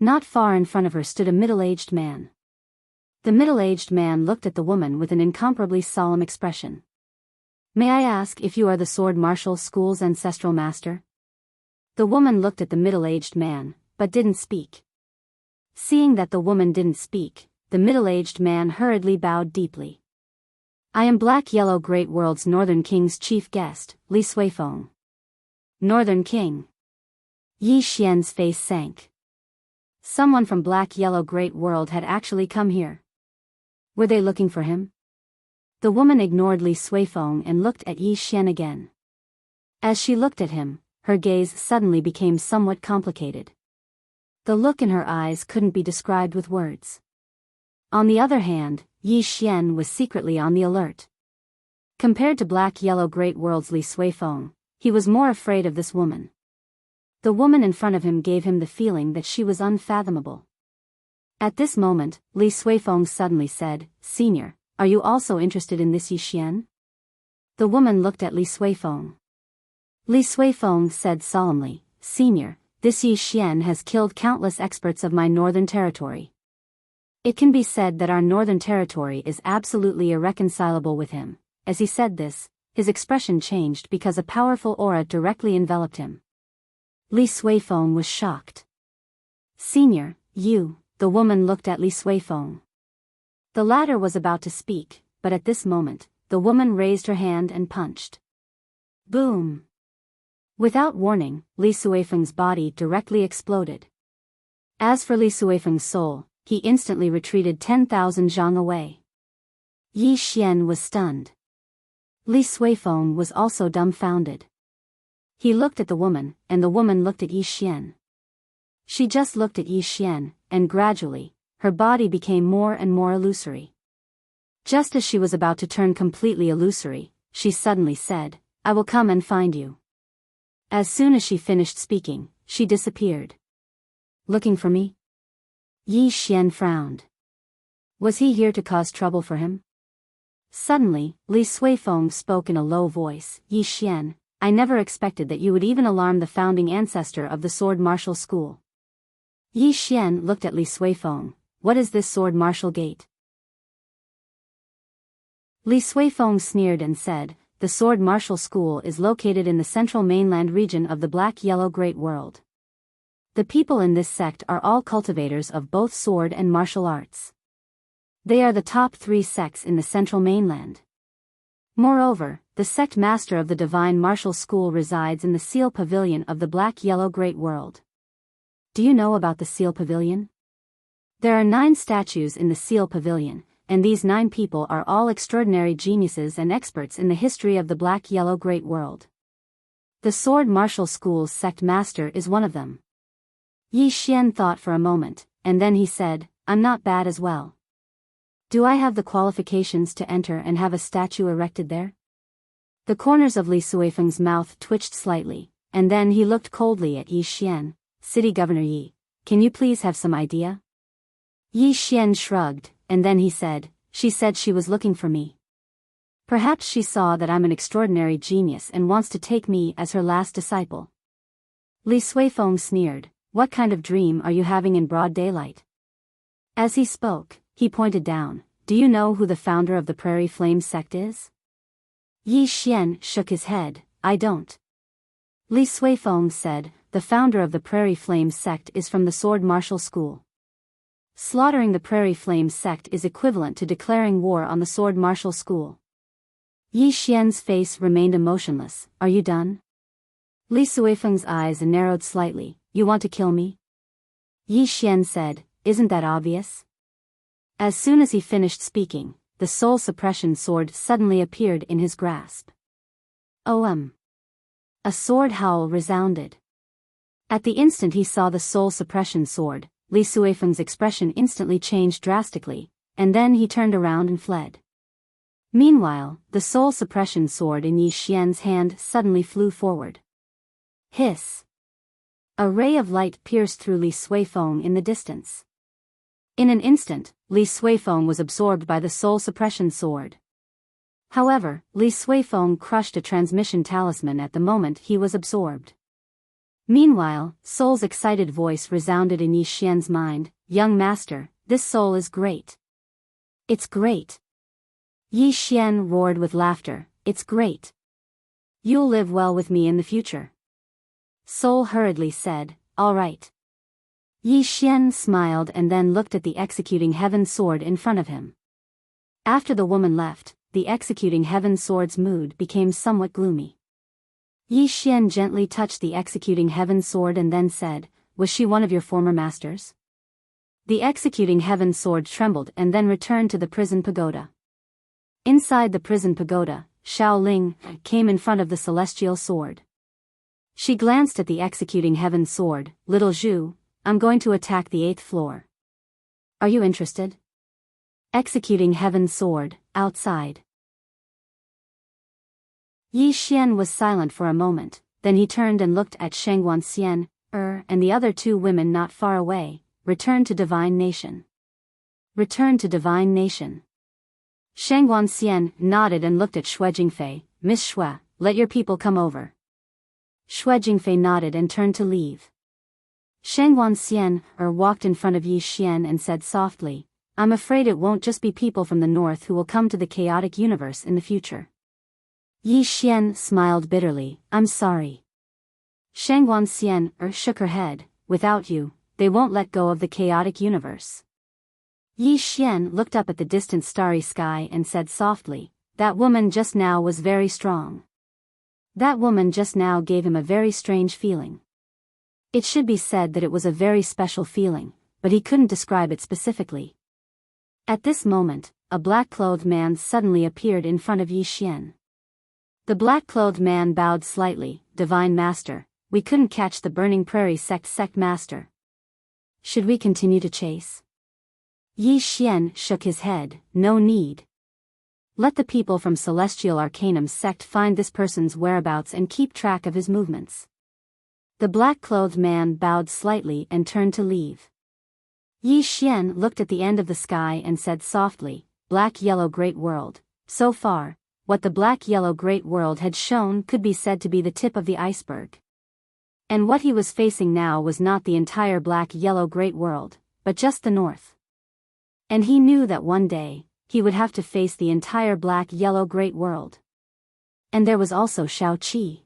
Not far in front of her stood a middle-aged man. The middle-aged man looked at the woman with an incomparably solemn expression. May I ask if you are the Sword Martial School's ancestral master? The woman looked at the middle-aged man, but didn't speak. Seeing that the woman didn't speak, the middle-aged man hurriedly bowed deeply. I am Black Yellow Great World's Northern King's chief guest, Li Suifeng. Northern King. Yi Xian's face sank. Someone from Black Yellow Great World had actually come here. Were they looking for him? The woman ignored Li Suifeng and looked at Yi Xian again. As she looked at him, her gaze suddenly became somewhat complicated. The look in her eyes couldn't be described with words. On the other hand, Yi Xian was secretly on the alert. Compared to Black Yellow Great World's Li Suifeng, he was more afraid of this woman. The woman in front of him gave him the feeling that she was unfathomable. At this moment, Li Suifeng suddenly said, "Senior, are you also interested in this Yi Xian?" The woman looked at Li Suifeng. Li Suifeng said solemnly, "Senior, this Yi Xian has killed countless experts of my northern territory. It can be said that our northern territory is absolutely irreconcilable with him." As he said this, his expression changed because a powerful aura directly enveloped him. Li Suifeng was shocked. "Senior, you," the woman looked at Li Suifeng. The latter was about to speak, but at this moment, the woman raised her hand and punched. Boom! Without warning, Li Suifeng's body directly exploded. As for Li Suifeng's soul, he instantly retreated 10,000 zhang away. Yi Xian was stunned. Li Suifeng was also dumbfounded. He looked at the woman, and the woman looked at Yi Xian. She just looked at Yi Xian, and gradually, her body became more and more illusory. Just as she was about to turn completely illusory, she suddenly said, "I will come and find you." As soon as she finished speaking, she disappeared. "Looking for me?" Yi Xian frowned. Was he here to cause trouble for him? Suddenly, Li Suifeng spoke in a low voice, "Yi Xian, I never expected that you would even alarm the founding ancestor of the sword martial school." Yi Xian looked at Li Suifeng. "What is this sword martial gate?" Li Suifeng sneered and said, "The sword martial school is located in the central mainland region of the Black-Yellow Great World. The people in this sect are all cultivators of both sword and martial arts. They are the top 3 sects in the central mainland. Moreover, the sect master of the Divine Martial School resides in the Seal Pavilion of the Black-Yellow Great World." Do you know about the Seal Pavilion? There are 9 statues in the Seal Pavilion, and these 9 people are all extraordinary geniuses and experts in the history of the Black-Yellow Great World. The Sword Martial School's sect master is one of them. Yi Xian thought for a moment, and then he said, "I'm not bad as well. Do I have the qualifications to enter and have a statue erected there?" The corners of Li Suifeng's mouth twitched slightly, and then he looked coldly at Yi Xian. "City Governor Yi, can you please have some idea?" Yi Xian shrugged, and then he said, "She said she was looking for me. Perhaps she saw that I'm an extraordinary genius and wants to take me as her last disciple." Li Suifeng sneered, "What kind of dream are you having in broad daylight?" As he spoke, he pointed down. "Do you know who the founder of the Prairie Flame sect is?" Yi Xian shook his head, "I don't." Li Suifeng said, "The founder of the Prairie Flame sect is from the Sword Martial School. Slaughtering the Prairie Flame sect is equivalent to declaring war on the Sword Martial School." Yi Xian's face remained emotionless. "Are you done?" Li Suifeng's eyes narrowed slightly. "You want to kill me?" Yi Xian said, "Isn't that obvious?" As soon as he finished speaking, the soul suppression sword suddenly appeared in his grasp. "OM!" A sword howl resounded. At the instant he saw the soul suppression sword, Li Suifeng's expression instantly changed drastically, and then he turned around and fled. Meanwhile, the soul suppression sword in Yi Xian's hand suddenly flew forward. Hiss! A ray of light pierced through Li Suifeng in the distance. In an instant, Li Suifeng was absorbed by the soul suppression sword. However, Li Suifeng crushed a transmission talisman at the moment he was absorbed. Meanwhile, Soul's excited voice resounded in Yi Xian's mind, "Young master, this soul is great. It's great." Yi Xian roared with laughter, "It's great. You'll live well with me in the future." Soul hurriedly said, "All right." Yi Xian smiled and then looked at the executing heaven sword in front of him. After the woman left, the executing heaven sword's mood became somewhat gloomy. Yi Xian gently touched the executing heaven sword and then said, "Was she one of your former masters?" The executing heaven sword trembled and then returned to the prison pagoda. Inside the prison pagoda, Xiao Ling came in front of the celestial sword. She glanced at the executing heaven sword. "Little Zhu, I'm going to attack the 8th floor. Are you interested?" Executing heaven sword, outside. Yi Xian was silent for a moment, then he turned and looked at Shangguan Xian, and the other two women not far away, return to Divine Nation. Return to Divine Nation. Shangguan Xian nodded and looked at Shui Jingfei. Miss Shui, let your people come over. Shui Jingfei nodded and turned to leave. Shangguan Xian walked in front of Yi Xian and said softly, I'm afraid it won't just be people from the north who will come to the chaotic universe in the future. Yi Xian smiled bitterly, I'm sorry. Shangguan Xian shook her head, without you, they won't let go of the chaotic universe. Yi Xian looked up at the distant starry sky and said softly, that woman just now was very strong. That woman just now gave him a very strange feeling. It should be said that it was a very special feeling, but he couldn't describe it specifically. At this moment, a black-clothed man suddenly appeared in front of Yi Xian. The black-clothed man bowed slightly, Divine Master, we couldn't catch the Burning Prairie sect master. Should we continue to chase? Yi Xian shook his head, no need. Let the people from Celestial Arcanum sect find this person's whereabouts and keep track of his movements. The black-clothed man bowed slightly and turned to leave. Yi Xian looked at the end of the sky and said softly, Black-Yellow Great World. So far, what the Black-Yellow Great World had shown could be said to be the tip of the iceberg. And what he was facing now was not the entire Black-Yellow Great World, but just the north. And he knew that one day, he would have to face the entire Black-Yellow Great World. And there was also Shao Qi.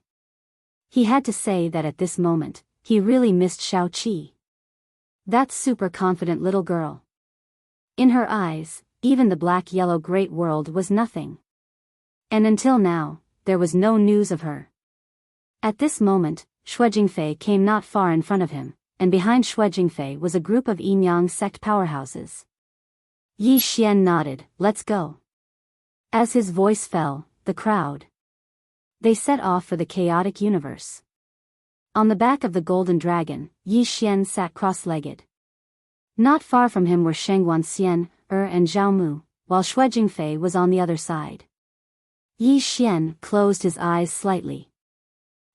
He had to say that at this moment, he really missed Shao Qi. That super confident little girl. In her eyes, even the Black-Yellow Great World was nothing. And until now, there was no news of her. At this moment, Shui Jingfei came not far in front of him, and behind Shui Jingfei was a group of Yinyang sect powerhouses. Yi Xian nodded, let's go. As his voice fell, the crowd. They set off for the chaotic universe. On the back of the golden dragon, Yi Xian sat cross-legged. Not far from him were Shangguan Xian, and Zhao Mu, while Shui Jingfei was on the other side. Yi Xian closed his eyes slightly.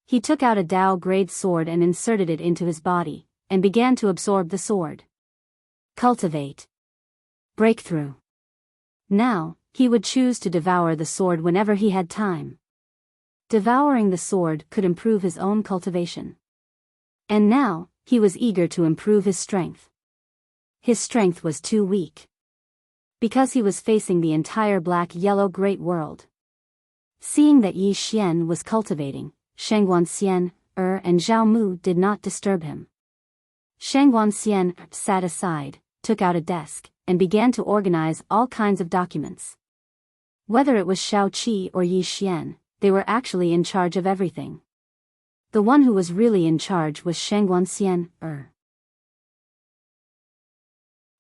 He took out a Dao-grade sword and inserted it into his body, and began to absorb the sword. Cultivate. Breakthrough. Now, he would choose to devour the sword whenever he had time. Devouring the sword could improve his own cultivation. And now, he was eager to improve his strength. His strength was too weak. Because he was facing the entire Black-Yellow Great World. Seeing that Yi Xian was cultivating, Shangguan Xian, and Zhao Mu did not disturb him. Shangguan Xian sat aside, took out a desk, and began to organize all kinds of documents. Whether it was Shao Qi or Yi Xian, they were actually in charge of everything. The one who was really in charge was Shangguan Xian,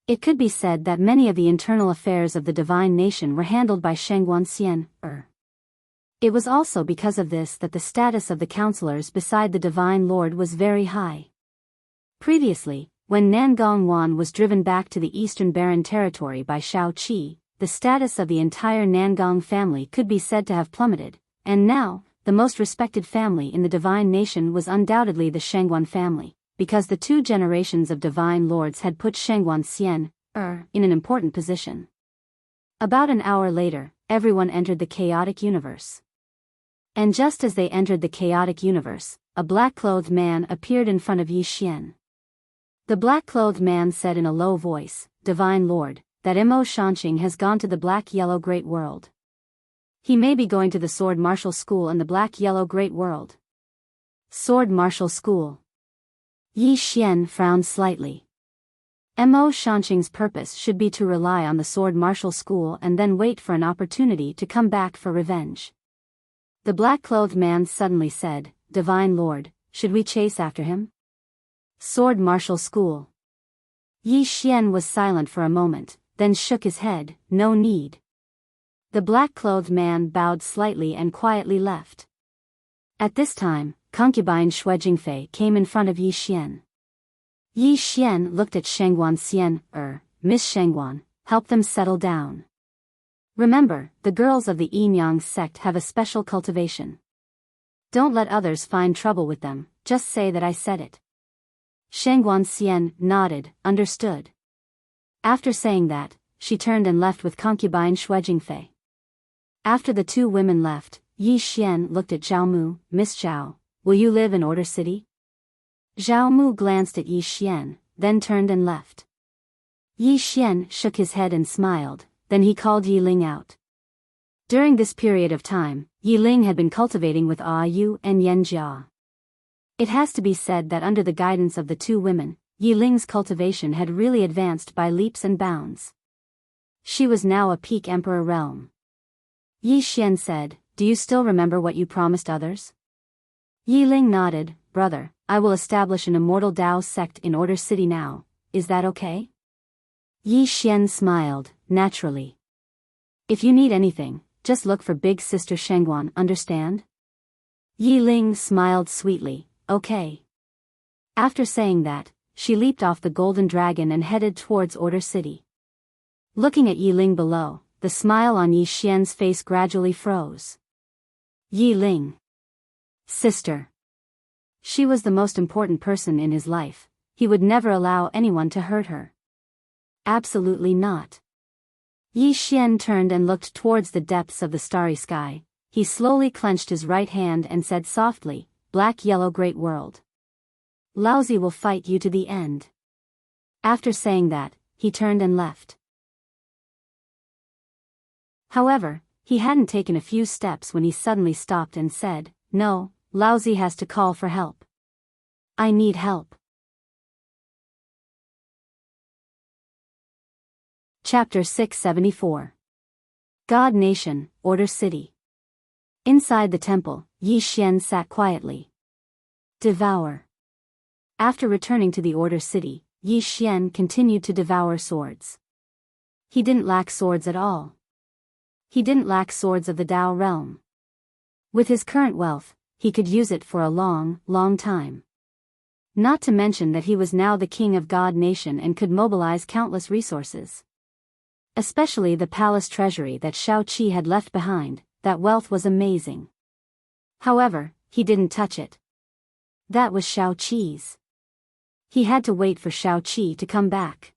It could be said that many of the internal affairs of the Divine Nation were handled by Shangguan Xian, It was also because of this that the status of the counselors beside the Divine Lord was very high. Previously, when Nangong Wan was driven back to the Eastern Barren Territory by Shao Qi, the status of the entire Nangong family could be said to have plummeted, and now, the most respected family in the Divine Nation was undoubtedly the Shangguan family, because the two generations of Divine Lords had put Shangguan Xian, in an important position. About an hour later, everyone entered the chaotic universe. And just as they entered the chaotic universe, a black-clothed man appeared in front of Yi Xian. The black-clothed man said in a low voice, Divine Lord, that Enchanting has gone to the Black-Yellow Great World. He may be going to the Sword Martial School in the Black-Yellow Great World. Sword Martial School. Yi Xian frowned slightly. Enchanting's purpose should be to rely on the Sword Martial School and then wait for an opportunity to come back for revenge. The black-clothed man suddenly said, Divine Lord, should we chase after him? Sword Martial School. Yi Xian was silent for a moment, then shook his head, no need. The black-clothed man bowed slightly and quietly left. At this time, concubine Shui Jingfei came in front of Yi Xian. Yi Xian looked at Shangguan Xian, Miss Shangguan, help them settle down. Remember, the girls of the Yinyang sect have a special cultivation. Don't let others find trouble with them, just say that I said it. Shangguan Xian nodded, understood. After saying that, she turned and left with concubine Shui Jingfei. After the two women left, Yi Xian looked at Zhao Mu. Miss Zhao, will you live in Order City? Zhao Mu glanced at Yi Xian, then turned and left. Yi Xian shook his head and smiled, then he called Yi Ling out. During this period of time, Yi Ling had been cultivating with Ah Yu and Yan Jia. It has to be said that under the guidance of the two women, Yi Ling's cultivation had really advanced by leaps and bounds. She was now a peak emperor realm. Yi Xian said, do you still remember what you promised others? Yi Ling nodded, brother, I will establish an immortal Dao sect in Order City now, is that okay? Yi Xian smiled, naturally. If you need anything, just look for big sister Shangguan, understand? Yi Ling smiled sweetly, okay. After saying that, she leaped off the golden dragon and headed towards Order City. Looking at Yi Ling below, the smile on Yi Xian's face gradually froze. Yi Ling. Sister. She was the most important person in his life. He would never allow anyone to hurt her. Absolutely not. Yi Xian turned and looked towards the depths of the starry sky. He slowly clenched his right hand and said softly, Black Yellow Great World. Laozi will fight you to the end. After saying that, he turned and left. However, he hadn't taken a few steps when he suddenly stopped and said, no, Laozi has to call for help. I need help. Chapter 674. God Nation, Order City. Inside the temple, Yi Xian sat quietly. Devour. After returning to the Order City, Yi Xian continued to devour swords. He didn't lack swords at all. He didn't lack swords of the Dao realm. With his current wealth, he could use it for a long, long time. Not to mention that he was now the king of God Nation and could mobilize countless resources. Especially the palace treasury that Shao Qi had left behind, that wealth was amazing. However, he didn't touch it. That was Shao Qi's. He had to wait for Shao Qi to come back.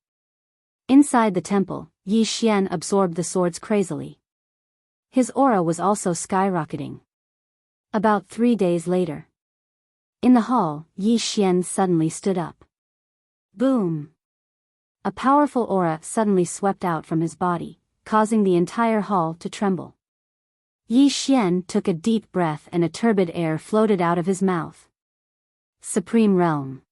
Inside the temple, Yi Xian absorbed the swords crazily. His aura was also skyrocketing. About 3 days later. In the hall, Yi Xian suddenly stood up. Boom! A powerful aura suddenly swept out from his body, causing the entire hall to tremble. Yi Xian took a deep breath and a turbid air floated out of his mouth. Supreme Realm.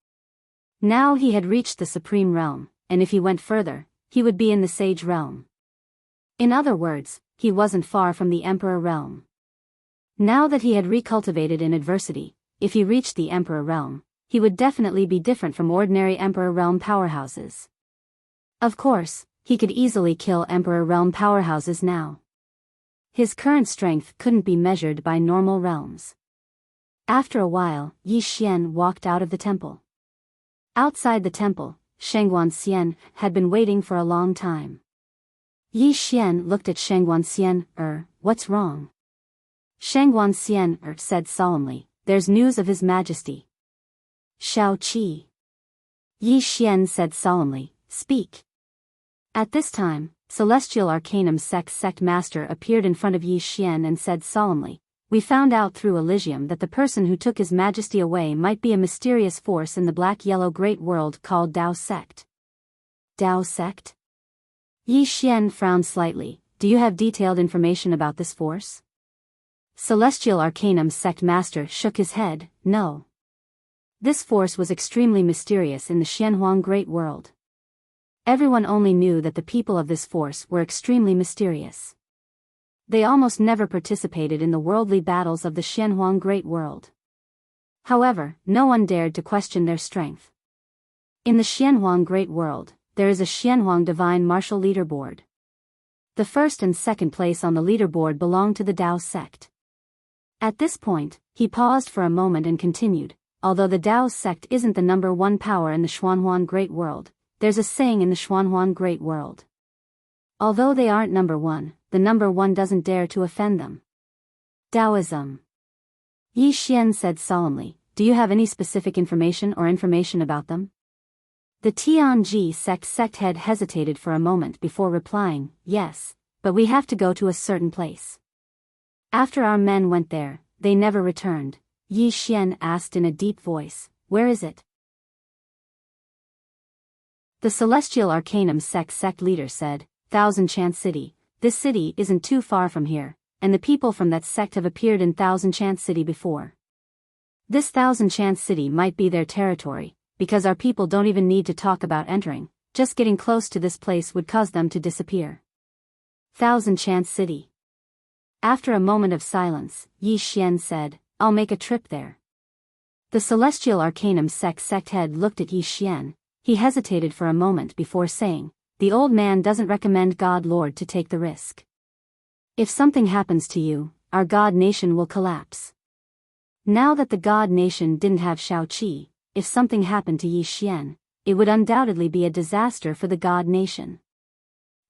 Now he had reached the Supreme Realm, and if he went further, he would be in the Sage Realm. In other words, he wasn't far from the Emperor Realm. Now that he had recultivated in adversity, if he reached the Emperor Realm, he would definitely be different from ordinary Emperor Realm powerhouses. Of course, he could easily kill Emperor Realm powerhouses now. His current strength couldn't be measured by normal realms. After a while, Yi Xian walked out of the temple. Outside the temple, Shangguan Xian had been waiting for a long time. Yi Xian looked at Shangguan Xian, what's wrong? Shangguan Xian said solemnly, there's news of His Majesty. Shao Qi. Yi Xian said solemnly, speak. At this time, Celestial Arcanum sect master appeared in front of Yi Xian and said solemnly, we found out through Elysium that the person who took His Majesty away might be a mysterious force in the black-yellow great world called Dao sect. Dao sect? Yi Xian frowned slightly, do you have detailed information about this force? Celestial Arcanum sect master shook his head, no. This force was extremely mysterious in the Xianhuang great world. Everyone only knew that the people of this force were extremely mysterious. They almost never participated in the worldly battles of the Xianhuang great world. However, no one dared to question their strength. In the Xianhuang great world, there is a Xianhuang divine martial leaderboard. The first and second place on the leaderboard belong to the Dao sect. At this point, he paused for a moment and continued, although the Dao sect isn't the number one power in the Xianhuang great world, there's a saying in the Xianhuang great world. Although they aren't number one, the number one doesn't dare to offend them. Taoism. Yi Xian said solemnly, do you have any specific information about them? The Tianji sect head hesitated for a moment before replying, yes, but we have to go to a certain place. After our men went there, they never returned. Yi Xian asked in a deep voice, where is it? The Celestial Arcanum sect leader said, Thousand Chant City. This city isn't too far from here, and the people from that sect have appeared in Thousand Chant City before. This Thousand Chant City might be their territory, because our people don't even need to talk about entering, just getting close to this place would cause them to disappear. Thousand Chant City. After a moment of silence, Yi Xian said, I'll make a trip there. The Celestial Arcanum sect head looked at Yi Xian. He hesitated for a moment before saying, the old man doesn't recommend God Lord to take the risk. If something happens to you, our God nation will collapse. Now that the God nation didn't have Shao Qi, if something happened to Yi Xian, it would undoubtedly be a disaster for the God nation.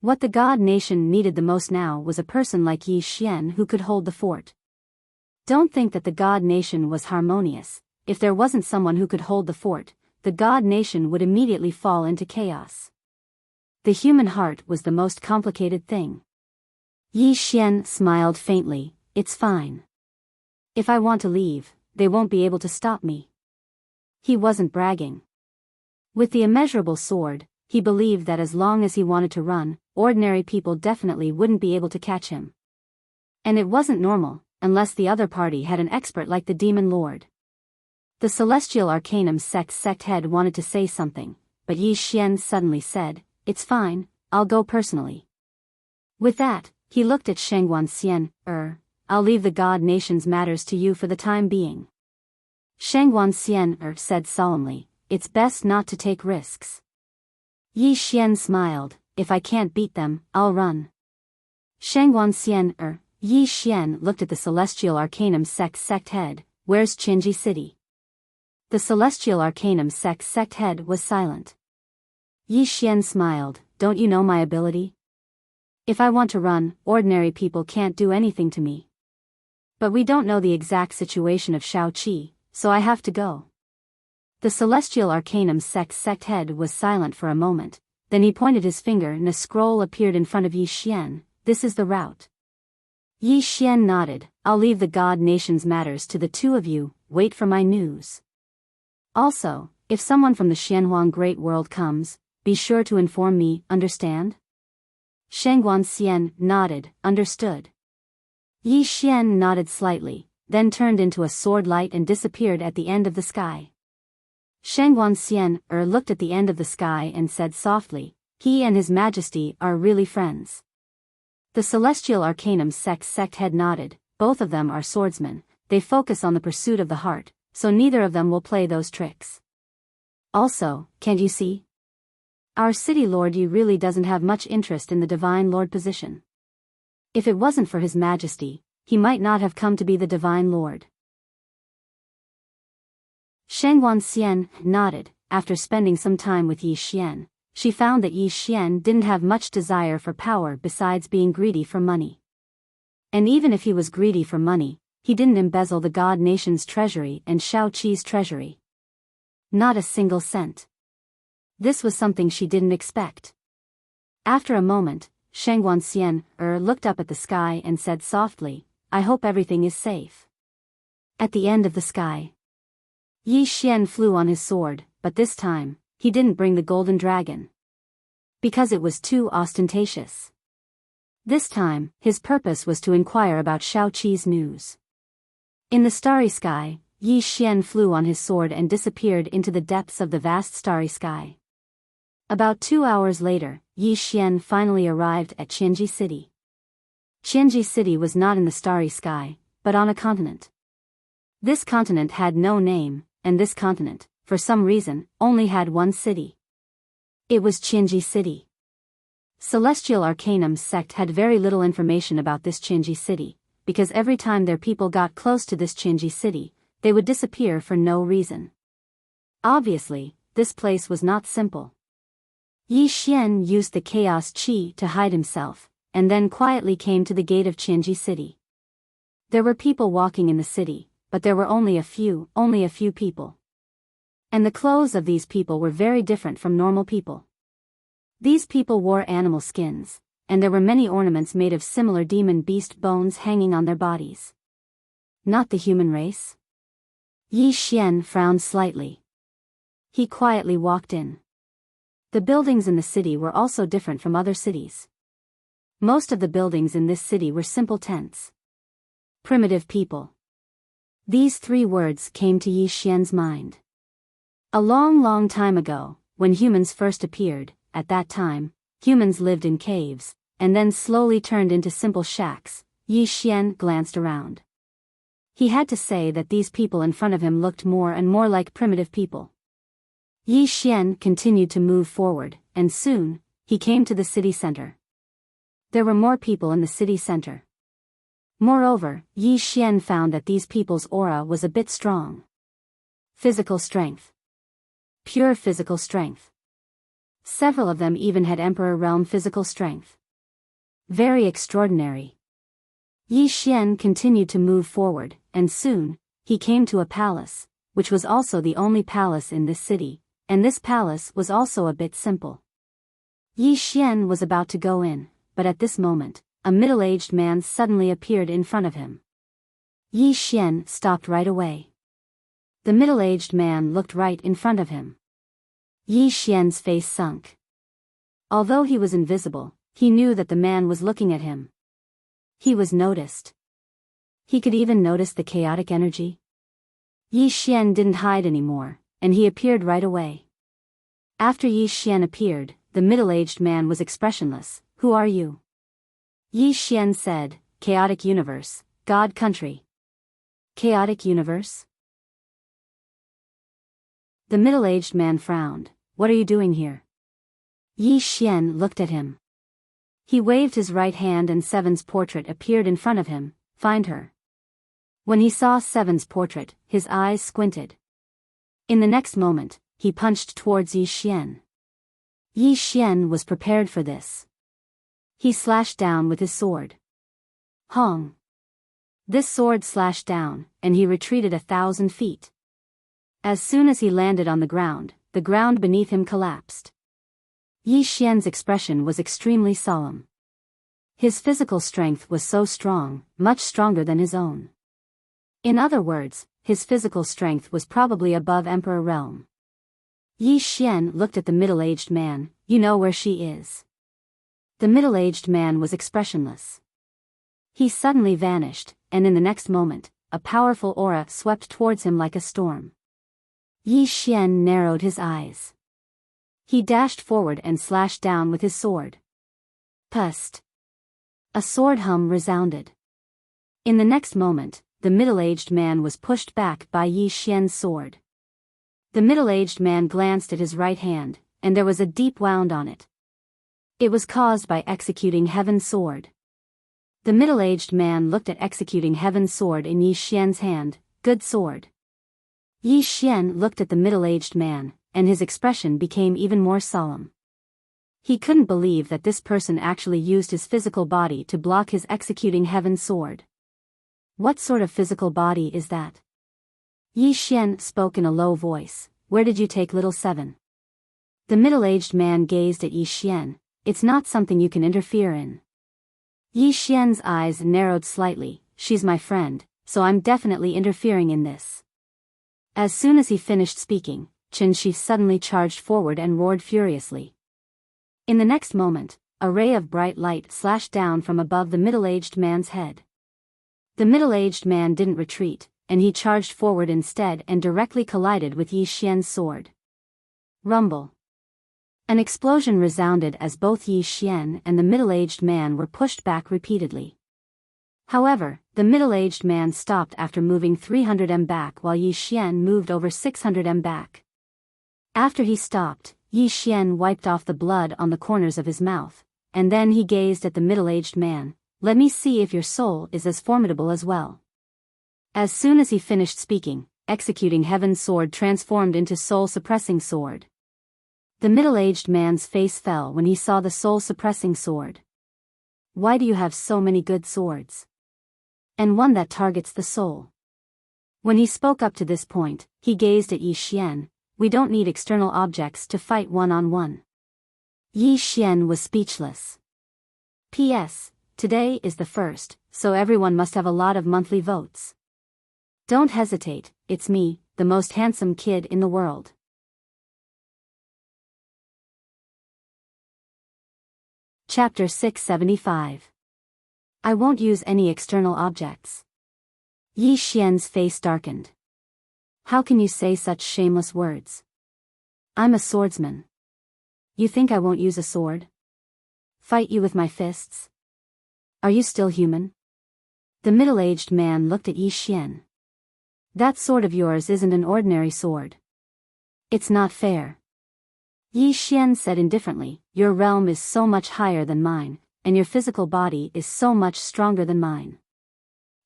What the God nation needed the most now was a person like Yi Xian who could hold the fort. Don't think that the God nation was harmonious. If there wasn't someone who could hold the fort, the God nation would immediately fall into chaos. The human heart was the most complicated thing. Yi Xian smiled faintly, it's fine. If I want to leave, they won't be able to stop me. He wasn't bragging. With the immeasurable sword, he believed that as long as he wanted to run, ordinary people definitely wouldn't be able to catch him. And it wasn't normal, unless the other party had an expert like the Demon Lord. The Celestial Arcanum sect head wanted to say something, but Yi Xian suddenly said, it's fine, I'll go personally. With that, he looked at Shangguan Xian, I'll leave the God nation's matters to you for the time being. Shangguan Xian said solemnly, it's best not to take risks. Yi Xian smiled, if I can't beat them, I'll run. Shangguan Xian Yi Xian looked at the Celestial Arcanum sect head, where's Qinji City? The Celestial Arcanum sect head was silent. Yi Xian smiled, don't you know my ability? If I want to run, ordinary people can't do anything to me. But we don't know the exact situation of Shao Qi, so I have to go. The Celestial Arcanum sect head was silent for a moment, then he pointed his finger and a scroll appeared in front of Yi Xian, this is the route. Yi Xian nodded, I'll leave the God nation's matters to the two of you, wait for my news. Also, if someone from the Xianhuang Great World comes, be sure to inform me, understand? Shangguan Xian nodded, understood. Yi Xian nodded slightly, then turned into a sword light and disappeared at the end of the sky. Shangguan Xian looked at the end of the sky and said softly, he and his majesty are really friends. The Celestial Arcanum sect head nodded, both of them are swordsmen, they focus on the pursuit of the heart, so neither of them will play those tricks. Also, can't you see? Our city lord Yi really doesn't have much interest in the Divine Lord position. If it wasn't for his majesty, he might not have come to be the Divine Lord. Shangguan Xian nodded. After spending some time with Yi Xian, she found that Yi Xian didn't have much desire for power besides being greedy for money. And even if he was greedy for money, he didn't embezzle the God nation's treasury and Shao Qi's treasury. Not a single cent. This was something she didn't expect. After a moment, Shangguan Xian looked up at the sky and said softly, I hope everything is safe. At the end of the sky, Yi Xian flew on his sword, but this time, he didn't bring the golden dragon. Because it was too ostentatious. This time, his purpose was to inquire about Shao Qi's news. In the starry sky, Yi Xian flew on his sword and disappeared into the depths of the vast starry sky. About 2 hours later, Yi Xian finally arrived at Qinji City. Qinji City was not in the starry sky, but on a continent. This continent had no name, and this continent, for some reason, only had one city. It was Qinji City. Celestial Arcanum sect had very little information about this Qinji City, because every time their people got close to this Qinji City, they would disappear for no reason. Obviously, this place was not simple. Yi Xian used the chaos qi to hide himself, and then quietly came to the gate of Qinji City. There were people walking in the city, but there were only a few people. And the clothes of these people were very different from normal people. These people wore animal skins, and there were many ornaments made of similar demon beast bones hanging on their bodies. Not the human race? Yi Xian frowned slightly. He quietly walked in. The buildings in the city were also different from other cities. Most of the buildings in this city were simple tents. Primitive people. These 3 words came to Yi Xian's mind. A long time ago, when humans first appeared, at that time, humans lived in caves, and then slowly turned into simple shacks. Yi Xian glanced around. He had to say that these people in front of him looked more and more like primitive people. Yi Xian continued to move forward, and soon, he came to the city center. There were more people in the city center. Moreover, Yi Xian found that these people's aura was a bit strong. Physical strength. Pure physical strength. Several of them even had Emperor Realm physical strength. Very extraordinary. Yi Xian continued to move forward, and soon, he came to a palace, which was also the only palace in this city, and this palace was also a bit simple. Yi Xian was about to go in, but at this moment, a middle-aged man suddenly appeared in front of him. Yi Xian stopped right away. The middle-aged man looked right in front of him. Yi Xian's face sunk. Although he was invisible, he knew that the man was looking at him. He was noticed. He could even notice the chaotic energy. Yi Xian didn't hide anymore, and he appeared right away. After Yi Xian appeared, the middle-aged man was expressionless. Who are you? Yi Xian said, Chaotic Universe, God Country. Chaotic Universe? The middle-aged man frowned. What are you doing here? Yi Xian looked at him. He waved his right hand and Seven's portrait appeared in front of him. Find her. When he saw Seven's portrait, his eyes squinted. In the next moment, he punched towards Yi Xian. Yi Xian was prepared for this. He slashed down with his sword. Hong. This sword slashed down, and he retreated 1,000 feet. As soon as he landed on the ground beneath him collapsed. Yi Xian's expression was extremely solemn. His physical strength was so strong, much stronger than his own. In other words, his physical strength was probably above Emperor Realm. Yi Xian looked at the middle-aged man. You know where she is. The middle-aged man was expressionless. He suddenly vanished, and in the next moment, a powerful aura swept towards him like a storm. Yi Xian narrowed his eyes. He dashed forward and slashed down with his sword. Pust. A sword hum resounded. In the next moment, the middle-aged man was pushed back by Yi Xian's sword. The middle-aged man glanced at his right hand, and there was a deep wound on it. It was caused by executing Heaven's sword. The middle-aged man looked at executing Heaven's sword in Yi Xian's hand. Good sword. Yi Xian looked at the middle-aged man, and his expression became even more solemn. He couldn't believe that this person actually used his physical body to block his executing Heaven's sword. What sort of physical body is that? Yi Xian spoke in a low voice. Where did you take little Seven? The middle-aged man gazed at Yi Xian. It's not something you can interfere in. Yi Xian's eyes narrowed slightly. She's my friend, so I'm definitely interfering in this. As soon as he finished speaking, Chen Shi suddenly charged forward and roared furiously. In the next moment, a ray of bright light slashed down from above the middle-aged man's head. The middle-aged man didn't retreat, and he charged forward instead and directly collided with Yi Xian's sword. Rumble. An explosion resounded as both Yi Xian and the middle-aged man were pushed back repeatedly. However, the middle-aged man stopped after moving 300 m back while Yi Xian moved over 600 m back. After he stopped, Yi Xian wiped off the blood on the corners of his mouth, and then he gazed at the middle-aged man. Let me see if your soul is as formidable as well. As soon as he finished speaking, executing Heaven's sword transformed into soul-suppressing sword. The middle-aged man's face fell when he saw the soul-suppressing sword. Why do you have so many good swords? And one that targets the soul. When he spoke up to this point, he gazed at Yi Xian. We don't need external objects to fight one-on-one. Yi Xian was speechless. P.S. Today is the 1st, so everyone must have a lot of monthly votes. Don't hesitate, it's me, the most handsome kid in the world. Chapter 675. I won't use any external objects. Yi Xian's face darkened. How can you say such shameless words? I'm a swordsman. You think I won't use a sword? Fight you with my fists? Are you still human? The middle-aged man looked at Yi Xian. That sword of yours isn't an ordinary sword. It's not fair. Yi Xian said indifferently, your realm is so much higher than mine, and your physical body is so much stronger than mine.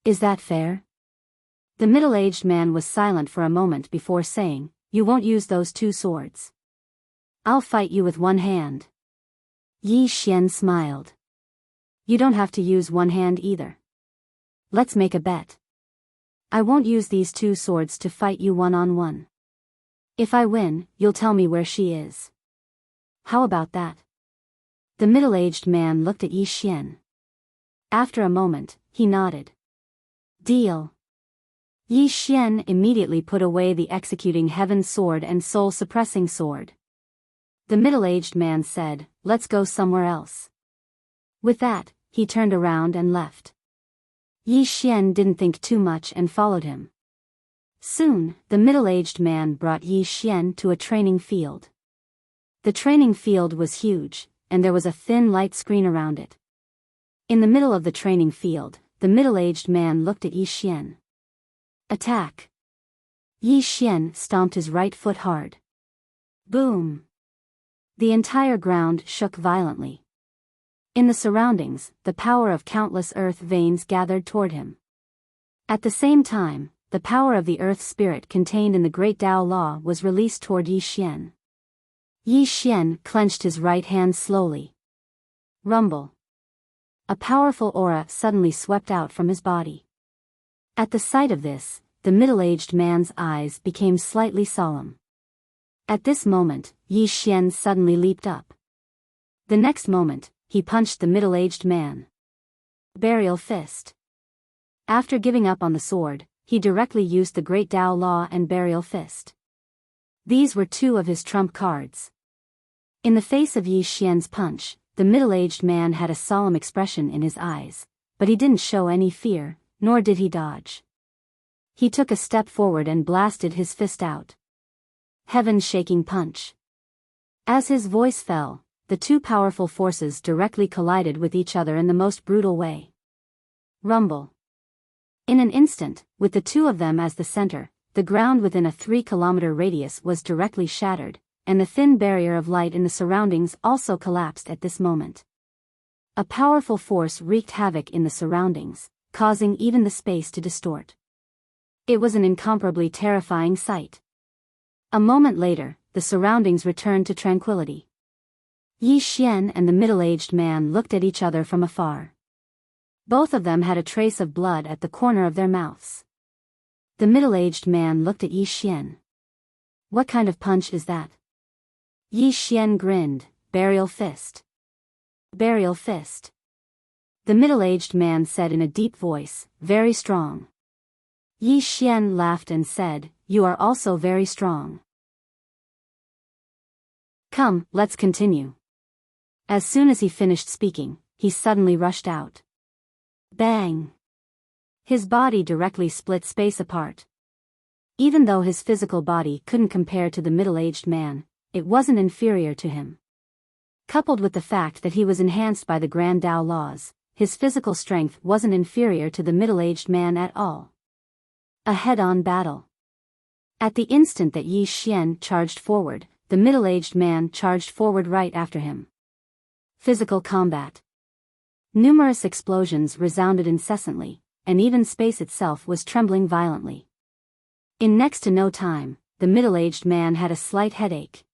Is that fair? The middle-aged man was silent for a moment before saying, you won't use those 2 swords. I'll fight you with one hand. Yi Xian smiled. You don't have to use one hand either. Let's make a bet. I won't use these 2 swords to fight you one-on-one. If I win, you'll tell me where she is. How about that? The middle-aged man looked at Yi Xian. After a moment, he nodded. Deal. Yi Xian immediately put away the executing heaven sword and soul-suppressing sword. The middle-aged man said, let's go somewhere else. With that, he turned around and left. Yi Xian didn't think too much and followed him. Soon, the middle-aged man brought Yi Xian to a training field. The training field was huge, and there was a thin light screen around it. In the middle of the training field, the middle-aged man looked at Yi Xian. Attack! Yi Xian stomped his right foot hard. Boom! The entire ground shook violently. In the surroundings, the power of countless earth veins gathered toward him. At the same time, the power of the earth spirit contained in the great Tao Law was released toward Yi Xian. Yi Xian clenched his right hand slowly. Rumble. A powerful aura suddenly swept out from his body. At the sight of this, the middle-aged man's eyes became slightly solemn. At this moment, Yi Xian suddenly leaped up. The next moment, he punched the middle-aged man. Burial fist. After giving up on the sword, he directly used the Great Tao Law and Burial Fist. These were 2 of his trump cards. In the face of Yi Xian's punch, the middle-aged man had a solemn expression in his eyes, but he didn't show any fear, nor did he dodge. He took a step forward and blasted his fist out. Heaven-shaking punch. As his voice fell, the 2 powerful forces directly collided with each other in the most brutal way. Rumble. In an instant, with the 2 of them as the center, the ground within a 3-kilometer radius was directly shattered, and the thin barrier of light in the surroundings also collapsed at this moment. A powerful force wreaked havoc in the surroundings, causing even the space to distort. It was an incomparably terrifying sight. A moment later, the surroundings returned to tranquility. Yi Xian and the middle-aged man looked at each other from afar. Both of them had a trace of blood at the corner of their mouths. The middle-aged man looked at Yi Xian. What kind of punch is that? Yi Xian grinned. Burial fist. Burial fist. The middle-aged man said in a deep voice, very strong. Yi Xian laughed and said, you are also very strong. Come, let's continue. As soon as he finished speaking, he suddenly rushed out. Bang! His body directly split space apart. Even though his physical body couldn't compare to the middle-aged man, it wasn't inferior to him. Coupled with the fact that he was enhanced by the Grand Tao laws, his physical strength wasn't inferior to the middle-aged man at all. A head-on battle. At the instant that Yi Xian charged forward, the middle-aged man charged forward right after him. Physical combat. Numerous explosions resounded incessantly, and even space itself was trembling violently. In next to no time, the middle-aged man had a slight headache.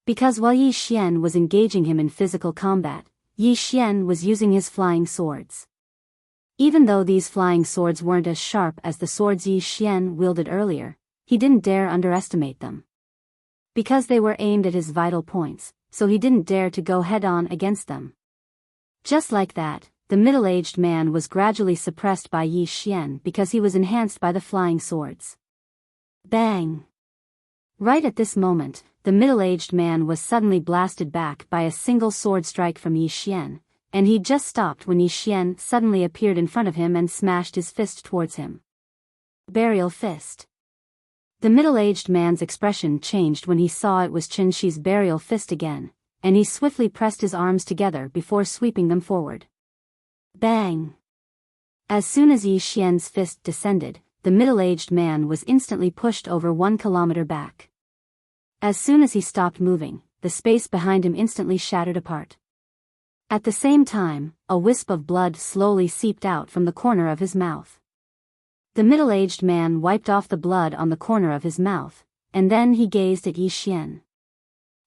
Because while Yi Xian was engaging him in physical combat, Yi Xian was using his flying swords. Even though these flying swords weren't as sharp as the swords Yi Xian wielded earlier, he didn't dare underestimate them. Because they were aimed at his vital points, so he didn't dare to go head-on against them. Just like that, the middle-aged man was gradually suppressed by Yi Xian because he was enhanced by the flying swords. Bang! Right at this moment, the middle-aged man was suddenly blasted back by a single sword strike from Yi Xian, and he just stopped when Yi Xian suddenly appeared in front of him and smashed his fist towards him. Burial fist. The middle-aged man's expression changed when he saw it was Qin Shi's burial fist again, and he swiftly pressed his arms together before sweeping them forward. Bang! As soon as Yi Xian's fist descended, the middle-aged man was instantly pushed over 1 kilometer back. As soon as he stopped moving, the space behind him instantly shattered apart. At the same time, a wisp of blood slowly seeped out from the corner of his mouth. The middle-aged man wiped off the blood on the corner of his mouth, and then he gazed at Yi Xian.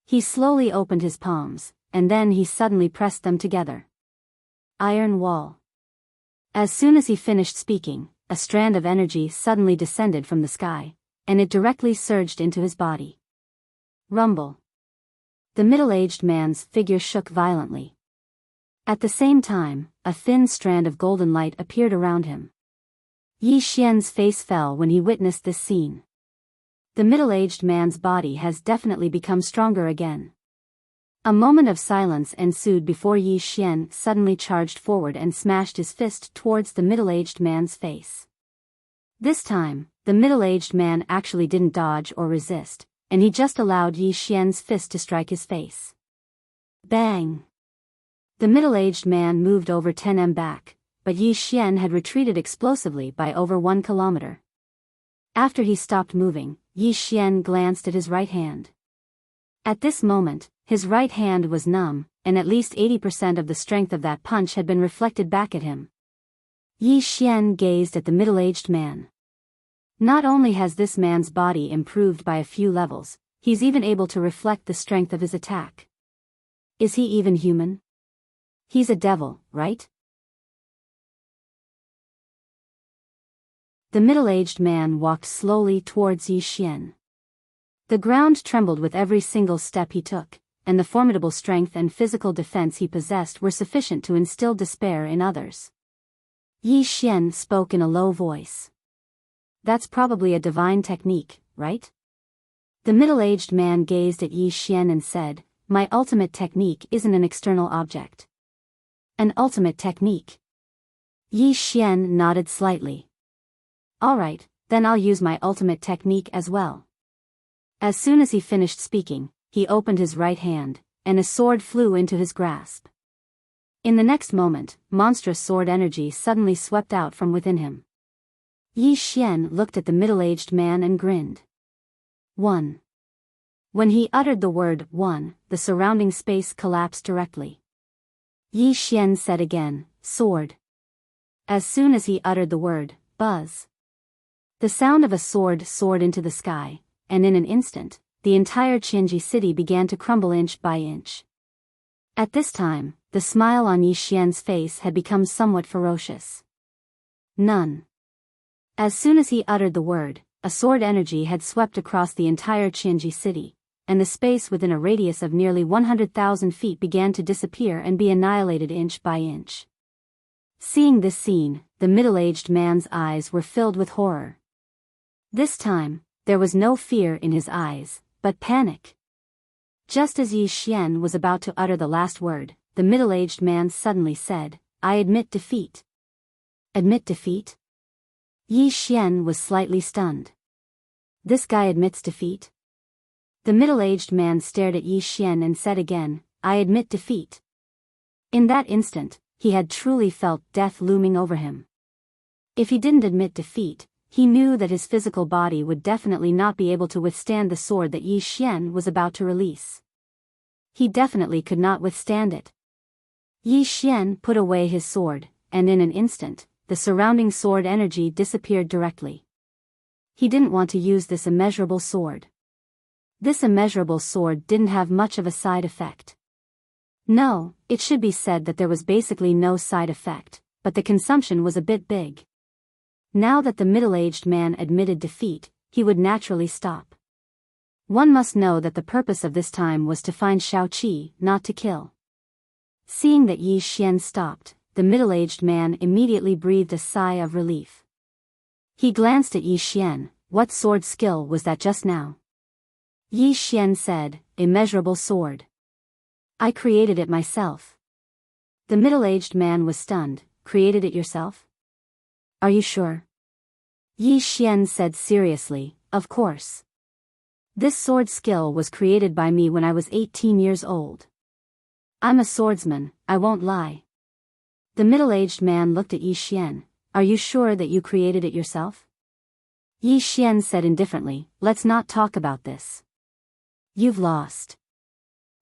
He slowly opened his palms, and then he suddenly pressed them together. Iron wall. As soon as he finished speaking, a strand of energy suddenly descended from the sky, and it directly surged into his body. Rumble. The middle-aged man's figure shook violently. At the same time, a thin strand of golden light appeared around him. Yi Xian's face fell when he witnessed this scene. The middle-aged man's body has definitely become stronger again. A moment of silence ensued before Yi Xian suddenly charged forward and smashed his fist towards the middle-aged man's face. This time, the middle-aged man actually didn't dodge or resist, and he just allowed Yi Xian's fist to strike his face. Bang! The middle-aged man moved over 10 m back, but Yi Xian had retreated explosively by over 1 kilometer. After he stopped moving, Yi Xian glanced at his right hand. At this moment, his right hand was numb, and at least 80% of the strength of that punch had been reflected back at him. Yi Xian gazed at the middle-aged man. Not only has this man's body improved by a few levels, he's even able to reflect the strength of his attack. Is he even human? He's a devil, right? The middle-aged man walked slowly towards Yi Xian. The ground trembled with every single step he took, and the formidable strength and physical defense he possessed were sufficient to instill despair in others. Yi Xian spoke in a low voice. That's probably a divine technique, right? The middle-aged man gazed at Yi Xian and said, "My ultimate technique isn't an external object." An ultimate technique. Yi Xian nodded slightly. Alright, then I'll use my ultimate technique as well. As soon as he finished speaking, he opened his right hand, and a sword flew into his grasp. In the next moment, monstrous sword energy suddenly swept out from within him. Yi Xian looked at the middle-aged man and grinned. 1. When he uttered the word 1, the surrounding space collapsed directly. Yi Xian said again, sword. As soon as he uttered the word, buzz. The sound of a sword soared into the sky, and in an instant, the entire Qinji city began to crumble inch by inch. At this time, the smile on Yi Xian's face had become somewhat ferocious. None. As soon as he uttered the word, a sword energy had swept across the entire Qinji city, and the space within a radius of nearly 100,000 feet began to disappear and be annihilated inch by inch. Seeing this scene, the middle-aged man's eyes were filled with horror. This time, there was no fear in his eyes, but panic. Just as Yi Xian was about to utter the last word, the middle-aged man suddenly said, "I admit defeat." Admit defeat? Yi Xian was slightly stunned. This guy admits defeat? The middle-aged man stared at Yi Xian and said again, "I admit defeat." In that instant, he had truly felt death looming over him. If he didn't admit defeat, he knew that his physical body would definitely not be able to withstand the sword that Yi Xian was about to release. He definitely could not withstand it. Yi Xian put away his sword, and in an instant, the surrounding sword energy disappeared directly. He didn't want to use this immeasurable sword. This immeasurable sword didn't have much of a side effect. No, it should be said that there was basically no side effect, but the consumption was a bit big. Now that the middle-aged man admitted defeat, he would naturally stop. One must know that the purpose of this time was to find Shaoqi, not to kill. Seeing that Yi Xian stopped, the middle-aged man immediately breathed a sigh of relief. He glanced at Yi Xian. What sword skill was that just now? Yi Xian said, immeasurable sword. I created it myself. The middle-aged man was stunned. Created it yourself? Are you sure? Yi Xian said seriously, of course. This sword skill was created by me when I was 18 years old. I'm a swordsman, I won't lie. The middle-aged man looked at Yi Xian. Are you sure that you created it yourself? Yi Xian said indifferently, let's not talk about this. You've lost.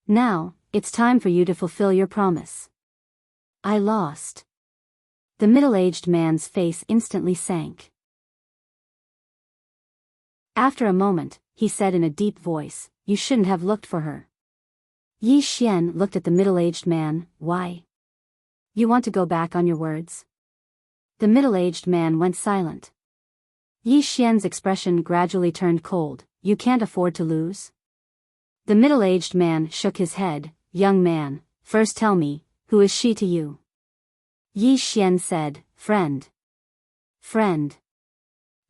Now, it's time for you to fulfill your promise. I lost. The middle-aged man's face instantly sank. After a moment, he said in a deep voice, you shouldn't have looked for her. Yi Xian looked at the middle-aged man. Why? You want to go back on your words? The middle-aged man went silent. Yi Xian's expression gradually turned cold. You can't afford to lose? The middle-aged man shook his head. Young man, first tell me, who is she to you? Yi Xian said, friend. Friend.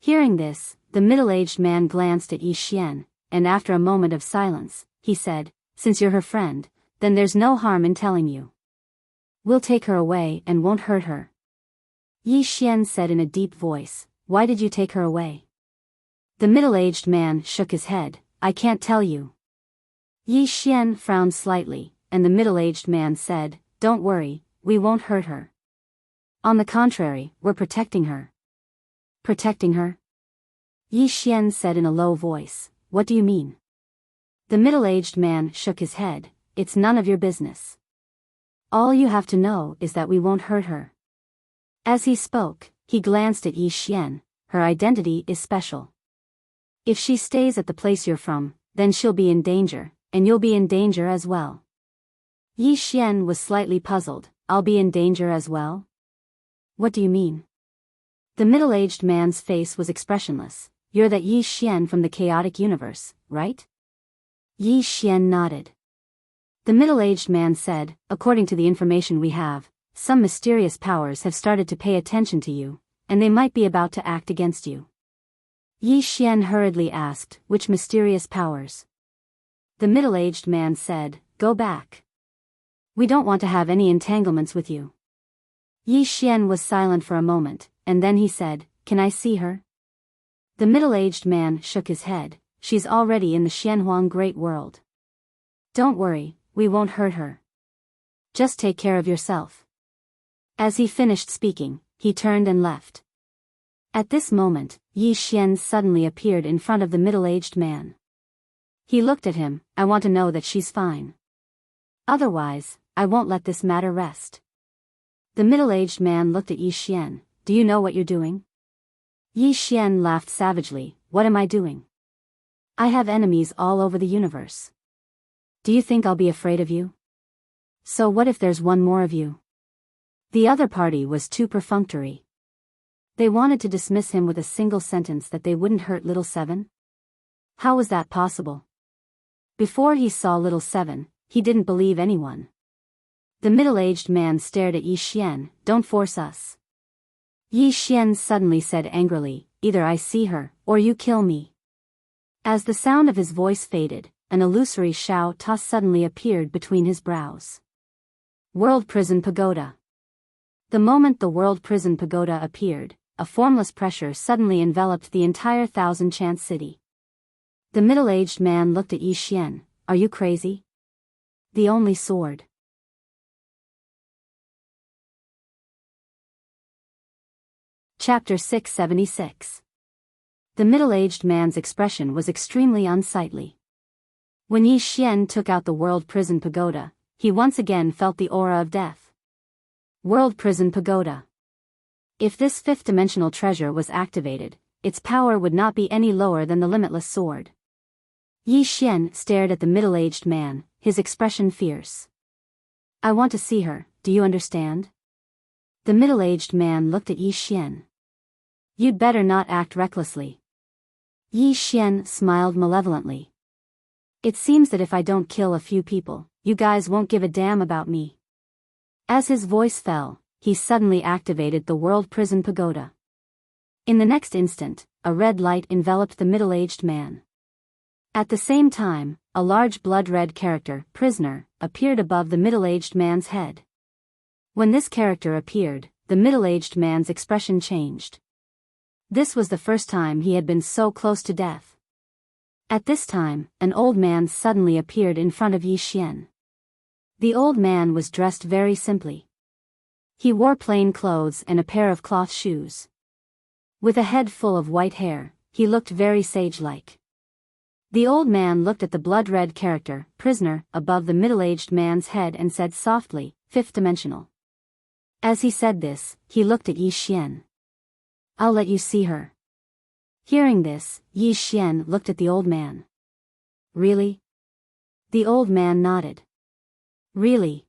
Hearing this, the middle-aged man glanced at Yi Xian, and after a moment of silence, he said, since you're her friend, then there's no harm in telling you. We'll take her away and won't hurt her. Yi Xian said in a deep voice, why did you take her away? The middle-aged man shook his head, I can't tell you. Yi Xian frowned slightly, and the middle-aged man said, don't worry, we won't hurt her. On the contrary, we're protecting her. Protecting her? Yi Xian said in a low voice, what do you mean? The middle-aged man shook his head, it's none of your business. All you have to know is that we won't hurt her. As he spoke, he glanced at Yi Xian, her identity is special. If she stays at the place you're from, then she'll be in danger, and you'll be in danger as well. Yi Xian was slightly puzzled, I'll be in danger as well? What do you mean? The middle-aged man's face was expressionless. You're that Yi Xian from the chaotic universe, right? Yi Xian nodded. The middle-aged man said, according to the information we have, some mysterious powers have started to pay attention to you, and they might be about to act against you. Yi Xian hurriedly asked, which mysterious powers? The middle-aged man said, go back. We don't want to have any entanglements with you. Yi Xian was silent for a moment, and then he said, can I see her? The middle-aged man shook his head, she's already in the Xianhuang Great World. Don't worry, we won't hurt her. Just take care of yourself. As he finished speaking, he turned and left. At this moment, Yi Xian suddenly appeared in front of the middle-aged man. He looked at him, I want to know that she's fine. Otherwise, I won't let this matter rest. The middle-aged man looked at Yi Xian, do you know what you're doing? Yi Xian laughed savagely, what am I doing? I have enemies all over the universe. Do you think I'll be afraid of you? So what if there's one more of you? The other party was too perfunctory. They wanted to dismiss him with a single sentence that they wouldn't hurt Little Seven. How was that possible? Before he saw Little Seven, he didn't believe anyone. The middle-aged man stared at Yi Xian, don't force us. Yi Xian suddenly said angrily, either I see her, or you kill me. As the sound of his voice faded, an illusory Shao Ta suddenly appeared between his brows. World Prison Pagoda. The moment the World Prison Pagoda appeared, a formless pressure suddenly enveloped the entire thousand-chant city. The middle-aged man looked at Yi Xian, are you crazy? The only sword. Chapter 676. The middle-aged man's expression was extremely unsightly. When Yi Xian took out the World Prison Pagoda, he once again felt the aura of death. World Prison Pagoda. If this fifth-dimensional treasure was activated, its power would not be any lower than the limitless sword. Yi Xian stared at the middle-aged man, his expression fierce. I want to see her, do you understand? The middle-aged man looked at Yi Xian. You'd better not act recklessly. Yi Xian smiled malevolently. It seems that if I don't kill a few people, you guys won't give a damn about me. As his voice fell, he suddenly activated the World Prison Pagoda. In the next instant, a red light enveloped the middle-aged man. At the same time, a large blood-red character, prisoner, appeared above the middle-aged man's head. When this character appeared, the middle-aged man's expression changed. This was the first time he had been so close to death. At this time, an old man suddenly appeared in front of Yi Xian. The old man was dressed very simply. He wore plain clothes and a pair of cloth shoes. With a head full of white hair, he looked very sage-like. The old man looked at the blood-red character, prisoner, above the middle-aged man's head and said softly, "Fifth dimensional." As he said this, he looked at Yi Xian. "I'll let you see her." Hearing this, Yi Xian looked at the old man. "Really?" The old man nodded. "Really?"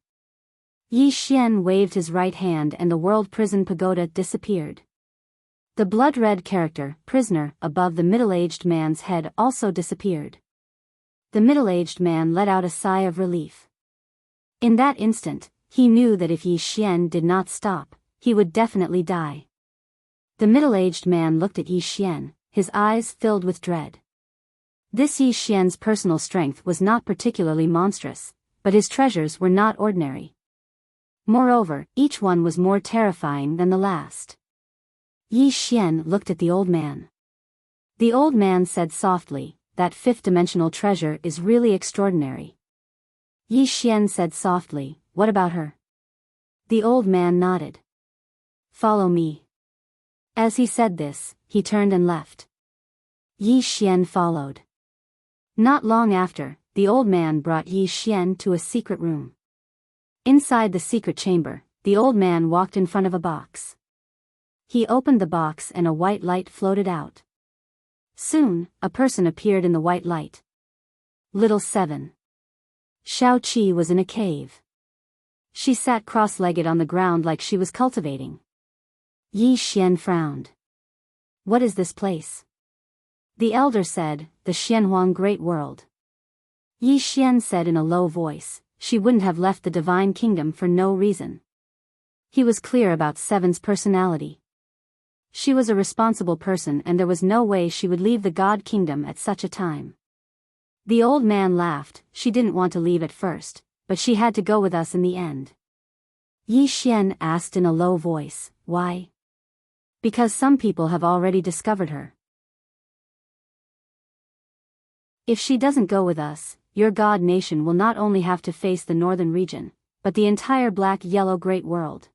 Yi Xian waved his right hand and the World Prison Pagoda disappeared. The blood-red character, prisoner, above the middle-aged man's head also disappeared. The middle-aged man let out a sigh of relief. In that instant, he knew that if Yi Xian did not stop, he would definitely die. The middle-aged man looked at Yi Xian, his eyes filled with dread. This Yi Xian's personal strength was not particularly monstrous, but his treasures were not ordinary. Moreover, each one was more terrifying than the last. Yi Xian looked at the old man. The old man said softly, "That fifth-dimensional treasure is really extraordinary." Yi Xian said softly, "What about her?" The old man nodded. "Follow me." As he said this, he turned and left. Yi Xian followed. Not long after, the old man brought Yi Xian to a secret room. Inside the secret chamber, the old man walked in front of a box. He opened the box and a white light floated out. Soon, a person appeared in the white light. Little 7. Xiao Qi was in a cave. She sat cross-legged on the ground like she was cultivating. Yi Xian frowned. "What is this place?" The elder said, "The Xianhuang Great World." Yi Xian said in a low voice, she wouldn't have left the divine kingdom for no reason. He was clear about Seven's personality. She was a responsible person and there was no way she would leave the God Kingdom at such a time. The old man laughed. She didn't want to leave at first, but she had to go with us in the end. Yi Xian asked in a low voice, "Why?" "Because some people have already discovered her. If she doesn't go with us, your God nation will not only have to face the northern region, but the entire black-yellow great world."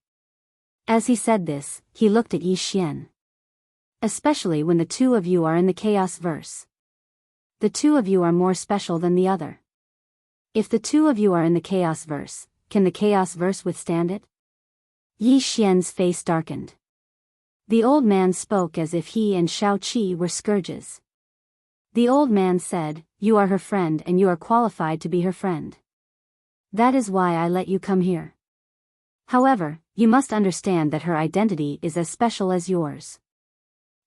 As he said this, he looked at Yi Xian. "Especially when the two of you are in the Chaos Verse. The two of you are more special than the other. If the two of you are in the Chaos Verse, can the Chaos Verse withstand it?" Yi Xian's face darkened. The old man spoke as if he and Xiao Qi were scourges. The old man said, "You are her friend and you are qualified to be her friend. That is why I let you come here. However, you must understand that her identity is as special as yours.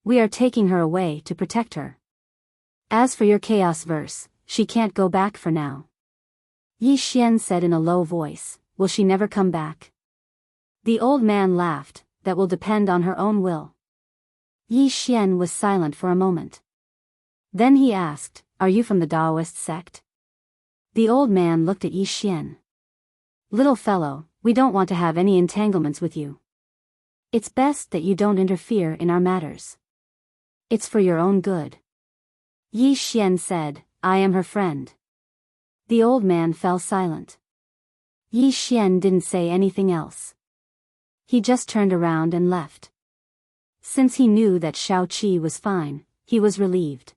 We are taking her away to protect her. As for your Chaos Verse, she can't go back for now." Yi Xian said in a low voice, "Will she never come back?" The old man laughed, "That will depend on her own will." Yi Xian was silent for a moment. Then he asked, "Are you from the Taoist sect?" The old man looked at Yi Xian. "Little fellow, we don't want to have any entanglements with you. It's best that you don't interfere in our matters. It's for your own good." Yi Xian said, "I am her friend." The old man fell silent. Yi Xian didn't say anything else. He just turned around and left. Since he knew that Xiao Qi was fine, he was relieved.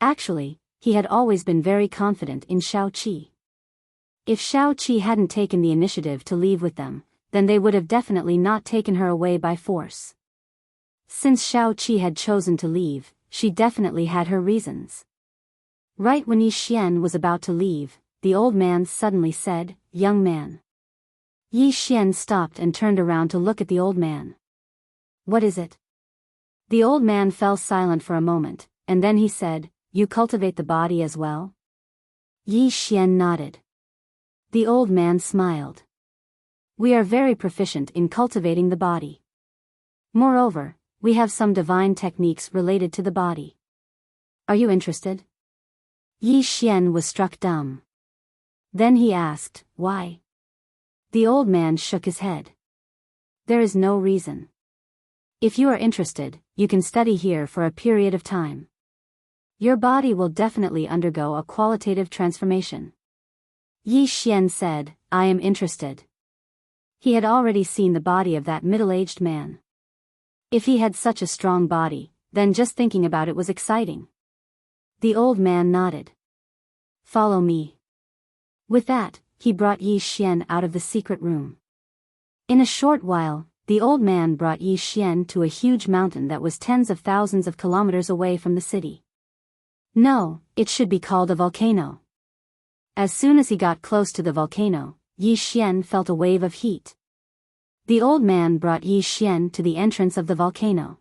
Actually, he had always been very confident in Xiao Qi. If Xiao Qi hadn't taken the initiative to leave with them, then they would have definitely not taken her away by force. Since Xiao Qi had chosen to leave, she definitely had her reasons. Right when Yi Xian was about to leave, the old man suddenly said, "Young man, Yi Xian stopped and turned around to look at the old man. What is it? The old man fell silent for a moment, and then he said, You cultivate the body as well? Yi Xian nodded. The old man smiled. We are very proficient in cultivating the body. Moreover, we have some divine techniques related to the body. Are you interested? Yi Xian was struck dumb. Then he asked, Why? The old man shook his head. There is no reason. If you are interested, you can study here for a period of time. Your body will definitely undergo a qualitative transformation. Yi Xian said, I am interested. He had already seen the body of that middle-aged man. If he had such a strong body, then just thinking about it was exciting. The old man nodded. Follow me. With that, he brought Yi Xian out of the secret room. In a short while, the old man brought Yi Xian to a huge mountain that was tens of thousands of kilometers away from the city. No, it should be called a volcano. As soon as he got close to the volcano, Yi Xian felt a wave of heat. The old man brought Yi Xian to the entrance of the volcano.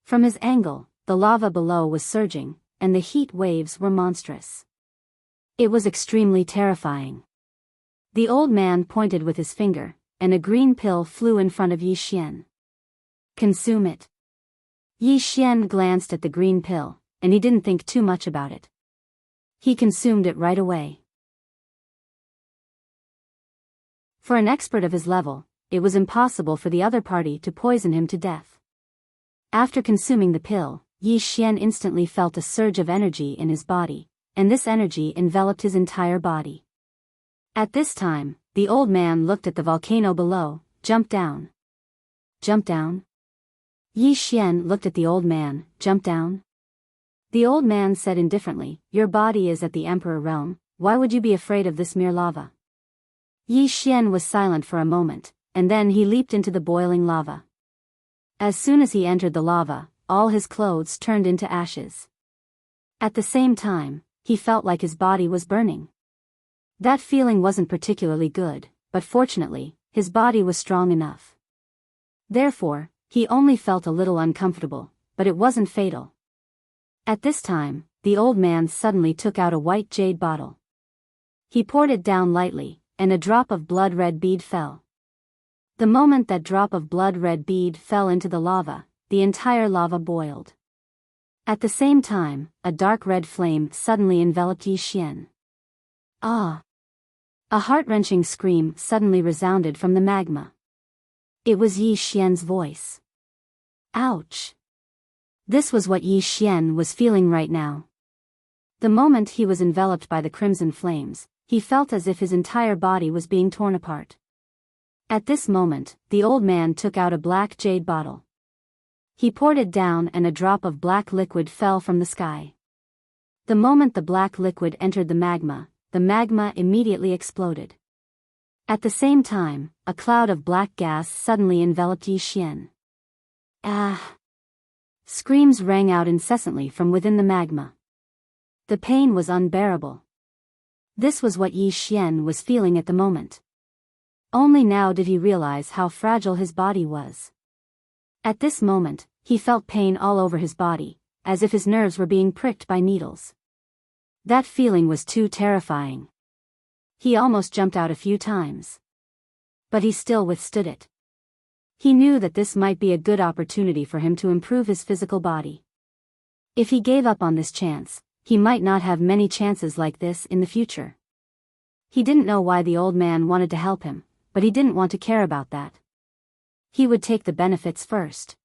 From his angle, the lava below was surging, and the heat waves were monstrous. It was extremely terrifying. The old man pointed with his finger, and a green pill flew in front of Yi Xian. Consume it. Yi Xian glanced at the green pill, and he didn't think too much about it. He consumed it right away. For an expert of his level, it was impossible for the other party to poison him to death. After consuming the pill, Yi Xian instantly felt a surge of energy in his body, and this energy enveloped his entire body. At this time, the old man looked at the volcano below, jumped down. Jump down? Yi Xian looked at the old man, jump down? The old man said indifferently, Your body is at the Emperor realm, why would you be afraid of this mere lava? Yi Xian was silent for a moment, and then he leaped into the boiling lava. As soon as he entered the lava, all his clothes turned into ashes. At the same time, he felt like his body was burning. That feeling wasn't particularly good, but fortunately, his body was strong enough. Therefore, he only felt a little uncomfortable, but it wasn't fatal. At this time, the old man suddenly took out a white jade bottle. He poured it down lightly, and a drop of blood-red bead fell. The moment that drop of blood-red bead fell into the lava, the entire lava boiled. At the same time, a dark red flame suddenly enveloped Yi Xian. Ah! A heart-wrenching scream suddenly resounded from the magma. It was Yi Xian's voice. Ouch! This was what Yi Xian was feeling right now. The moment he was enveloped by the crimson flames, he felt as if his entire body was being torn apart. At this moment, the old man took out a black jade bottle. He poured it down and a drop of black liquid fell from the sky. The moment the black liquid entered the magma immediately exploded. At the same time, a cloud of black gas suddenly enveloped Yi Xian. Ah! Screams rang out incessantly from within the magma. The pain was unbearable. This was what Yi Xian was feeling at the moment. Only now did he realize how fragile his body was. At this moment, he felt pain all over his body, as if his nerves were being pricked by needles. That feeling was too terrifying. He almost jumped out a few times. But he still withstood it. He knew that this might be a good opportunity for him to improve his physical body. If he gave up on this chance, he might not have many chances like this in the future. He didn't know why the old man wanted to help him, but he didn't want to care about that. He would take the benefits first.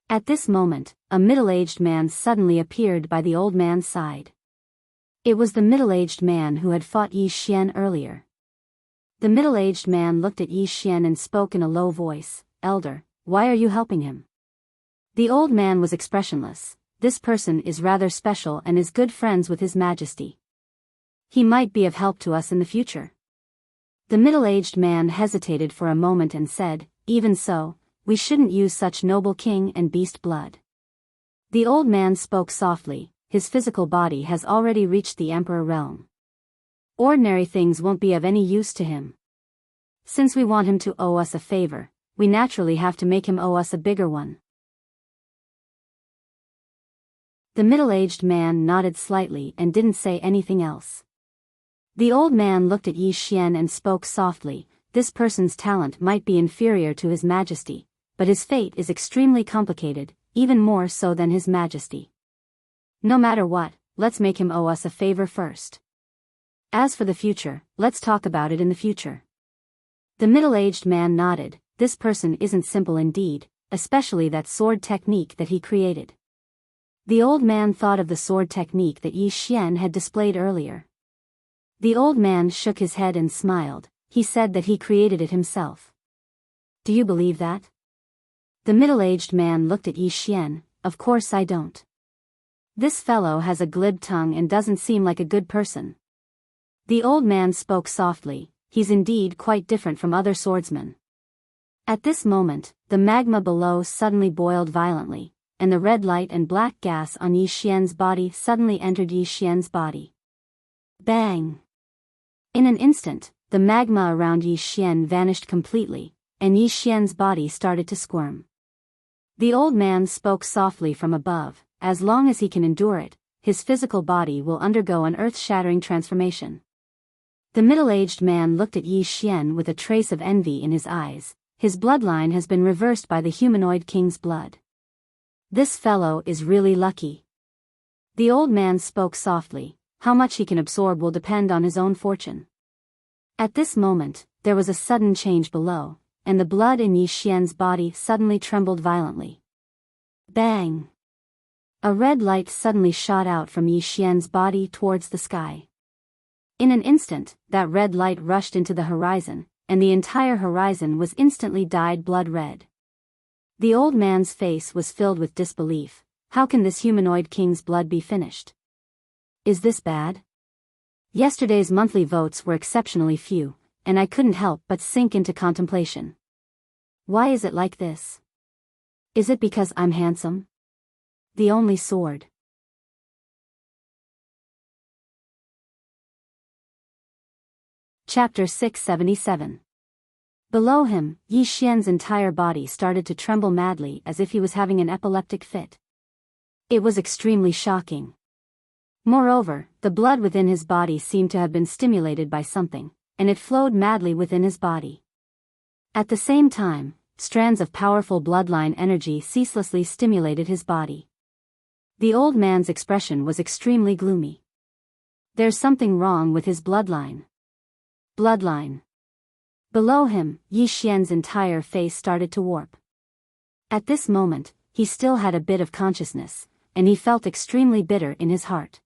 At this moment, a middle-aged man suddenly appeared by the old man's side. It was the middle-aged man who had fought Yi Xian earlier. The middle-aged man looked at Yi Xian and spoke in a low voice, Elder, why are you helping him? The old man was expressionless. This person is rather special and is good friends with His Majesty. He might be of help to us in the future. The middle-aged man hesitated for a moment and said, Even so, we shouldn't use such noble king and beast blood. The old man spoke softly. His physical body has already reached the Emperor realm. Ordinary things won't be of any use to him. Since we want him to owe us a favor, we naturally have to make him owe us a bigger one. The middle-aged man nodded slightly and didn't say anything else. The old man looked at Yi Xian and spoke softly. This person's talent might be inferior to His Majesty, but his fate is extremely complicated, even more so than His Majesty. No matter what, let's make him owe us a favor first. As for the future, let's talk about it in the future. The middle-aged man nodded. This person isn't simple indeed, especially that sword technique that he created. The old man thought of the sword technique that Yi Xian had displayed earlier. The old man shook his head and smiled. He said that he created it himself. Do you believe that? The middle-aged man looked at Yi Xian. Of course I don't. This fellow has a glib tongue and doesn't seem like a good person. The old man spoke softly. He's indeed quite different from other swordsmen. At this moment, the magma below suddenly boiled violently, and the red light and black gas on Yi Xian's body suddenly entered Yi Xian's body. Bang! In an instant, the magma around Yi Xian vanished completely, and Yi Xian's body started to squirm. The old man spoke softly from above. As long as he can endure it, his physical body will undergo an earth-shattering transformation. The middle-aged man looked at Yi Xian with a trace of envy in his eyes. His bloodline has been reversed by the humanoid king's blood. This fellow is really lucky. The old man spoke softly. How much he can absorb will depend on his own fortune. At this moment, there was a sudden change below, and the blood in Yi Xian's body suddenly trembled violently. Bang! A red light suddenly shot out from Yi Xian's body towards the sky. In an instant, that red light rushed into the horizon, and the entire horizon was instantly dyed blood red. The old man's face was filled with disbelief. How can this humanoid king's blood be finished? Is this bad? Yesterday's monthly votes were exceptionally few, and I couldn't help but sink into contemplation. Why is it like this? Is it because I'm handsome? The only sword. Chapter 677. Below him, Yi Xian's entire body started to tremble madly as if he was having an epileptic fit. It was extremely shocking. Moreover, the blood within his body seemed to have been stimulated by something, and it flowed madly within his body. At the same time, strands of powerful bloodline energy ceaselessly stimulated his body. The old man's expression was extremely gloomy. There's something wrong with his bloodline. Bloodline. Below him, Yi Xian's entire face started to warp. At this moment, he still had a bit of consciousness, and he felt extremely bitter in his heart.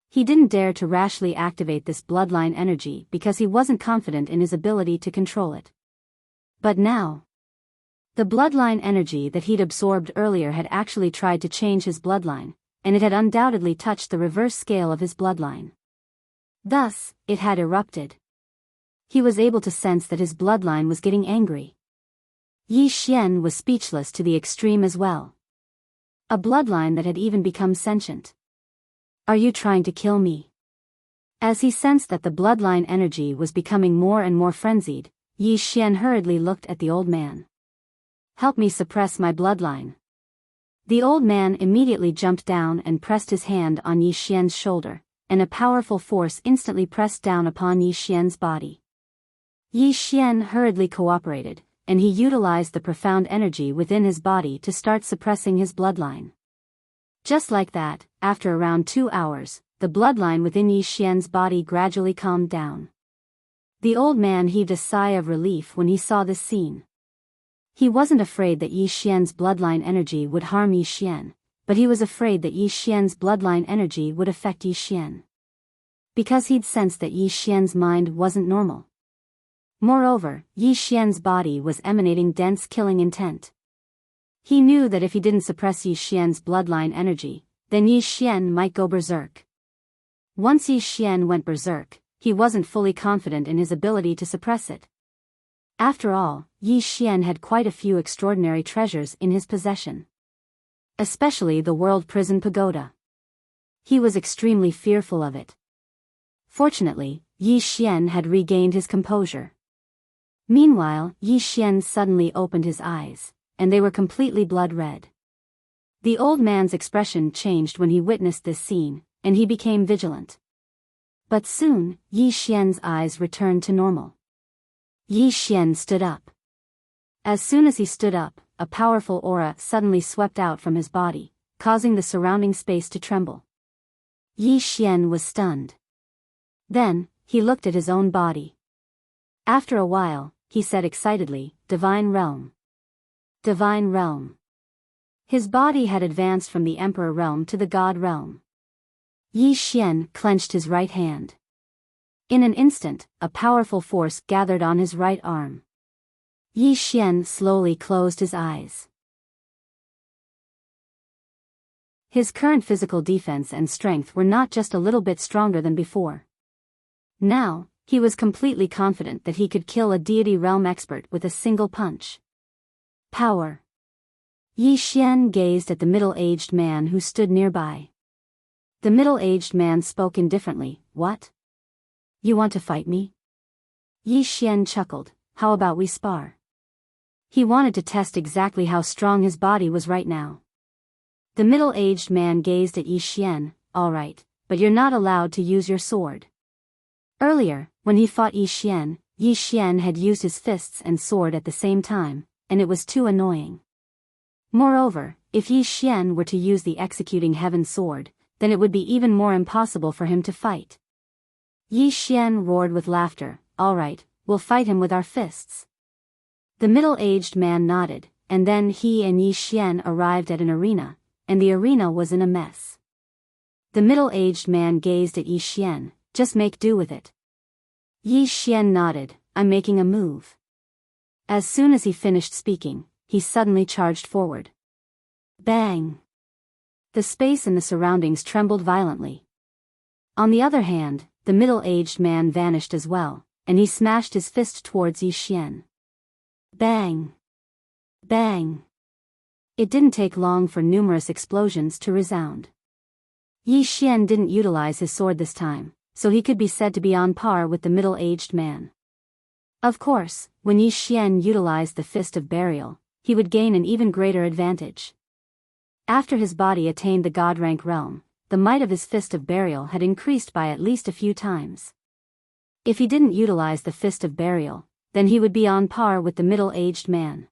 He didn't dare to rashly activate this bloodline energy because he wasn't confident in his ability to control it. But now, the bloodline energy that he'd absorbed earlier had actually tried to change his bloodline, and it had undoubtedly touched the reverse scale of his bloodline. Thus, it had erupted. He was able to sense that his bloodline was getting angry. Yi Xian was speechless to the extreme as well. A bloodline that had even become sentient. Are you trying to kill me? As he sensed that the bloodline energy was becoming more and more frenzied, Yi Xian hurriedly looked at the old man. Help me suppress my bloodline. The old man immediately jumped down and pressed his hand on Yi Xian's shoulder, and a powerful force instantly pressed down upon Yi Xian's body. Yi Xian hurriedly cooperated, and he utilized the profound energy within his body to start suppressing his bloodline. Just like that, after around 2 hours, the bloodline within Yi Xian's body gradually calmed down. The old man heaved a sigh of relief when he saw this scene. He wasn't afraid that Yi Xian's bloodline energy would harm Yi Xian, but he was afraid that Yi Xian's bloodline energy would affect Yi Xian. Because he'd sensed that Yi Xian's mind wasn't normal. Moreover, Yi Xian's body was emanating dense killing intent. He knew that if he didn't suppress Yi Xian's bloodline energy, then Yi Xian might go berserk. Once Yi Xian went berserk, he wasn't fully confident in his ability to suppress it. After all, Yi Xian had quite a few extraordinary treasures in his possession. Especially the World Prison Pagoda. He was extremely fearful of it. Fortunately, Yi Xian had regained his composure. Meanwhile, Yi Xian suddenly opened his eyes, and they were completely blood red. The old man's expression changed when he witnessed this scene, and he became vigilant. But soon, Yi Xian's eyes returned to normal. Yi Xian stood up. As soon as he stood up, a powerful aura suddenly swept out from his body, causing the surrounding space to tremble. Yi Xian was stunned. Then, he looked at his own body. After a while, he said excitedly, "Divine Realm. Divine Realm." His body had advanced from the Emperor Realm to the God Realm. Yi Xian clenched his right hand. In an instant, a powerful force gathered on his right arm. Yi Xian slowly closed his eyes. His current physical defense and strength were not just a little bit stronger than before. Now, he was completely confident that he could kill a deity realm expert with a single punch. Power. Yi Xian gazed at the middle-aged man who stood nearby. The middle-aged man spoke indifferently, "What? You want to fight me?" Yi Xian chuckled, "How about we spar?" He wanted to test exactly how strong his body was right now. The middle-aged man gazed at Yi Xian, "All right, but you're not allowed to use your sword." Earlier, when he fought Yi Xian had used his fists and sword at the same time, and it was too annoying. Moreover, if Yi Xian were to use the executing heaven sword, then it would be even more impossible for him to fight. Yi Xian roared with laughter, "All right, we'll fight him with our fists." The middle-aged man nodded, and then he and Yi Xian arrived at an arena, and the arena was in a mess. The middle-aged man gazed at Yi Xian, "Just make do with it." Yi Xian nodded, "I'm making a move." As soon as he finished speaking, he suddenly charged forward. Bang! The space and the surroundings trembled violently. On the other hand, the middle-aged man vanished as well, and he smashed his fist towards Yi Xian. Bang! Bang! It didn't take long for numerous explosions to resound. Yi Xian didn't utilize his sword this time, so he could be said to be on par with the middle-aged man. Of course, when Yi Xian utilized the Fist of Burial, he would gain an even greater advantage. After his body attained the God rank realm, the might of his Fist of Burial had increased by at least a few times. If he didn't utilize the Fist of Burial, then he would be on par with the middle-aged man.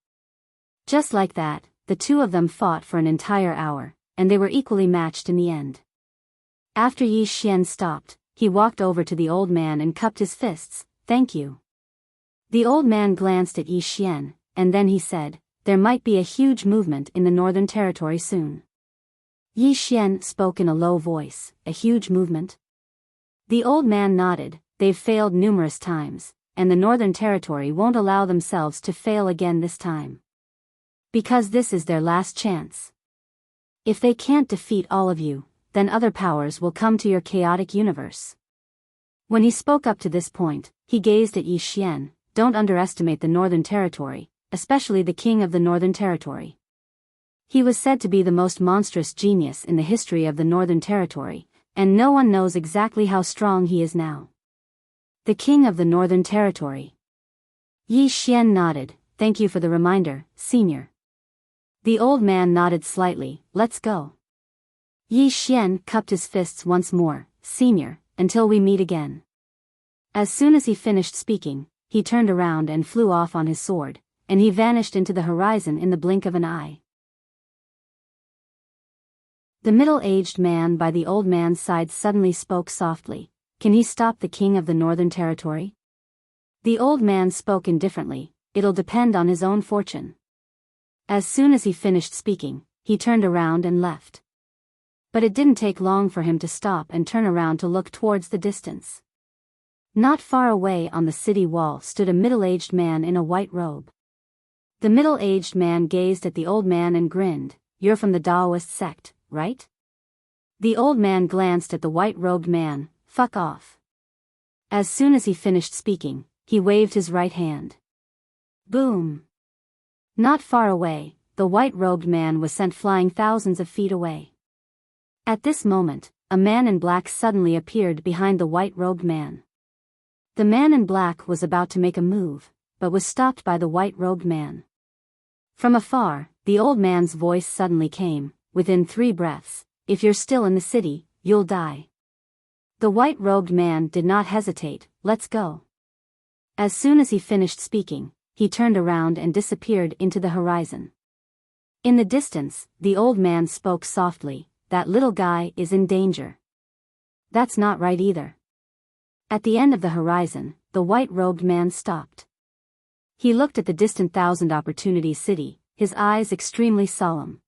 Just like that, the two of them fought for an entire hour, and they were equally matched in the end. After Yi Xian stopped, he walked over to the old man and cupped his fists, "Thank you." The old man glanced at Yi Xian, and then he said, "There might be a huge movement in the Northern Territory soon." Yi Xian spoke in a low voice, "A huge movement?" The old man nodded, "They've failed numerous times, and the Northern Territory won't allow themselves to fail again this time. Because this is their last chance. If they can't defeat all of you, then other powers will come to your chaotic universe." When he spoke up to this point, he gazed at Yi Xian, "Don't underestimate the Northern Territory, especially the King of the Northern Territory. He was said to be the most monstrous genius in the history of the Northern Territory, and no one knows exactly how strong he is now." The King of the Northern Territory. Yi Xian nodded, "Thank you for the reminder, Senior." The old man nodded slightly, "Let's go." Yi Xian cupped his fists once more, "Senior, until we meet again." As soon as he finished speaking, he turned around and flew off on his sword, and he vanished into the horizon in the blink of an eye. The middle-aged man by the old man's side suddenly spoke softly, "Can he stop the King of the Northern Territory?" The old man spoke indifferently, "It'll depend on his own fortune." As soon as he finished speaking, he turned around and left. But it didn't take long for him to stop and turn around to look towards the distance. Not far away on the city wall stood a middle-aged man in a white robe. The middle-aged man gazed at the old man and grinned, "You're from the Taoist sect, right?" The old man glanced at the white-robed man, "Fuck off." As soon as he finished speaking, he waved his right hand. Boom! Not far away, the white-robed man was sent flying thousands of feet away. At this moment, a man in black suddenly appeared behind the white-robed man. The man in black was about to make a move, but was stopped by the white-robed man. From afar, the old man's voice suddenly came, within 3 breaths, "If you're still in the city, you'll die." The white-robed man did not hesitate. "Let's go." As soon as he finished speaking, he turned around and disappeared into the horizon. In the distance, the old man spoke softly, "That little guy is in danger." "That's not right either." At the end of the horizon, the white-robed man stopped. He looked at the distant Thousand Opportunities city, his eyes extremely solemn.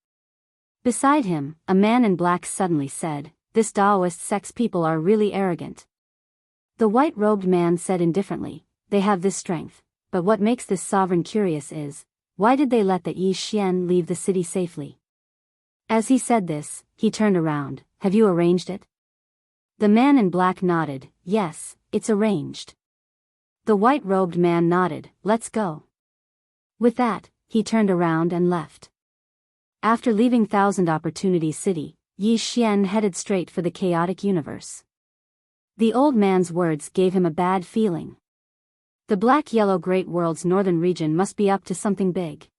Beside him, a man in black suddenly said, "This Taoist sect's people are really arrogant." The white-robed man said indifferently, "They have this strength, but what makes this sovereign curious is, why did they let the Yi Xian leave the city safely?" As he said this, he turned around. "Have you arranged it?" The man in black nodded. "Yes, it's arranged." The white-robed man nodded. "Let's go." With that, he turned around and left. After leaving Thousand Opportunities City, Yi Xian headed straight for the chaotic universe. The old man's words gave him a bad feeling. The black-yellow Great World's northern region must be up to something big.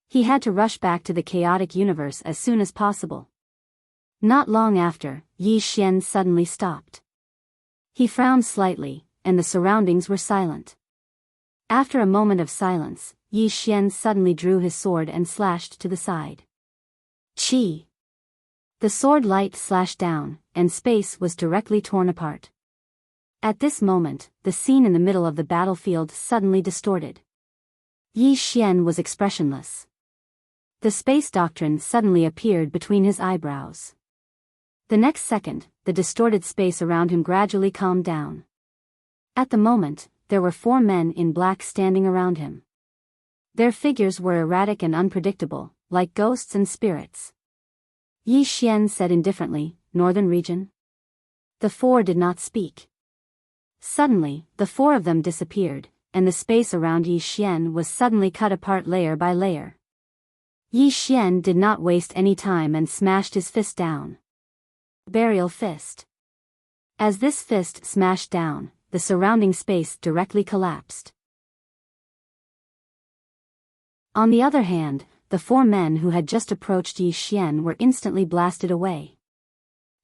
He had to rush back to the chaotic universe as soon as possible. Not long after, Yi Xian suddenly stopped. He frowned slightly, and the surroundings were silent. After a moment of silence, Yi Xian suddenly drew his sword and slashed to the side. Chi! The sword light slashed down, and space was directly torn apart. At this moment, the scene in the middle of the battlefield suddenly distorted. Yi Xian was expressionless. The space doctrine suddenly appeared between his eyebrows. The next second, the distorted space around him gradually calmed down. At the moment, there were 4 men in black standing around him. Their figures were erratic and unpredictable, like ghosts and spirits. Yi Xian said indifferently, "Northern region?" The 4 did not speak. Suddenly, the 4 of them disappeared, and the space around Yi Xian was suddenly cut apart layer by layer. Yi Xian did not waste any time and smashed his fist down. Burial fist. As this fist smashed down, the surrounding space directly collapsed. On the other hand, the 4 men who had just approached Yi Xian were instantly blasted away.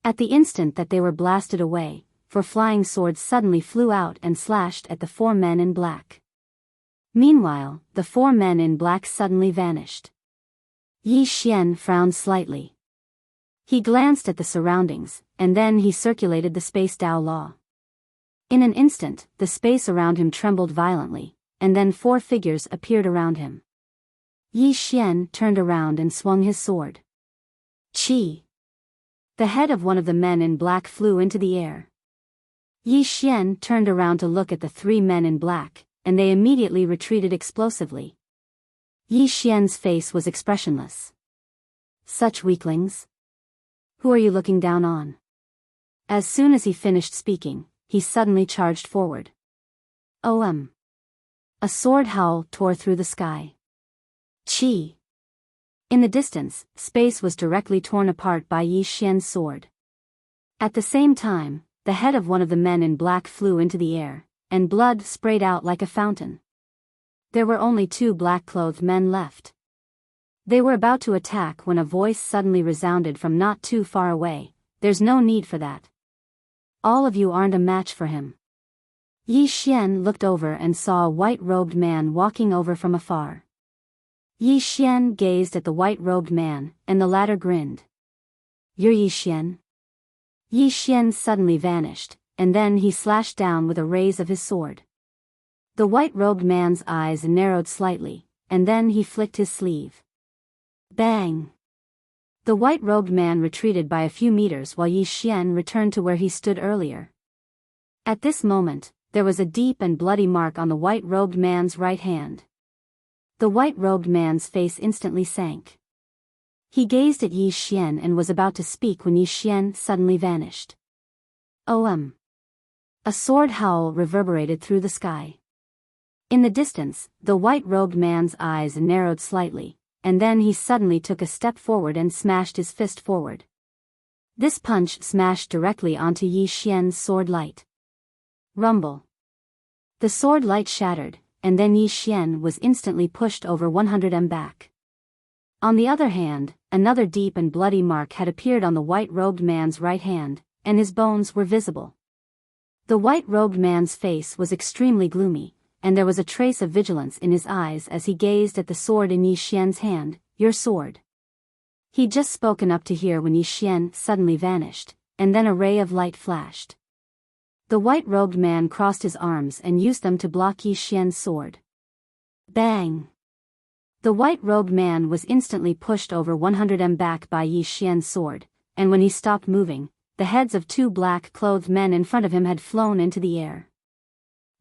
At the instant that they were blasted away, 4 flying swords suddenly flew out and slashed at the 4 men in black. Meanwhile, the 4 men in black suddenly vanished. Yi Xian frowned slightly. He glanced at the surroundings, and then he circulated the space Tao law. In an instant, the space around him trembled violently, and then 4 figures appeared around him. Yi Xian turned around and swung his sword. Chi! The head of one of the men in black flew into the air. Yi Xian turned around to look at the 3 men in black, and they immediately retreated explosively. Yi Xian's face was expressionless. Such weaklings? Who are you looking down on? As soon as he finished speaking, he suddenly charged forward. OM! A sword howl tore through the sky. Chi! In the distance, space was directly torn apart by Yi Xian's sword. At the same time, the head of one of the men in black flew into the air, and blood sprayed out like a fountain. There were only 2 black-clothed men left. They were about to attack when a voice suddenly resounded from not too far away. "There's no need for that. All of you aren't a match for him." Yi Xian looked over and saw a white-robed man walking over from afar. Yi Xian gazed at the white-robed man, and the latter grinned. "You're Yi Xian?" Yi Xian suddenly vanished, and then he slashed down with a raise of his sword. The white-robed man's eyes narrowed slightly, and then he flicked his sleeve. Bang! The white-robed man retreated by a few meters while Yi Xian returned to where he stood earlier. At this moment, there was a deep and bloody mark on the white-robed man's right hand. The white-robed man's face instantly sank. He gazed at Yi Xian and was about to speak when Yi Xian suddenly vanished. OM! A sword howl reverberated through the sky. In the distance, the white-robed man's eyes narrowed slightly, and then he suddenly took a step forward and smashed his fist forward. This punch smashed directly onto Yi Xian's sword light. Rumble. The sword light shattered, and then Yi Xian was instantly pushed over 100 m back. On the other hand, another deep and bloody mark had appeared on the white-robed man's right hand, and his bones were visible. The white-robed man's face was extremely gloomy, and there was a trace of vigilance in his eyes as he gazed at the sword in Yi Xian's hand. "Your sword." He'd just spoken up to hear when Yi Xian suddenly vanished, and then a ray of light flashed. The white-robed man crossed his arms and used them to block Yi Xian's sword. Bang! The white-robed man was instantly pushed over 100 m back by Yi Xian's sword, and when he stopped moving, the heads of two black-clothed men in front of him had flown into the air.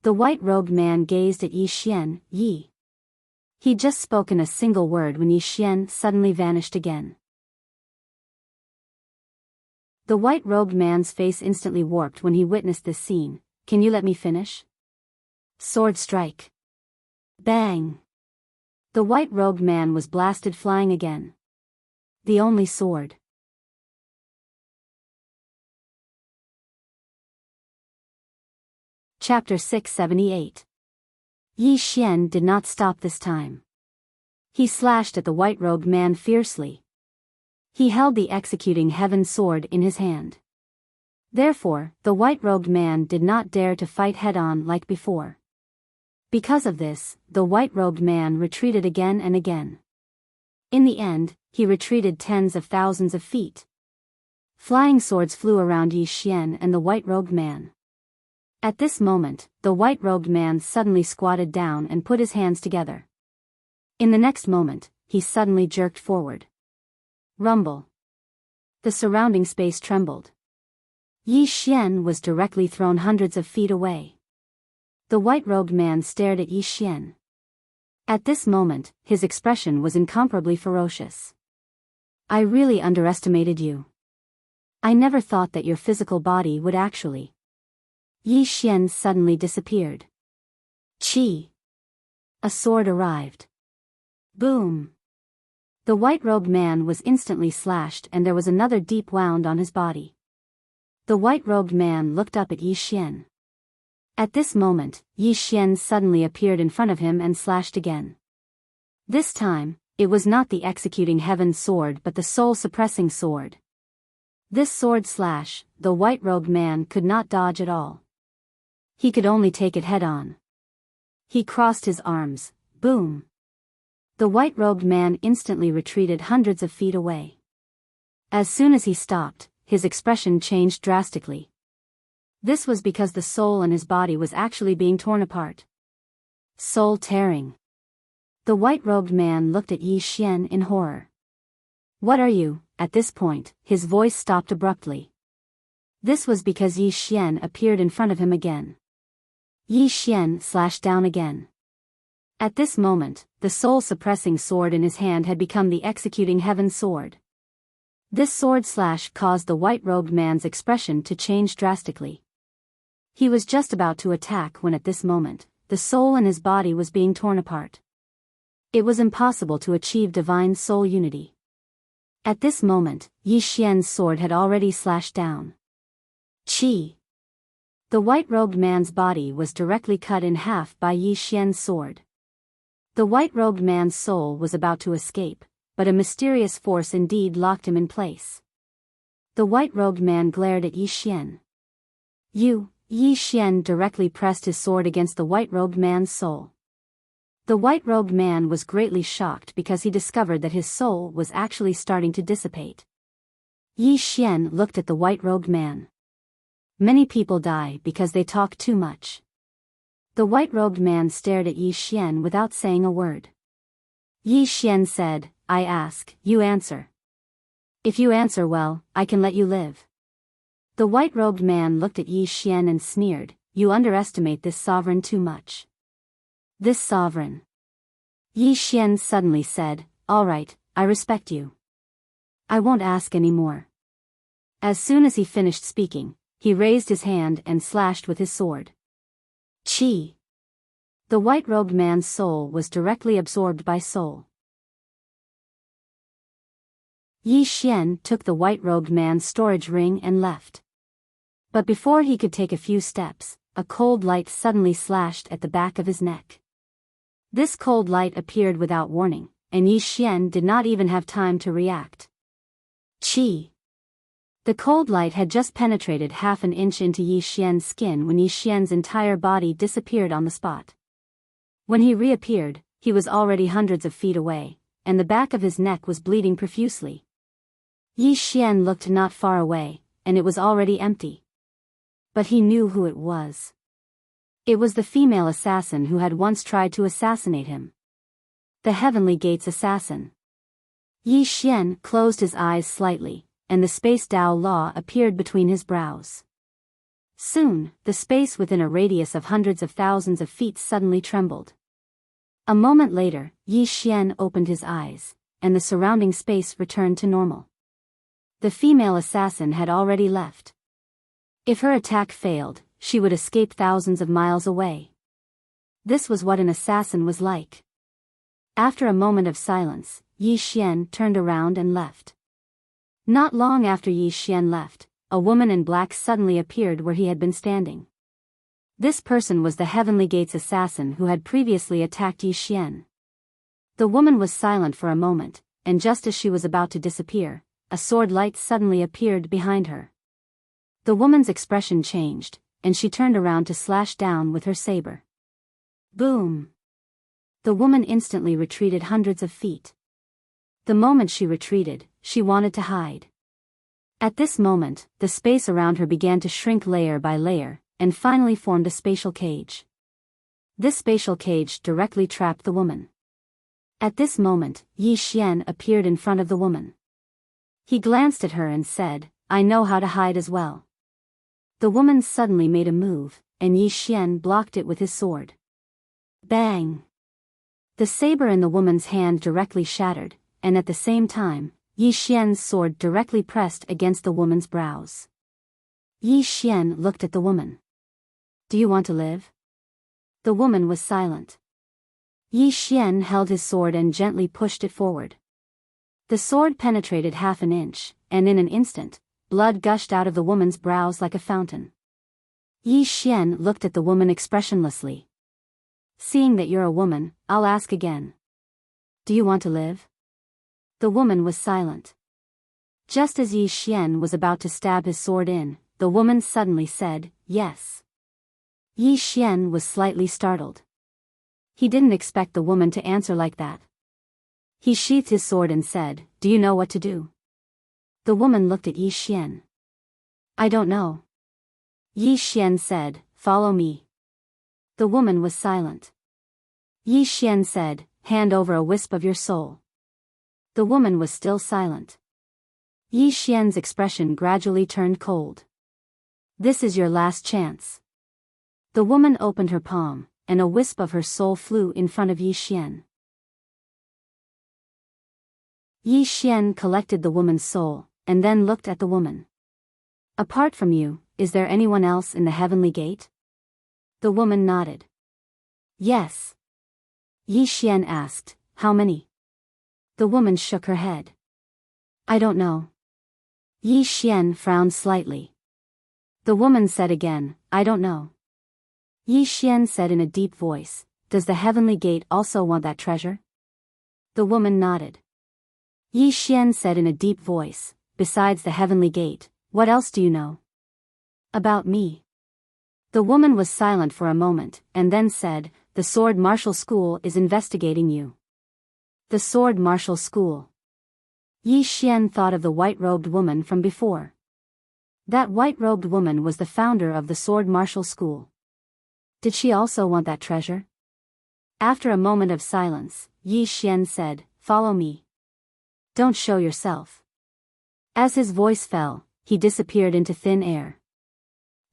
The white-robed man gazed at Yi Xian. "Yi." He'd just spoken a single word when Yi Xian suddenly vanished again. The white-robed man's face instantly warped when he witnessed this scene. "Can you let me finish?" Sword strike. Bang! The white-robed man was blasted flying again. The only sword. Chapter 678. Yi Xian did not stop this time. He slashed at the white-robed man fiercely. He held the executing heaven sword in his hand. Therefore, the white-robed man did not dare to fight head-on like before. Because of this, the white-robed man retreated again and again. In the end, he retreated tens of thousands of feet. Flying swords flew around Yi Xian and the white-robed man. At this moment, the white-robed man suddenly squatted down and put his hands together. In the next moment, he suddenly jerked forward. Rumble. The surrounding space trembled. Yi Xian was directly thrown hundreds of feet away. The white-robed man stared at Yi Xian. At this moment, his expression was incomparably ferocious. "I really underestimated you. I never thought that your physical body would actually..." Yi Xian suddenly disappeared. Chi! A sword arrived. Boom! The white-robed man was instantly slashed and there was another deep wound on his body. The white-robed man looked up at Yi Xian. At this moment, Yi Xian suddenly appeared in front of him and slashed again. This time, it was not the executing heaven sword but the soul-suppressing sword. This sword slash, the white-robed man could not dodge at all. He could only take it head-on. He crossed his arms. Boom! The white-robed man instantly retreated hundreds of feet away. As soon as he stopped, his expression changed drastically. This was because the soul in his body was actually being torn apart. Soul tearing. The white-robed man looked at Yi Xian in horror. "What are you?" At this point, his voice stopped abruptly. This was because Yi Xian appeared in front of him again. Yi Xian slashed down again. At this moment, the soul-suppressing sword in his hand had become the executing heaven sword. This sword slash caused the white-robed man's expression to change drastically. He was just about to attack when at this moment, the soul in his body was being torn apart. It was impossible to achieve divine soul unity. At this moment, Yi Xian's sword had already slashed down. Chi! The white-robed man's body was directly cut in half by Yi Xian's sword. The white-robed man's soul was about to escape, but a mysterious force indeed locked him in place. The white-robed man glared at Yi Xian. "You..." Yi Xian directly pressed his sword against the white-robed man's soul. The white-robed man was greatly shocked because he discovered that his soul was actually starting to dissipate. Yi Xian looked at the white-robed man. Many people die because they talk too much. The white-robed man stared at Yi Xian without saying a word. Yi Xian said, "I ask, you answer. If you answer well, I can let you live." The white-robed man looked at Yi Xian and sneered, "You underestimate this sovereign too much." "This sovereign?" Yi Xian suddenly said, "All right, I respect you. I won't ask any more." As soon as he finished speaking, he raised his hand and slashed with his sword. Chi! The white-robed man's soul was directly absorbed by soul. Yi Xian took the white-robed man's storage ring and left. But before he could take a few steps, a cold light suddenly slashed at the back of his neck. This cold light appeared without warning, and Yi Xian did not even have time to react. Chi! The cold light had just penetrated half an inch into Yi Xian's skin when Yi Xian's entire body disappeared on the spot. When he reappeared, he was already hundreds of feet away, and the back of his neck was bleeding profusely. Yi Xian looked not far away, and it was already empty. But he knew who it was. It was the female assassin who had once tried to assassinate him. The Heavenly Gates assassin. Yi Xian closed his eyes slightly, and the space Dao Law appeared between his brows. Soon, the space within a radius of hundreds of thousands of feet suddenly trembled. A moment later, Yi Xian opened his eyes, and the surrounding space returned to normal. The female assassin had already left. If her attack failed, she would escape thousands of miles away. This was what an assassin was like. After a moment of silence, Yi Xian turned around and left. Not long after Yi Xian left, a woman in black suddenly appeared where he had been standing. This person was the Heavenly Gates assassin who had previously attacked Yi Xian. The woman was silent for a moment, and just as she was about to disappear, a sword light suddenly appeared behind her. The woman's expression changed, and she turned around to slash down with her saber. Boom! The woman instantly retreated hundreds of feet. The moment she retreated, she wanted to hide. At this moment, the space around her began to shrink layer by layer, and finally formed a spatial cage. This spatial cage directly trapped the woman. At this moment, Yi Xian appeared in front of the woman. He glanced at her and said, "I know how to hide as well." The woman suddenly made a move, and Yi Xian blocked it with his sword. Bang! The saber in the woman's hand directly shattered, and at the same time, Yi Xian's sword directly pressed against the woman's brows. Yi Xian looked at the woman. "Do you want to live?" The woman was silent. Yi Xian held his sword and gently pushed it forward. The sword penetrated half an inch, and in an instant, blood gushed out of the woman's brows like a fountain. Yi Xian looked at the woman expressionlessly. "Seeing that you're a woman, I'll ask again. Do you want to live?" The woman was silent. Just as Yi Xian was about to stab his sword in, the woman suddenly said, "Yes." Yi Xian was slightly startled. He didn't expect the woman to answer like that. He sheathed his sword and said, "Do you know what to do?" The woman looked at Yi Xian. "I don't know." Yi Xian said, "Follow me." The woman was silent. Yi Xian said, "Hand over a wisp of your soul." The woman was still silent. Yi Xian's expression gradually turned cold. "This is your last chance." The woman opened her palm, and a wisp of her soul flew in front of Yi Xian. Yi Xian collected the woman's soul, and then looked at the woman. "Apart from you, is there anyone else in the Heavenly Gate?" The woman nodded. "Yes." Yi Xian asked, "How many?" The woman shook her head. "I don't know." Yi Xian frowned slightly. The woman said again, "I don't know." Yi Xian said in a deep voice, "Does the Heavenly Gate also want that treasure?" The woman nodded. Yi Xian said in a deep voice, "Besides the Heavenly Gate, what else do you know?" "About me." The woman was silent for a moment, and then said, "The Sword Martial School is investigating you." The Sword Martial School. Yi Xian thought of the white-robed woman from before. That white-robed woman was the founder of the Sword Martial School. Did she also want that treasure? After a moment of silence, Yi Xian said, "Follow me. Don't show yourself." As his voice fell, he disappeared into thin air.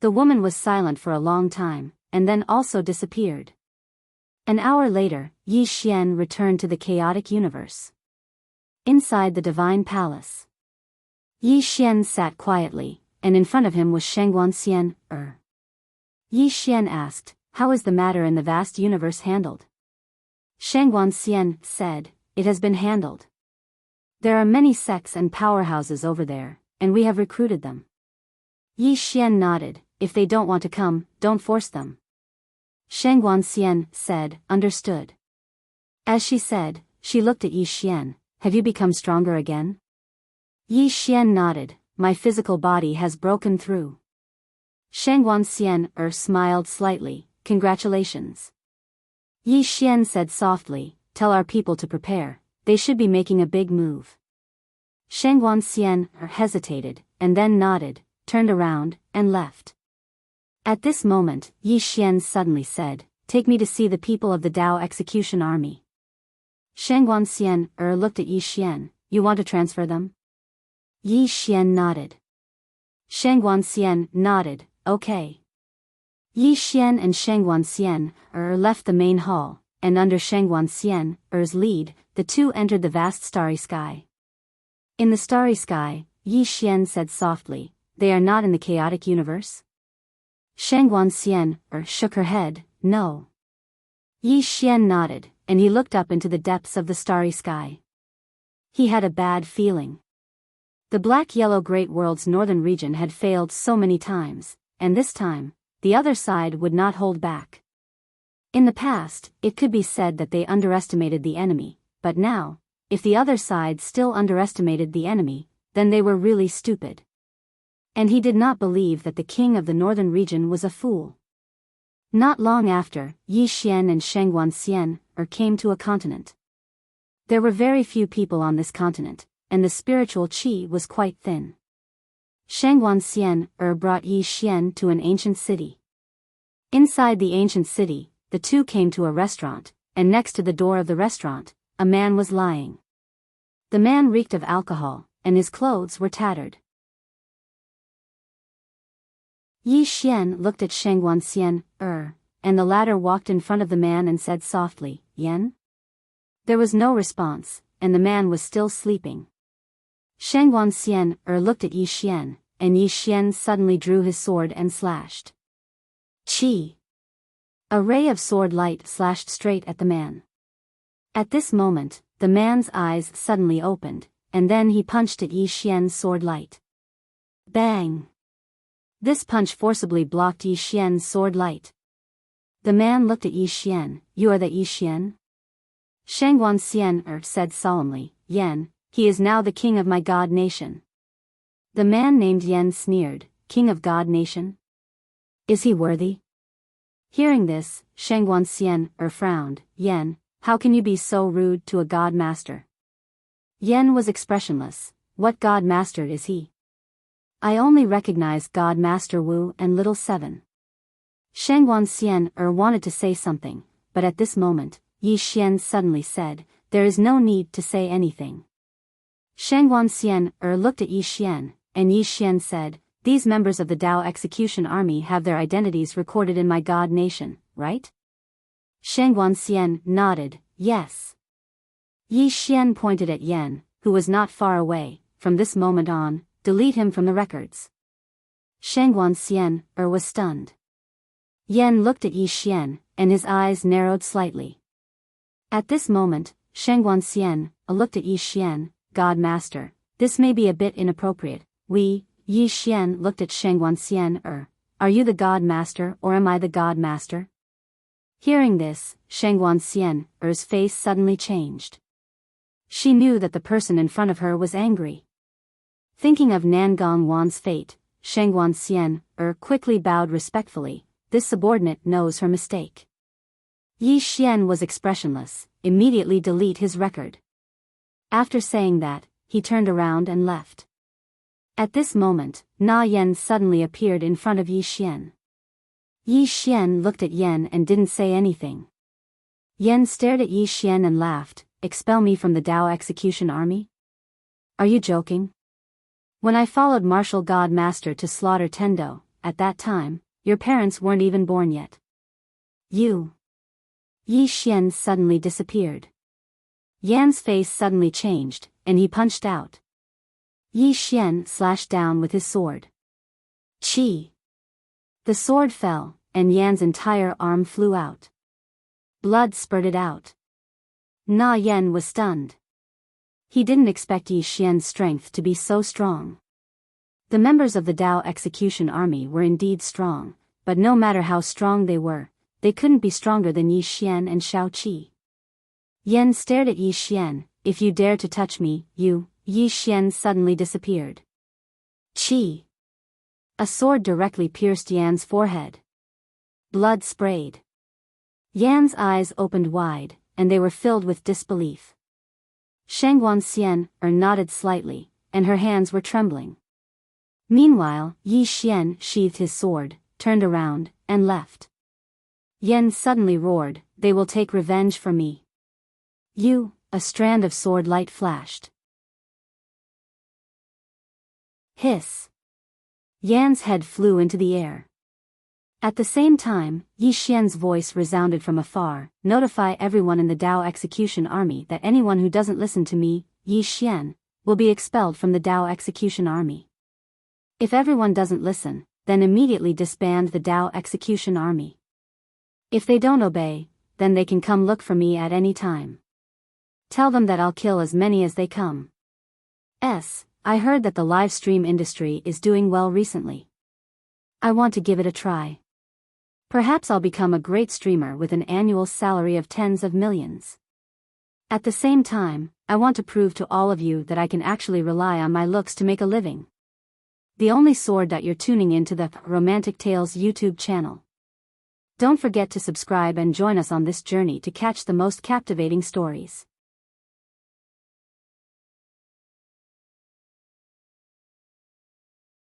The woman was silent for a long time, and then also disappeared. An hour later, Yi Xian returned to the chaotic universe. Inside the divine palace, Yi Xian sat quietly, and in front of him was Shangguan Xian. Yi Xian asked, "How is the matter in the vast universe handled?" Shangguan Xian said, "It has been handled. There are many sects and powerhouses over there, and we have recruited them." Yi Xian nodded, "If they don't want to come, don't force them." Shangguan Xian said, "Understood." As she said, she looked at Yi Xian. Have you become stronger again? Yi Xian nodded. My physical body has broken through. Shangguan Xian smiled slightly. Congratulations. Yi Xian said softly, tell our people to prepare, they should be making a big move. Shangguan Xian hesitated, and then nodded, turned around, and left. At this moment, Yi Xian suddenly said, take me to see the people of the Dao execution army. Shangguan Xian looked at Yi Xian, you want to transfer them? Yi Xian nodded. Shangguan Xian nodded, okay. Yi Xian and Shangguan Xian left the main hall, and under Shangguan Xian's lead, the two entered the vast starry sky. In the starry sky, Yi Xian said softly, they are not in the chaotic universe? Shangguan Xian shook her head, no. Yi Xian nodded, and he looked up into the depths of the starry sky. He had a bad feeling. The black-yellow Great World's northern region had failed so many times, and this time, the other side would not hold back. In the past, it could be said that they underestimated the enemy, but now, if the other side still underestimated the enemy, then they were really stupid. And he did not believe that the king of the northern region was a fool. Not long after, Yi Xian and Shangguan Xian came to a continent. There were very few people on this continent, and the spiritual qi was quite thin. Shangguan Xian brought Yi Xian to an ancient city. Inside the ancient city, the two came to a restaurant, and next to the door of the restaurant, a man was lying. The man reeked of alcohol, and his clothes were tattered. Yi Xian looked at Shangguan Xian, and the latter walked in front of the man and said softly, Yen? There was no response, and the man was still sleeping. Shangguan Xian looked at Yi Xian, and Yi Xian suddenly drew his sword and slashed. Qi! A ray of sword light slashed straight at the man. At this moment, the man's eyes suddenly opened, and then he punched at Yi Xian's sword light. Bang! This punch forcibly blocked Yi Xian's sword light. The man looked at Yi Xian, you are the Yi Xian? Shangguan Xian said solemnly, Yen, he is now the king of my god nation. The man named Yen sneered, king of god nation? Is he worthy? Hearing this, Shangguan Xian frowned, Yen, how can you be so rude to a god master? Yen was expressionless, what god master is he? I only recognize God Master Wu and Little Seven. Shangguan Xian wanted to say something, but at this moment, Yi Xian suddenly said, there is no need to say anything. Shangguan Xian looked at Yi Xian, and Yi Xian said, these members of the Dao execution army have their identities recorded in my god nation, right? Shangguan Xian nodded, yes. Yi Xian pointed at Yen, who was not far away, from this moment on, delete him from the records. Shangguan Xian was stunned. Yen looked at Yi Xian, and his eyes narrowed slightly. At this moment, Shangguan Xian looked at Yi Xian, God Master, this may be a bit inappropriate. Yi Xian looked at Shangguan Xian are you the God Master or am I the God Master? Hearing this, Shangguan Xian's face suddenly changed. She knew that the person in front of her was angry. Thinking of Nangong Wan's fate, Shangguan Xian quickly bowed respectfully, this subordinate knows her mistake. Yi Xian was expressionless, immediately delete his record. After saying that, he turned around and left. At this moment, Na Yen suddenly appeared in front of Yi Xian. Yi Xian looked at Yen and didn't say anything. Yen stared at Yi Xian and laughed, expel me from the Dao execution army? Are you joking? When I followed Martial God Master to slaughter Tendo, at that time, your parents weren't even born yet. You. Yi Xian suddenly disappeared. Yan's face suddenly changed, and he punched out. Yi Xian slashed down with his sword. Qi. The sword fell, and Yan's entire arm flew out. Blood spurted out. Na Yen was stunned. He didn't expect Yi Xian's strength to be so strong. The members of the Dao execution army were indeed strong, but no matter how strong they were, they couldn't be stronger than Yi Xian and Shao Qi. Yan stared at Yi Xian. If you dare to touch me, you. Yi Xian suddenly disappeared. Chi. A sword directly pierced Yan's forehead. Blood sprayed. Yan's eyes opened wide, and they were filled with disbelief. Shangguan Xian nodded slightly, and her hands were trembling. Meanwhile, Yi Xian sheathed his sword, turned around, and left. Yan suddenly roared, "They will take revenge for me." You, a strand of sword light flashed. Hiss. Yan's head flew into the air. At the same time, Yi Xian's voice resounded from afar, "Notify everyone in the Dao Execution Army that anyone who doesn't listen to me, Yi Xian, will be expelled from the Dao Execution Army. If everyone doesn't listen, then immediately disband the Dao Execution Army. If they don't obey, then they can come look for me at any time. Tell them that I'll kill as many as they come. I heard that the live stream industry is doing well recently. I want to give it a try. Perhaps I'll become a great streamer with an annual salary of tens of millions. At the same time, I want to prove to all of you that I can actually rely on my looks to make a living." The only sword that you're tuning into the Romantic Tales YouTube channel. Don't forget to subscribe and join us on this journey to catch the most captivating stories.